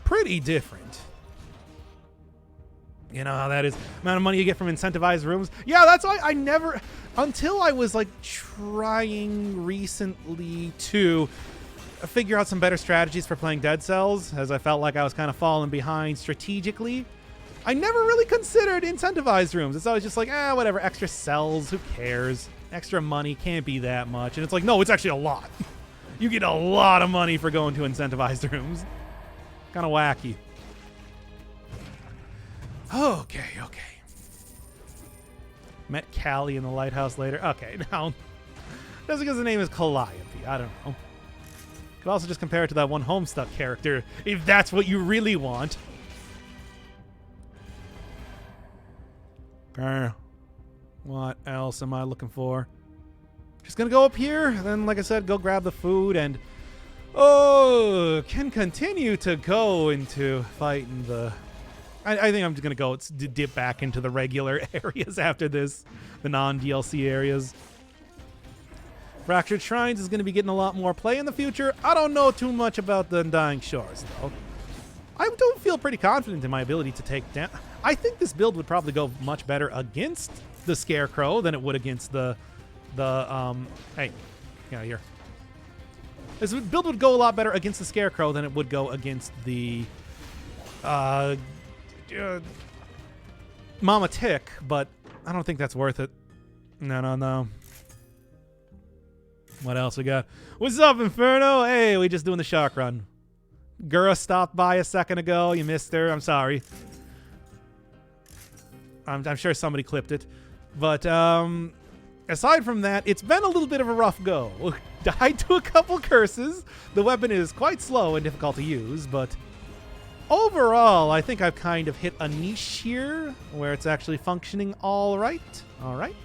Speaker 1: pretty different. You know how that is. Amount of money you get from incentivized rooms. Yeah, that's why I never... Until I was like trying recently to figure out some better strategies for playing Dead Cells, as I felt like I was kind of falling behind strategically, I never really considered incentivized rooms. It's always just like, whatever, extra cells, who cares? Extra money, can't be that much. And it's like, no, it's actually a lot. You get a lot of money for going to incentivized rooms. Kind of wacky. Okay. Met Callie in the lighthouse later. Okay, now, just because the name is Calliope, I don't know. Could also just compare it to that one Homestuck character, if that's what you really want. What else am I looking for? Just gonna go up here, then, like I said, go grab the food, and Oh, can continue to go into fighting the... I think I'm just going to go dip back into the regular areas after this. The non-DLC areas. Fractured Shrines is going to be getting a lot more play in the future. I don't know too much about the Undying Shores, though. I do feel pretty confident in my ability to take down... I think this build would probably go much better against the Scarecrow than it would against the hey, get out of here. This build would go a lot better against the Scarecrow than it would go against the Mama Tick, but I don't think that's worth it. No. What else we got? What's up, Inferno? Hey, we just doing the shark run. Gura stopped by a second ago. You missed her. I'm sorry. I'm sure somebody clipped it. But aside from that, it's been a little bit of a rough go. Died to a couple curses. The weapon is quite slow and difficult to use, but overall, I think I've kind of hit a niche here where it's actually functioning all right. All right.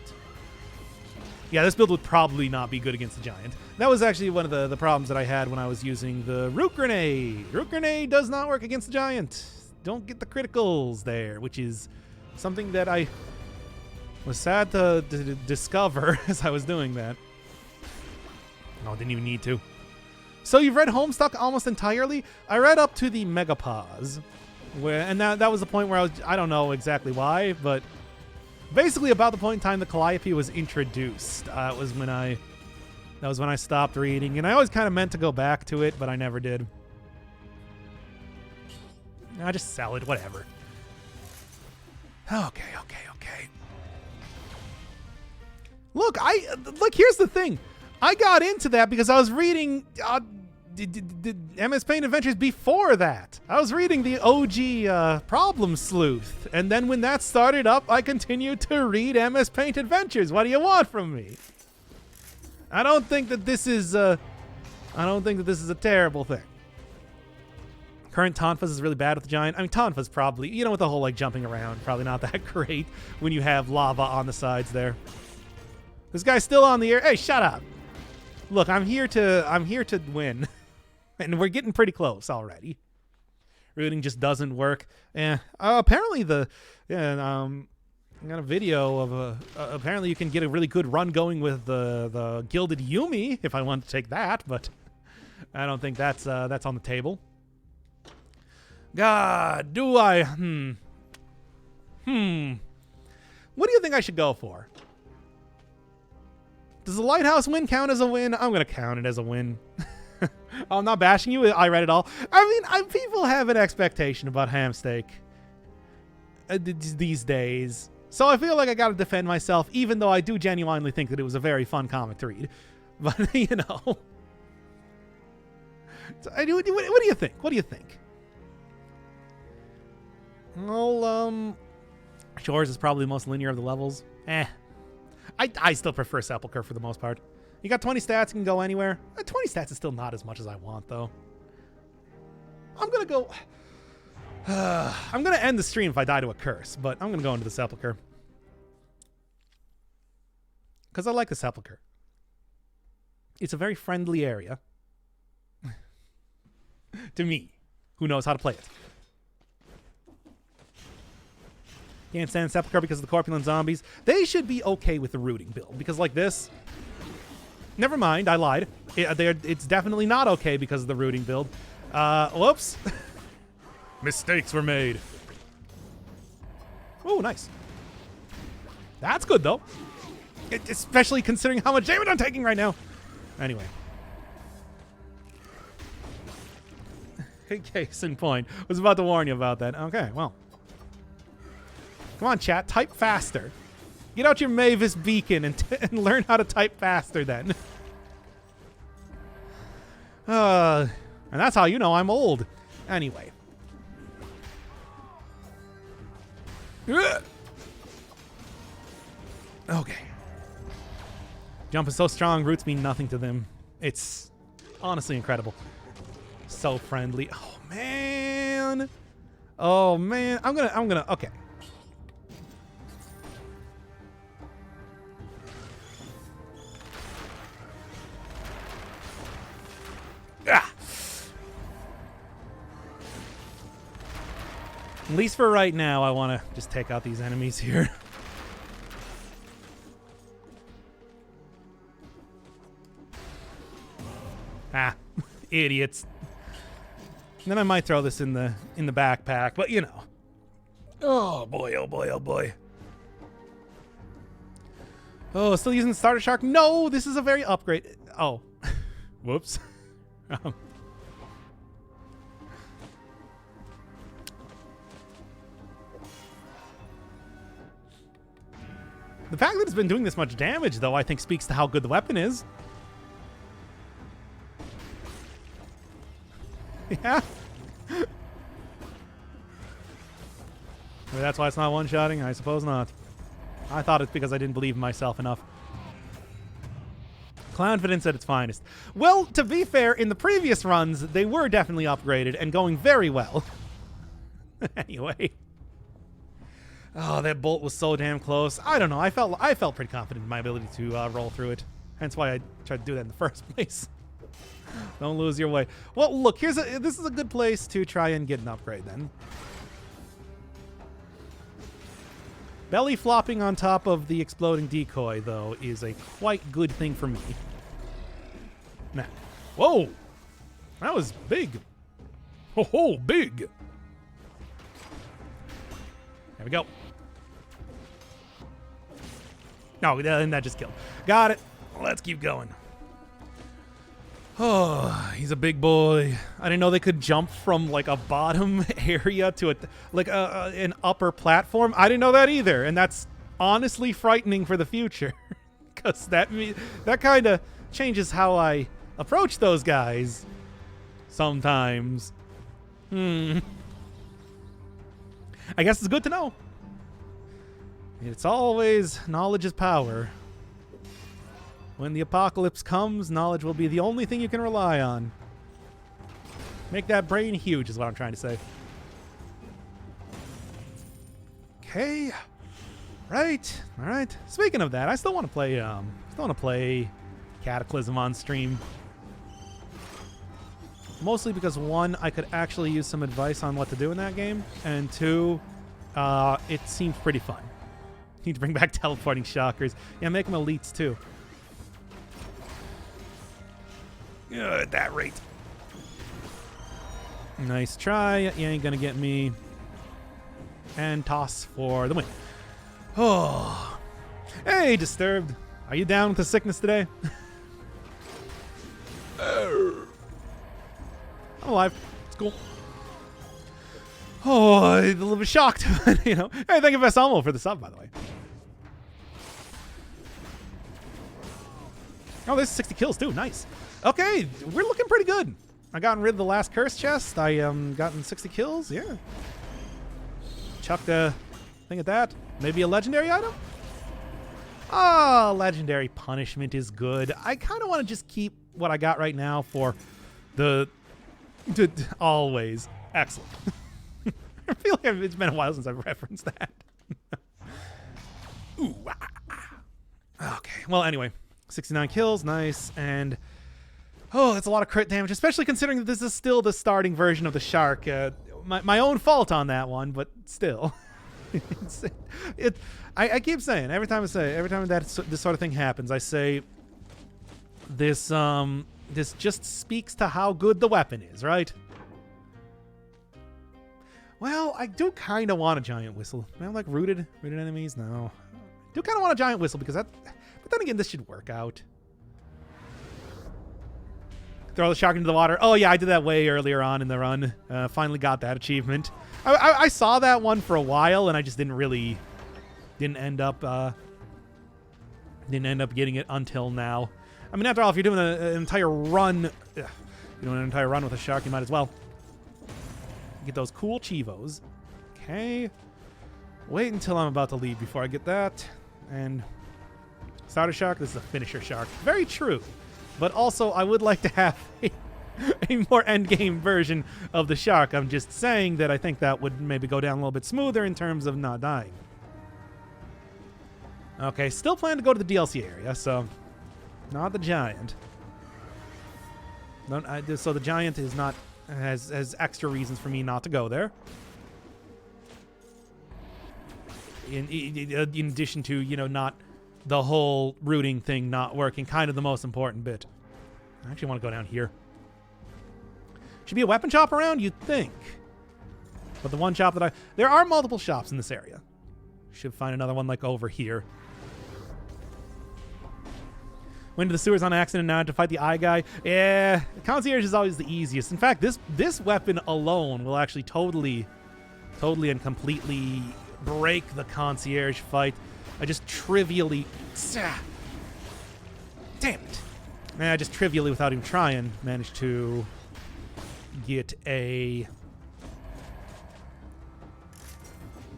Speaker 1: Yeah, this build would probably not be good against the Giant. That was actually one of the problems that I had when I was using the Root Grenade. Root Grenade does not work against the Giant. Don't get the criticals there, which is something that I was sad to discover as I was doing that. Oh, didn't even need to. So you've read Homestuck almost entirely? I read up to the Megapause, and that was the point where I don't know exactly why, but basically about the point in time that Calliope was introduced. That was when I stopped reading, and I always kind of meant to go back to it, but I never did. I just sell it, whatever. Okay. Look, here's the thing. I got into that because I was reading MS Paint Adventures before that. I was reading the OG Problem Sleuth, and then when that started up, I continued to read MS Paint Adventures. What do you want from me? I don't think that this is a terrible thing. Current Tonfas is really bad with the Giant. I mean, Tonfas probably, with the whole jumping around, probably not that great when you have lava on the sides there. This guy's still on the air. Hey, shut up. Look, I'm here to win. And we're getting pretty close already. Rooting just doesn't work. Apparently I got a video of apparently you can get a really good run going with the Gilded Yumi if I want to take that, but I don't think that's on the table. God, do I? What do you think I should go for? Does the Lighthouse win count as a win? I'm going to count it as a win. I'm not bashing you. I read it all. I mean, people have an expectation about Hamsteak these days. So I feel like I got to defend myself, even though I do genuinely think that it was a very fun comic to read. But, So, what do you think? What do you think? Well, Shores is probably the most linear of the levels. I still prefer Sepulchre for the most part. You got 20 stats, you can go anywhere. 20 stats is still not as much as I want, though. I'm going to go... I'm going to end the stream if I die to a curse, but I'm going to go into the Sepulchre. Because I like the Sepulchre. It's a very friendly area. To me, who knows how to play it. Can't stand Sepulchre because of the corpulent zombies. They should be okay with the rooting build, because like this... Never mind, I lied. It's definitely not okay because of the rooting build. Whoops. Mistakes were made. Oh, nice. That's good, though. Especially considering how much damage I'm taking right now. Anyway. Case in point. I was about to warn you about that. Okay, well. Come on, chat. Type faster. Get out your Mavis beacon and learn how to type faster then. And that's how you know I'm old. Anyway. Okay. Jump is so strong, roots mean nothing to them. It's honestly incredible. So friendly. Oh, man. Oh, man. I'm gonna, okay. Ah! At least for right now, I want to just take out these enemies here. Ah, idiots. And then I might throw this in the backpack, but you know. Oh boy, oh boy, oh boy. Oh, still using Starter Shark? No, this is a very upgrade. Oh, whoops. The fact that it's been doing this much damage, though, I think speaks to how good the weapon is. Yeah. Maybe that's why it's not one-shotting? I suppose not. I thought it's because I didn't believe in myself enough. Clownfidence at its finest. Well, to be fair, in the previous runs, they were definitely upgraded and going very well. Anyway. Oh, that bolt was so damn close. I don't know. I felt pretty confident in my ability to roll through it. Hence why I tried to do that in the first place. Don't lose your way. Well, look, this is a good place to try and get an upgrade then. Belly flopping on top of the exploding decoy, though, is a quite good thing for me. Nah. Whoa! That was big. Ho, big! There we go. No, and that just killed. Got it. Let's keep going. Oh, he's a big boy. I didn't know they could jump from like a bottom area to an upper platform. I didn't know that either, and that's honestly frightening for the future, because that kind of changes how I approach those guys. Sometimes. I guess it's good to know. It's always knowledge is power. When the apocalypse comes, knowledge will be the only thing you can rely on. Make that brain huge is what I'm trying to say. Okay. Right. All right. Speaking of that, I still want to play Cataclysm on stream. Mostly because one, I could actually use some advice on what to do in that game, and two, it seems pretty fun. Need to bring back teleporting shockers. Yeah, make them elites too. At that rate. Nice try. You ain't gonna get me. And toss for the win. Oh. Hey, Disturbed. Are you down with the sickness today? I'm alive. It's cool. Oh, I'm a little bit shocked. You know. Hey, thank you, Vesalmo, for the sub, by the way. Oh, there's 60 kills too. Nice. Okay, we're looking pretty good. I gotten rid of the last curse chest. I gotten 60 kills. Yeah. Chucked a thing at that. Maybe a legendary item? Legendary punishment is good. I kind of want to just keep what I got right now for the always. Excellent. I feel like it's been a while since I've referenced that. Ooh, okay. Well, anyway, 69 kills. Nice. And oh, that's a lot of crit damage, especially considering that this is still the starting version of the shark. My own fault on that one, but still. I keep saying, every time that this sort of thing happens, I say this just speaks to how good the weapon is, right? Well, I do kind of want a giant whistle. Am I like rooted enemies? No. I do kind of want a giant whistle because but then again, this should work out. Throw the shark into the water. Oh yeah, I did that way earlier on in the run. Finally got that achievement. I saw that one for a while, and I just didn't end up getting it until now. I mean, after all, if you're doing an entire run, with a shark, you might as well get those cool chivos. Okay. Wait until I'm about to leave before I get that. And starter shark. This is a finisher shark. Very true. But also, I would like to have a more endgame version of the shark. I'm just saying that I think that would maybe go down a little bit smoother in terms of not dying. Okay, still plan to go to the DLC area, so not the giant. So the giant is not has extra reasons for me not to go there. in addition to, you know, not the whole rooting thing not working, kind of the most important bit. I actually want to go down here. Should be a weapon shop around, you'd think. But the one shop that there are multiple shops in this area. Should find another one like over here. Went to the sewers on accident, now I have to fight the eye guy. Yeah, concierge is always the easiest. In fact, this weapon alone will actually totally and completely break the concierge fight. I just trivially... Damn it. I just trivially, without even trying, managed to get a...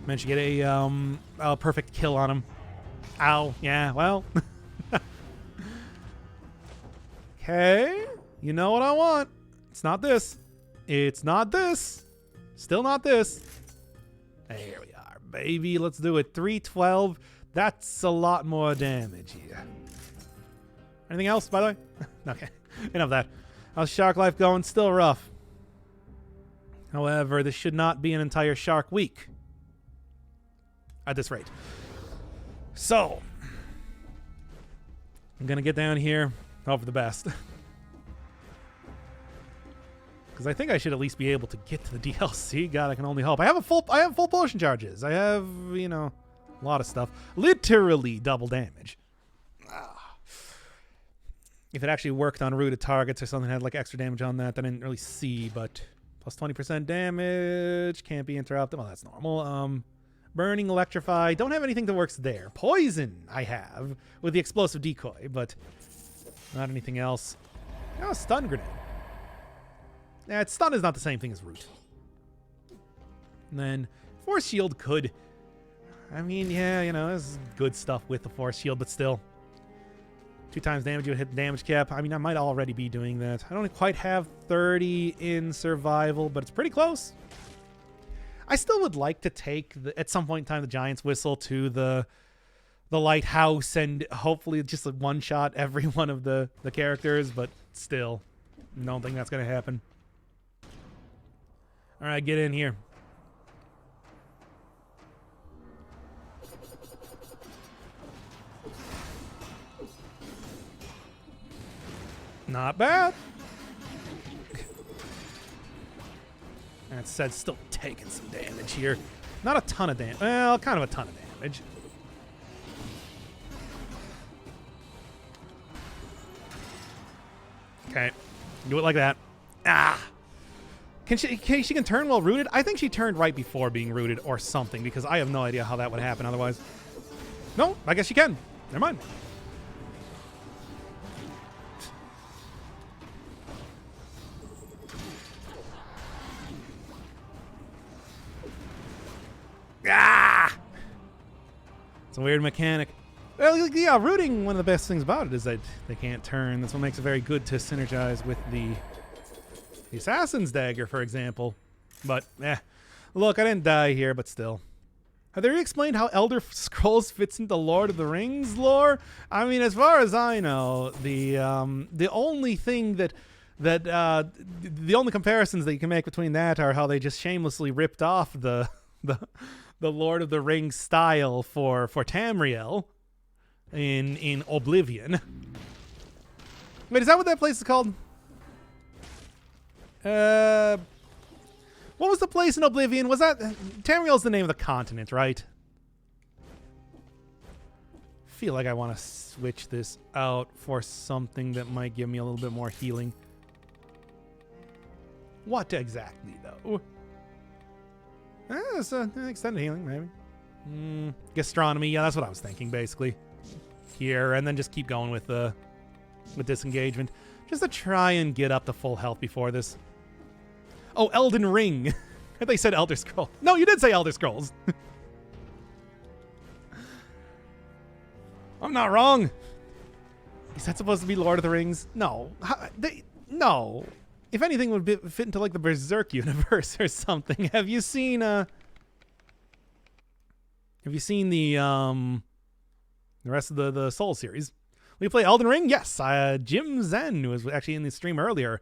Speaker 1: Managed to get a perfect kill on him. Ow. Yeah, well... Okay, you know what I want. It's not this. It's not this. Still not this. Here we are, baby. Let's do it. 312. That's a lot more damage here. Anything else, by the way? Okay, enough of that. How's Shark Life going? Still rough. However, this should not be an entire Shark week. At this rate. So, I'm going to get down here. Hope for the best. Because I think I should at least be able to get to the DLC. God, I can only hope. I have full potion charges. I have, you know, a lot of stuff. Literally double damage. If it actually worked on rooted targets or something, had like extra damage on that, I didn't really see, but plus 20% damage, can't be interrupted. Well, that's normal. Burning, electrify, don't have anything that works there. Poison I have with the explosive decoy, but not anything else. Oh, stun grenade. Yeah, stun is not the same thing as root. And then force shield could. I mean, yeah, you know, there's good stuff with the force shield, but still. 2 times damage, you hit the damage cap. I mean, I might already be doing that. I don't quite have 30 in survival, but it's pretty close. I still would like to take, at some point in time, the Giant's Whistle to the lighthouse and hopefully just one-shot every one of the characters, but still, don't think that's going to happen. All right, get in here. Not bad. That said, still taking some damage here. Not a ton of damage. Well, kind of a ton of damage. Okay. Do it like that. Ah! She can turn while rooted? I think she turned right before being rooted or something, because I have no idea how that would happen otherwise. No, I guess she can. Never mind. Ah! It's a weird mechanic. Well, yeah, rooting, one of the best things about it is that they can't turn. That's what makes it very good to synergize with the Assassin's Dagger, for example. But, look, I didn't die here, but still. Have they re-explained how Elder Scrolls fits into Lord of the Rings lore? I mean, as far as I know, the only thing the only comparisons that you can make between that are how they just shamelessly ripped off the Lord of the Rings style for Tamriel in Oblivion. Wait, is that what that place is called? What was the place in Oblivion? Was that... Tamriel's the name of the continent, right? I feel like I want to switch this out for something that might give me a little bit more healing. What exactly, though? It's extended healing, maybe. Gastronomy, yeah, that's what I was thinking, basically. Here, and then just keep going with disengagement. Just to try and get up to full health before this. Oh, Elden Ring. I thought you said Elder Scrolls. No, you did say Elder Scrolls. I'm not wrong. Is that supposed to be Lord of the Rings? No. No. If anything, it would fit into like the Berserk universe or something. Have you seen the rest of the Soul series? Will you play Elden Ring? Yes. Jim Zen, who was actually in the stream earlier,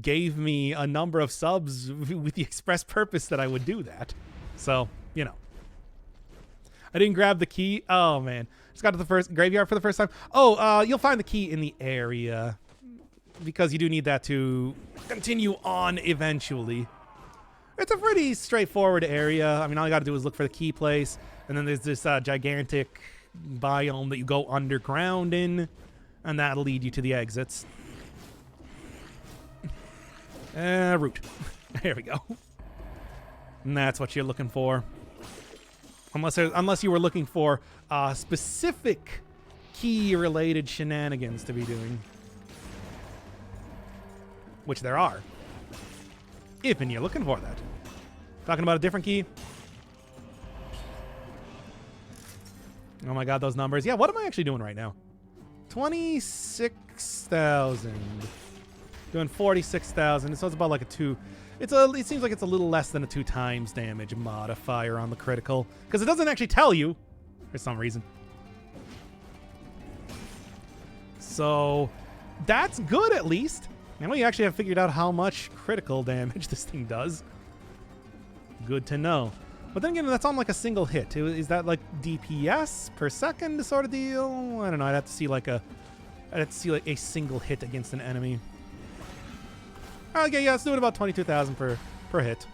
Speaker 1: gave me a number of subs with the express purpose that I would do that. So, you know. I didn't grab the key. Oh, man. Just got to the first graveyard for the first time. Oh, you'll find the key in the area because you do need that to continue on eventually. It's a pretty straightforward area. I mean, all you got to do is look for the key place. And then there's this gigantic biome that you go underground in. And that'll lead you to the exits. Root. There we go. And that's what you're looking for. Unless you were looking for specific key-related shenanigans to be doing. Which there are. If and you're looking for that. Talking about a different key. Oh my god, those numbers. Yeah, what am I actually doing right now? 26,000. Doing 46,000. So it's about like a 2. It seems like it's a little less than a 2 times damage modifier on the critical. Because it doesn't actually tell you for some reason. So that's good at least. Now we actually have figured out how much critical damage this thing does. Good to know. But then again, that's on like a single hit. Is that like DPS per second sort of deal? I don't know. I'd have to see like a single hit against an enemy. Okay, yeah, let's do it about 22,000 per hit.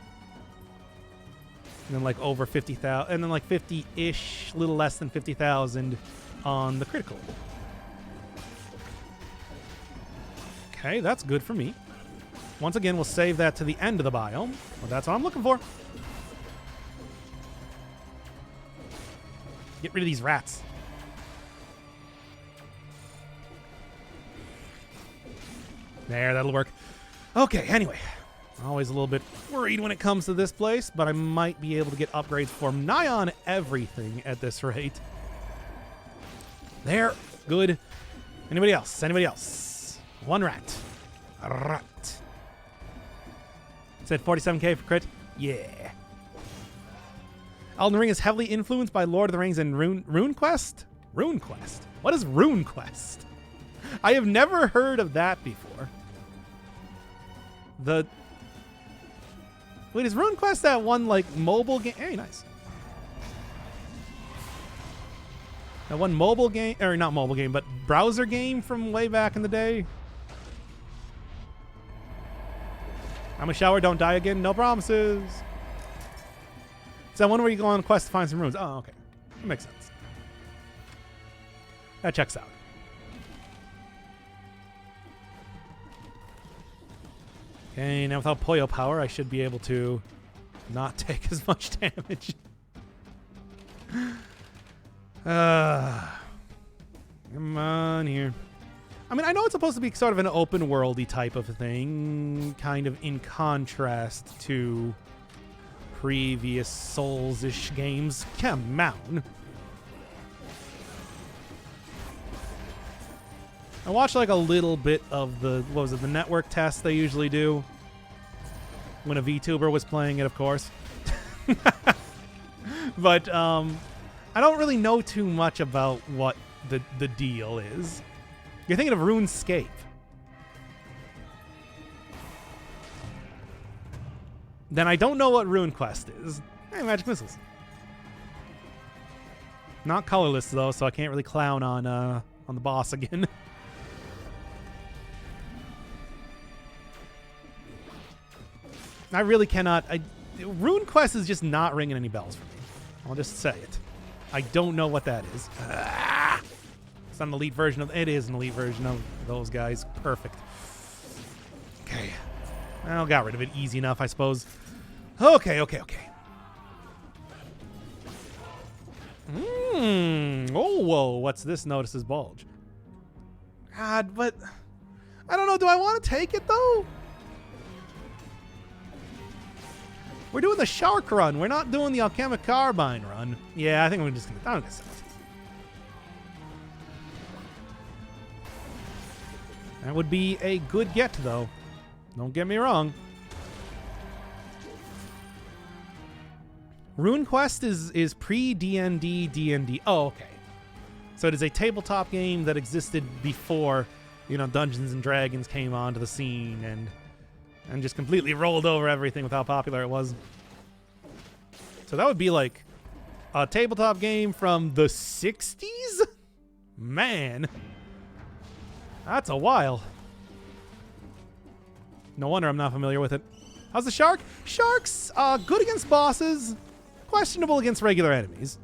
Speaker 1: And then like over 50,000, and then like 50-ish, little less than 50,000 on the critical. Okay, that's good for me. Once again, we'll save that to the end of the biome. Well, that's what I'm looking for. Get rid of these rats. There, that'll work. Okay, anyway. Always a little bit worried when it comes to this place, but I might be able to get upgrades for nigh on everything at this rate. There. Good. Anybody else? Anybody else? One rat. A rat. Said 47k for crit? Yeah. Elden Ring is heavily influenced by Lord of the Rings and RuneQuest? RuneQuest? What is RuneQuest? I have never heard of that before. Wait, is RuneQuest that one, like, mobile game? Hey, nice. That one mobile game, or not mobile game, but browser game from way back in the day? I'm a shower, don't die again, no promises. Is that one where you go on a quest to find some runes? Oh, okay. That makes sense. That checks out. Okay, now without Poyo power, I should be able to not take as much damage. Come on here. I mean, I know it's supposed to be sort of an open worldy type of thing, kind of in contrast to previous Souls-ish games. Come on. I watched like a little bit of the, what was it, the network test they usually do when a VTuber was playing it, of course. But I don't really know too much about what the deal is. You're thinking of RuneScape. Then I don't know what RuneQuest is. Hey, magic missiles. Not colorless though, so I can't really clown on the boss again. I really cannot. RuneQuest is just not ringing any bells for me. I'll just say it. I don't know what that is. It's not an elite version of. It is an elite version of those guys. Perfect. Okay. Well, got rid of it easy enough, I suppose. Okay. Oh, whoa. What's this? Notices bulge. God, but I don't know. Do I want to take it, though? We're doing the Shark run. We're not doing the Alchemic Carbine run. Yeah, I think we're just going to... I'm going to sell it. That would be a good get, though. Don't get me wrong. RuneQuest is pre-D&D D&D. Oh, okay. So it is a tabletop game that existed before, you know, Dungeons and Dragons came onto the scene and just completely rolled over everything with how popular it was. So that would be like a tabletop game from the 60s? Man. That's a while. No wonder I'm not familiar with it. How's the shark? Shark's good against bosses, questionable against regular enemies.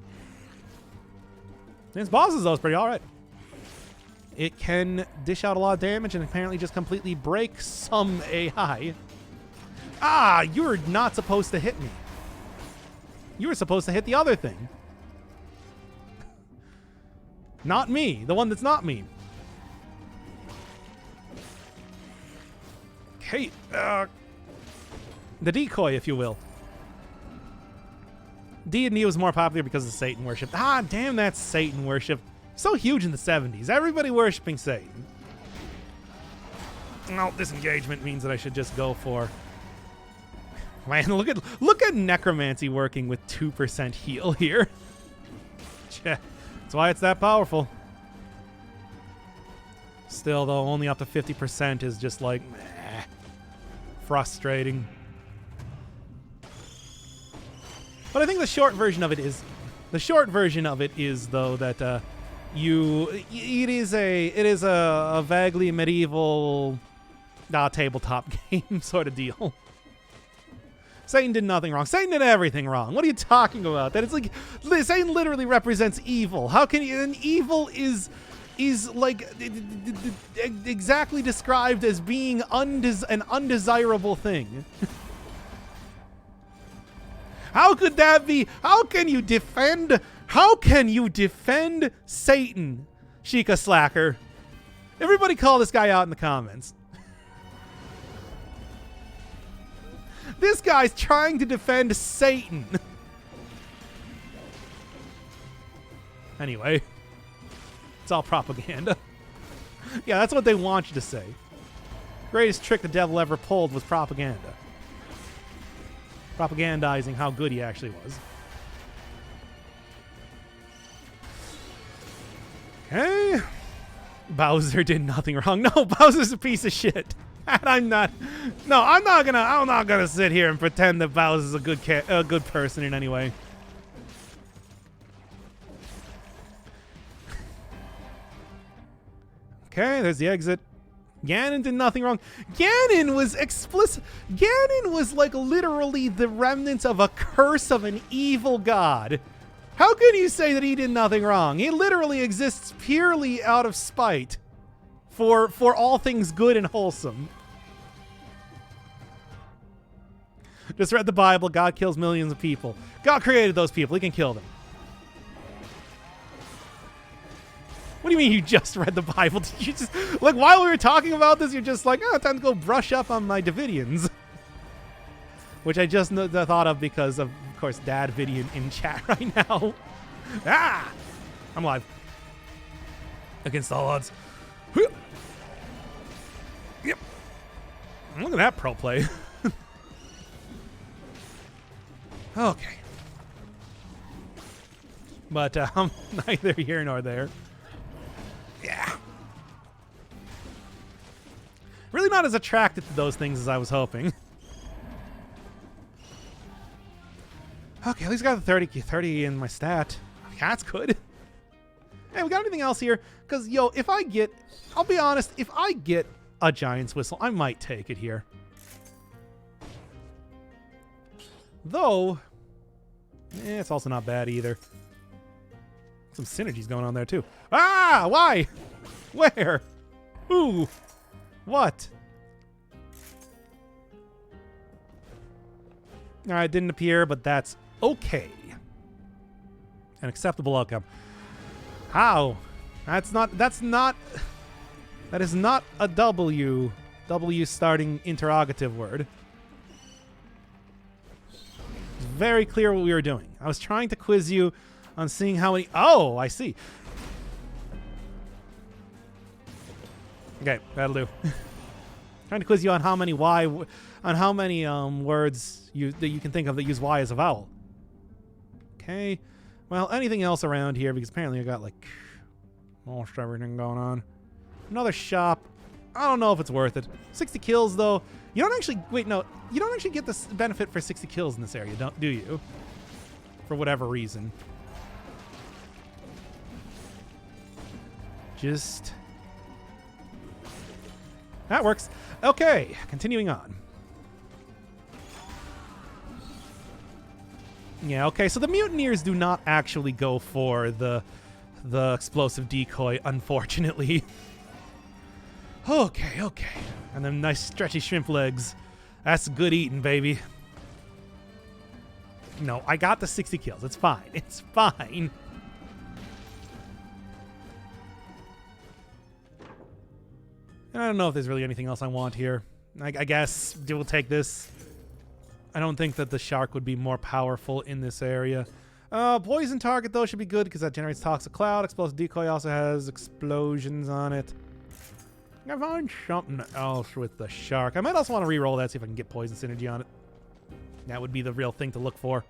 Speaker 1: Against bosses, though, it's pretty alright. It can dish out a lot of damage and apparently just completely break some AI. Ah, you're not supposed to hit me. You were supposed to hit the other thing. Not me, the one that's not me. Okay, the decoy, if you will. D&D was more popular because of Satan worship. Ah, damn, that's Satan worship. So huge in the 70s. Everybody worshiping Satan. No, disengagement means that I should just go for... Man, look at necromancy working with 2% heal here. That's why it's that powerful. Still, though, only up to 50% is just like, meh, frustrating. But I think the short version of it is, though, that it is a vaguely medieval tabletop game sort of deal. Satan did nothing wrong. Satan did everything wrong. What are you talking about? That it's like Satan literally represents evil. How can you? And evil is like exactly described as being an undesirable thing. How could that be? How can you defend Satan, Sheikah Slacker? Everybody call this guy out in the comments. This guy's trying to defend Satan. Anyway, it's all propaganda. Yeah, that's what they want you to say. Greatest trick the devil ever pulled was propaganda. Propagandizing how good he actually was. Okay. Bowser did nothing wrong. No, Bowser's a piece of shit. And I'm not gonna sit here and pretend that Bowser's a good person in any way. Okay, there's the exit. Ganon did nothing wrong. Ganon was explicit. Ganon was like literally the remnants of a curse of an evil god. How can you say that he did nothing wrong? He literally exists purely out of spite for all things good and wholesome. Just read the Bible. God kills millions of people. God created those people. He can kill them. What do you mean you just read the Bible? Did you just, like, while we were talking about this, you're just like, oh, time to go brush up on my Davidians. Which I just thought of because of course, Dad Vidian in chat right now. Ah! I'm alive. Against all odds. Yep. Look at that pro play. Okay. But I'm neither here nor there. Yeah. Really not as attracted to those things as I was hoping. Okay, at least got the 30 in my stat. That's good. Hey, we got anything else here? Because, yo, I'll be honest, if I get a Giant's Whistle, I might take it here. Though, it's also not bad either. Some synergies going on there, too. Ah! Why? Where? Who? What? Alright, didn't appear, but that's okay. An acceptable outcome. How? That is not a W starting interrogative word. It's very clear what we were doing. I was trying to quiz you on seeing how many... Oh, I see. Okay, that'll do. Trying to quiz you on how many words that you can think of that use Y as a vowel. Okay. Well, anything else around here? Because apparently I got like almost everything going on. Another shop. I don't know if it's worth it. 60 kills though. You don't actually you don't actually get this benefit for 60 kills in this area, do you? For whatever reason. Just... That works. Okay, continuing on. Yeah, okay, so the Mutineers do not actually go for the explosive decoy, unfortunately. Okay. And them nice stretchy shrimp legs. That's good eating, baby. No, I got the 60 kills. It's fine. It's fine. I don't know if there's really anything else I want here. I guess we'll take this. I don't think that the shark would be more powerful in this area. Poison target, though, should be good because that generates toxic cloud. Explosive decoy also has explosions on it. I find something else with the shark. I might also want to re-roll that, see if I can get poison synergy on it. That would be the real thing to look for.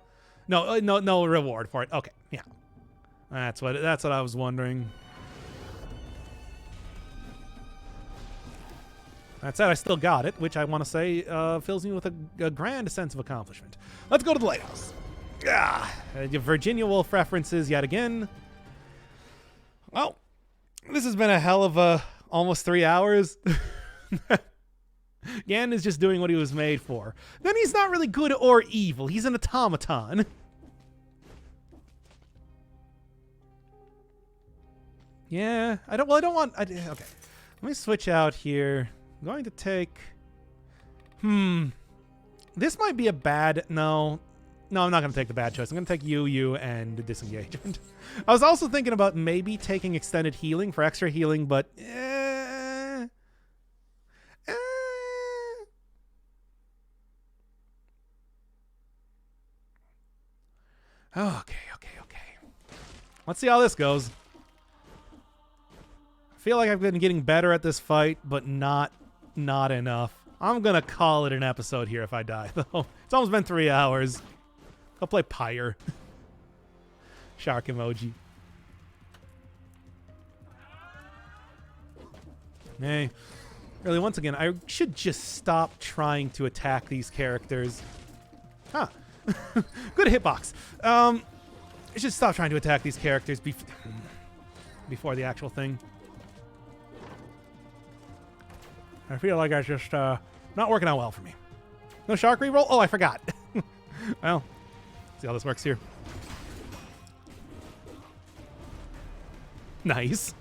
Speaker 1: No reward for it. Okay, yeah. That's what I was wondering. That said, I still got it, which I want to say fills me with a grand sense of accomplishment. Let's go to the lighthouse. Virginia Woolf references yet again. Well, this has been a hell of a almost 3 hours. Ganon is just doing what he was made for. Then he's not really good or evil. He's an automaton. Yeah, I don't want... Okay, let me switch out here. I'm going to take... This might be a bad... No, I'm not going to take the bad choice. I'm going to take you, and disengagement. I was also thinking about maybe taking extended healing for extra healing, but... Okay. Let's see how this goes. I feel like I've been getting better at this fight, but not enough. I'm going to call it an episode here if I die, though. It's almost been 3 hours. I'll play Pyre. Shark emoji. Hey. Really, once again, I should just stop trying to attack these characters. Huh. Good hitbox. I should stop trying to attack these characters before the actual thing. I feel like I just not working out well for me. No shark reroll? Oh, I forgot. Well, see how this works here. Nice.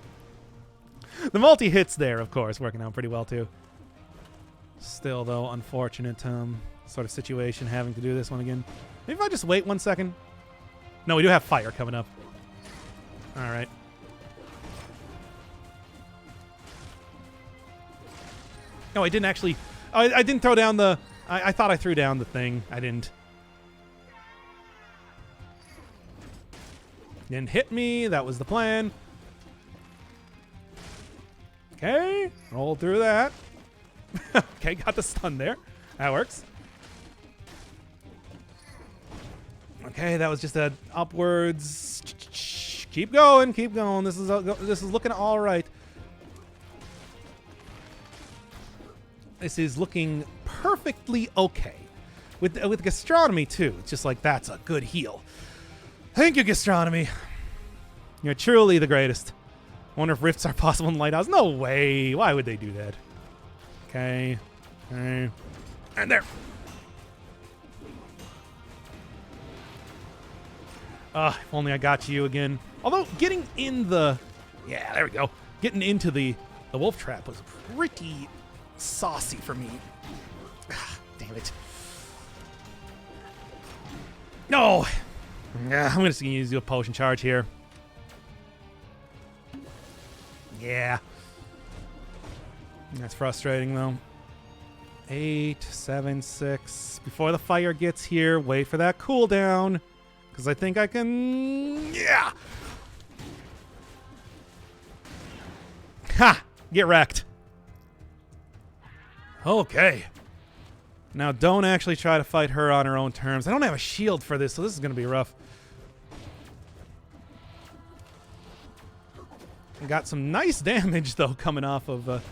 Speaker 1: The multi-hits there, of course, working out pretty well, too. Still, though, unfortunate sort of situation having to do this one again. Maybe if I just wait 1 second. No, we do have fire coming up. All right. No, I didn't actually... I didn't throw down the... I thought I threw down the thing. I didn't. Didn't hit me. That was the plan. Okay. Roll through that. Okay, got the stun there. That works. Okay, that was just a upwards. Keep going. This is looking all right. This is looking perfectly okay. With gastronomy too. It's just like that's a good heal. Thank you, gastronomy. You're truly the greatest. I wonder if rifts are possible in Lighthouse. No way. Why would they do that? Okay. And there. If only I got you again. Although getting in the... Yeah, there we go. Getting into the wolf trap was pretty saucy for me. Damn it. No! Yeah, I'm just going to use a potion charge here. Yeah. That's frustrating, though. 8, 7, 6. Before the fire gets here, wait for that cooldown. Because I think I can... Yeah! Ha! Get wrecked. Okay. Now, don't actually try to fight her on her own terms. I don't have a shield for this, so this is going to be rough. I got some nice damage, though, coming off of...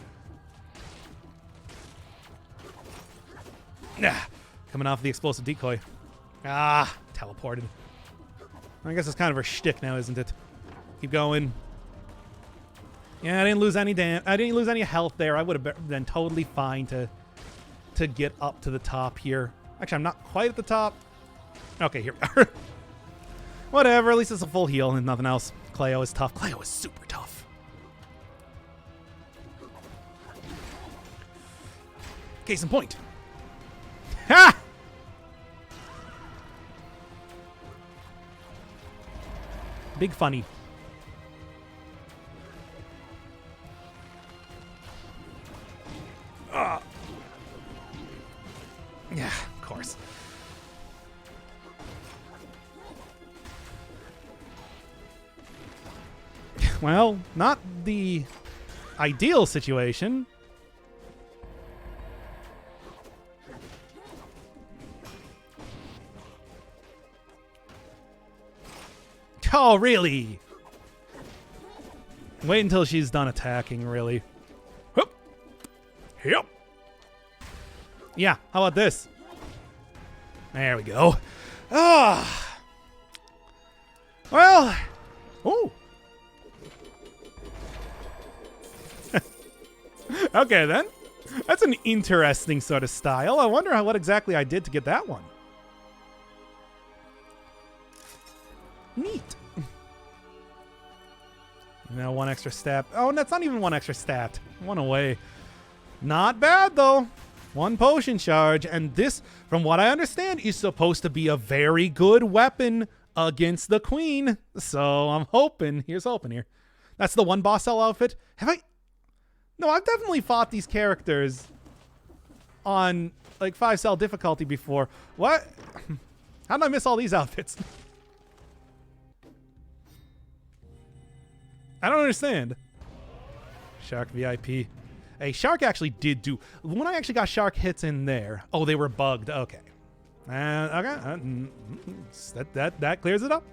Speaker 1: coming off the explosive decoy. Teleported. I guess it's kind of her shtick now, isn't it? Keep going. Yeah, I didn't lose any I didn't lose any health there. I would have been totally fine to get up to the top here. Actually, I'm not quite at the top. Okay, here we are. Whatever, at least it's a full heal and nothing else. Cleo is tough. Cleo is super tough. Case in point. Ha! Big funny. Yeah, of course. Well, not the ideal situation. Oh, really? Wait until she's done attacking, really. Hup. Yep. Yeah, how about this? There we go. Ah. Well. Ooh. Okay, then. That's an interesting sort of style. I wonder what exactly I did to get that one. Neat. Now one extra stat. Oh, that's not even one extra stat. One away. Not bad, though. One potion charge. And this, from what I understand, is supposed to be a very good weapon against the queen. So I'm hoping. Here's hoping here. That's the one boss cell outfit. Have I... No, I've definitely fought these characters on, like, 5-cell difficulty before. What? How did I miss all these outfits? I don't understand. Shark VIP. Hey, Shark actually did do... When I actually got Shark hits in there... Oh, they were bugged. Okay. Okay. That clears it up.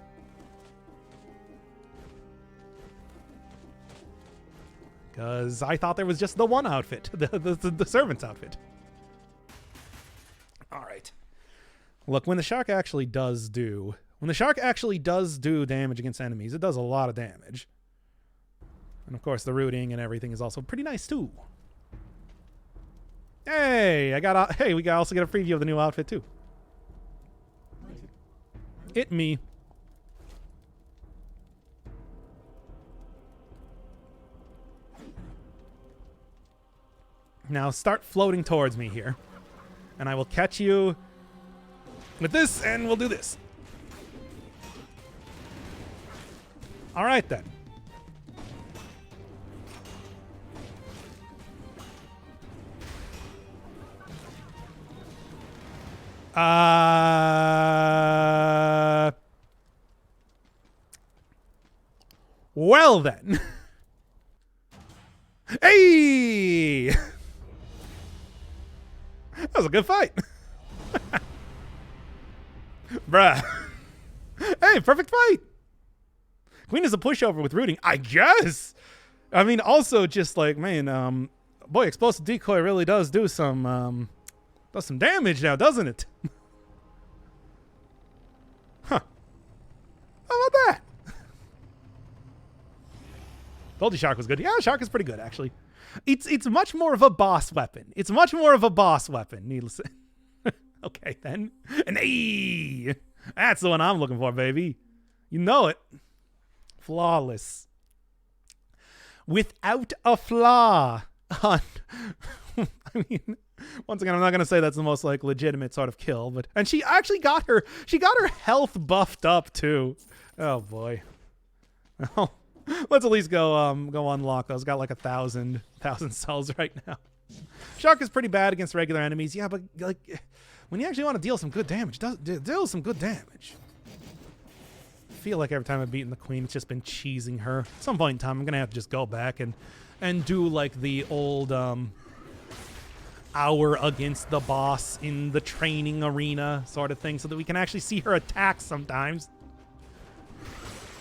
Speaker 1: Because I thought there was just the one outfit. The servant's outfit. All right. Look, when the Shark actually does do... When the Shark actually does do damage against enemies, it does a lot of damage. And of course, the rooting and everything is also pretty nice too. Hey, hey, we also get a preview of the new outfit too. It me. Now start floating towards me here. And I will catch you with this, and we'll do this. All right, then. Well then. Hey! That was a good fight. Bruh. Hey, perfect fight. Queen is a pushover with rooting, I guess. I mean, also just like, man, boy, explosive decoy really does do some damage now, doesn't it? Huh. How about that? Told you Shark was good. Yeah, Shark is pretty good, actually. It's much more of a boss weapon. It's much more of a boss weapon, needless to say. Okay, then. An A! That's the one I'm looking for, baby. You know it. Flawless. Without a flaw. I mean, once again, I'm not going to say that's the most, like, legitimate sort of kill, but... And she actually got her health buffed up, too. Oh, boy. Well, let's at least go unlock those. Got like 1,000 cells right now. Shark is pretty bad against regular enemies. Yeah, but like when you actually want to deal some good damage, deal some good damage. I feel like every time I've beaten the queen, it's just been cheesing her. At some point in time, I'm gonna have to just go back and do like the old hour against the boss in the training arena sort of thing, so that we can actually see her attack sometimes.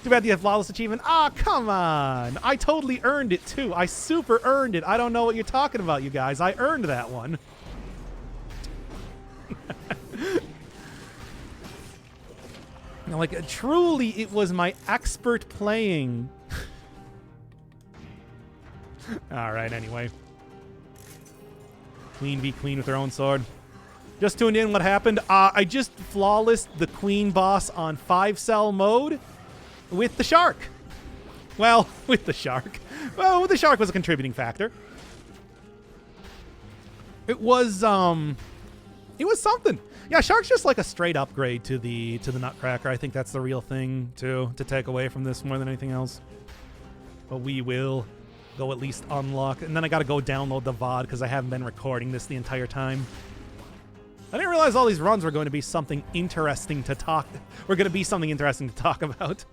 Speaker 1: Too bad you have flawless achievement. Ah, come on. I totally earned it, too. I super earned it. I don't know what you're talking about, you guys. I earned that one. Like, truly, it was my expert playing All right, anyway. Queen v Queen with her own sword. Just tuned in what happened. I just flawlessed the Queen boss on 5-cell mode with the Shark. Well, with the Shark. Well, the Shark was a contributing factor. It was something. Yeah, Shark's just like a straight upgrade to the Nutcracker. I think that's the real thing to take away from this more than anything else. But we will go at least unlock. And then I got to go download the VOD because I haven't been recording this the entire time. I didn't realize all these runs were going to be something interesting to talk. Were going to be something interesting to talk about.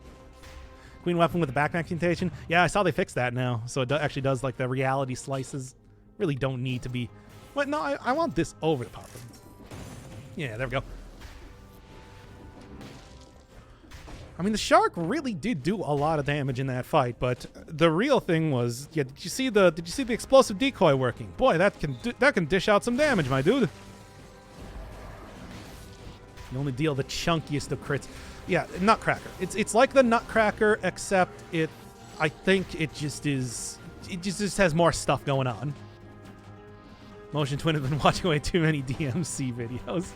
Speaker 1: Queen weapon with the back magnetation. Yeah, I saw they fixed that now. So it actually does like the reality slices. Really don't need to be. What? No, I want this over the top. Yeah, there we go. I mean, the Shark really did do a lot of damage in that fight, but the real thing was, yeah, did you see the explosive decoy working? Boy, that can dish out some damage, my dude. You only deal the chunkiest of crits. Yeah, Nutcracker. It's like the Nutcracker, except I think it just has more stuff going on. Motion Twin has been watching way too many DMC videos.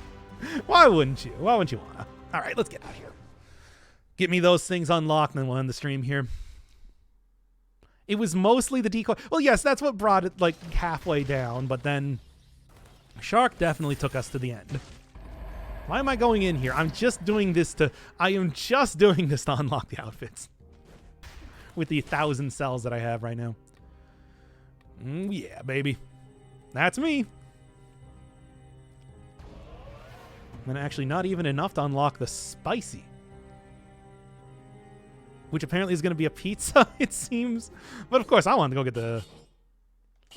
Speaker 1: Why wouldn't you? Why wouldn't you wanna? All right, let's get out of here. Get me those things unlocked, and then we'll end the stream here. It was mostly the decoy. Well, yes, that's what brought it like halfway down, but then Shark definitely took us to the end. Why am I going in here? I am just doing this to unlock the outfits. With the 1,000 cells that I have right now. Yeah, baby. That's me. And actually not even enough to unlock the spicy. Which apparently is going to be a pizza, it seems. But of course, I want to go get the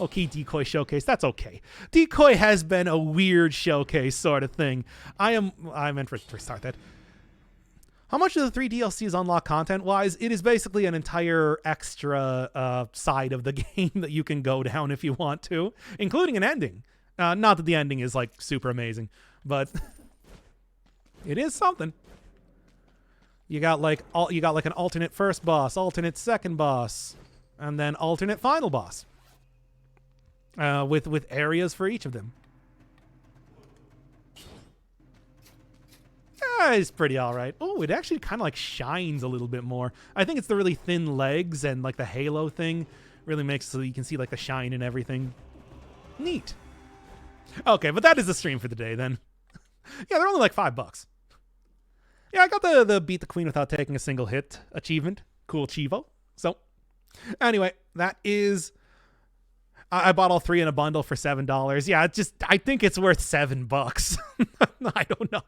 Speaker 1: key decoy showcase. That's okay. Decoy has been a weird showcase sort of thing. I meant to restart that. How much of the 3 DLCs unlock content-wise? It is basically an entire extra side of the game that you can go down if you want to, including an ending. Not that the ending is like super amazing, but it is something. You got like an alternate first boss, alternate second boss, and then alternate final boss. With areas for each of them. It's pretty all right. Oh, it actually kind of like shines a little bit more. I think it's the really thin legs and like the halo thing really makes so you can see like the shine and everything. Neat. Okay, but that is the stream for the day then. Yeah, they're only like $5. Yeah, I got the beat the queen without taking a single hit achievement. Cool Chivo. So, anyway, that is. I bought all 3 in a bundle for $7. Yeah, I think it's worth $7. I don't know.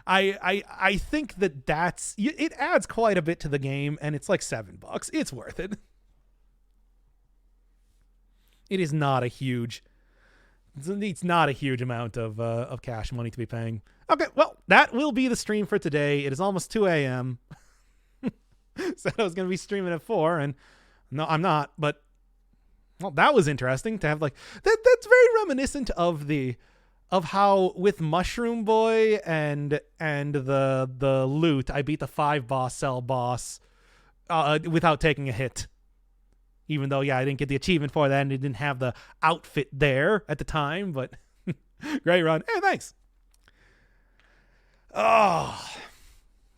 Speaker 1: I think it adds quite a bit to the game, and it's like $7. It's worth it. It is not a huge. It's not a huge amount of cash money to be paying. Okay, well, that will be the stream for today. It is almost 2 a.m. Said I was going to be streaming at 4, and no, I'm not. But well, that was interesting to have like that. That's very reminiscent of how with Mushroom Boy and the loot, I beat the 5-boss cell boss without taking a hit. Even though, yeah, I didn't get the achievement for that, and it didn't have the outfit there at the time, but great run. Hey, thanks. Oh,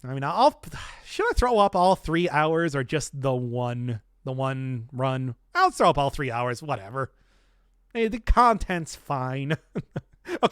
Speaker 1: I mean, should I throw up all 3 hours or just the one run? I'll throw up all 3 hours, whatever. Hey, the content's fine.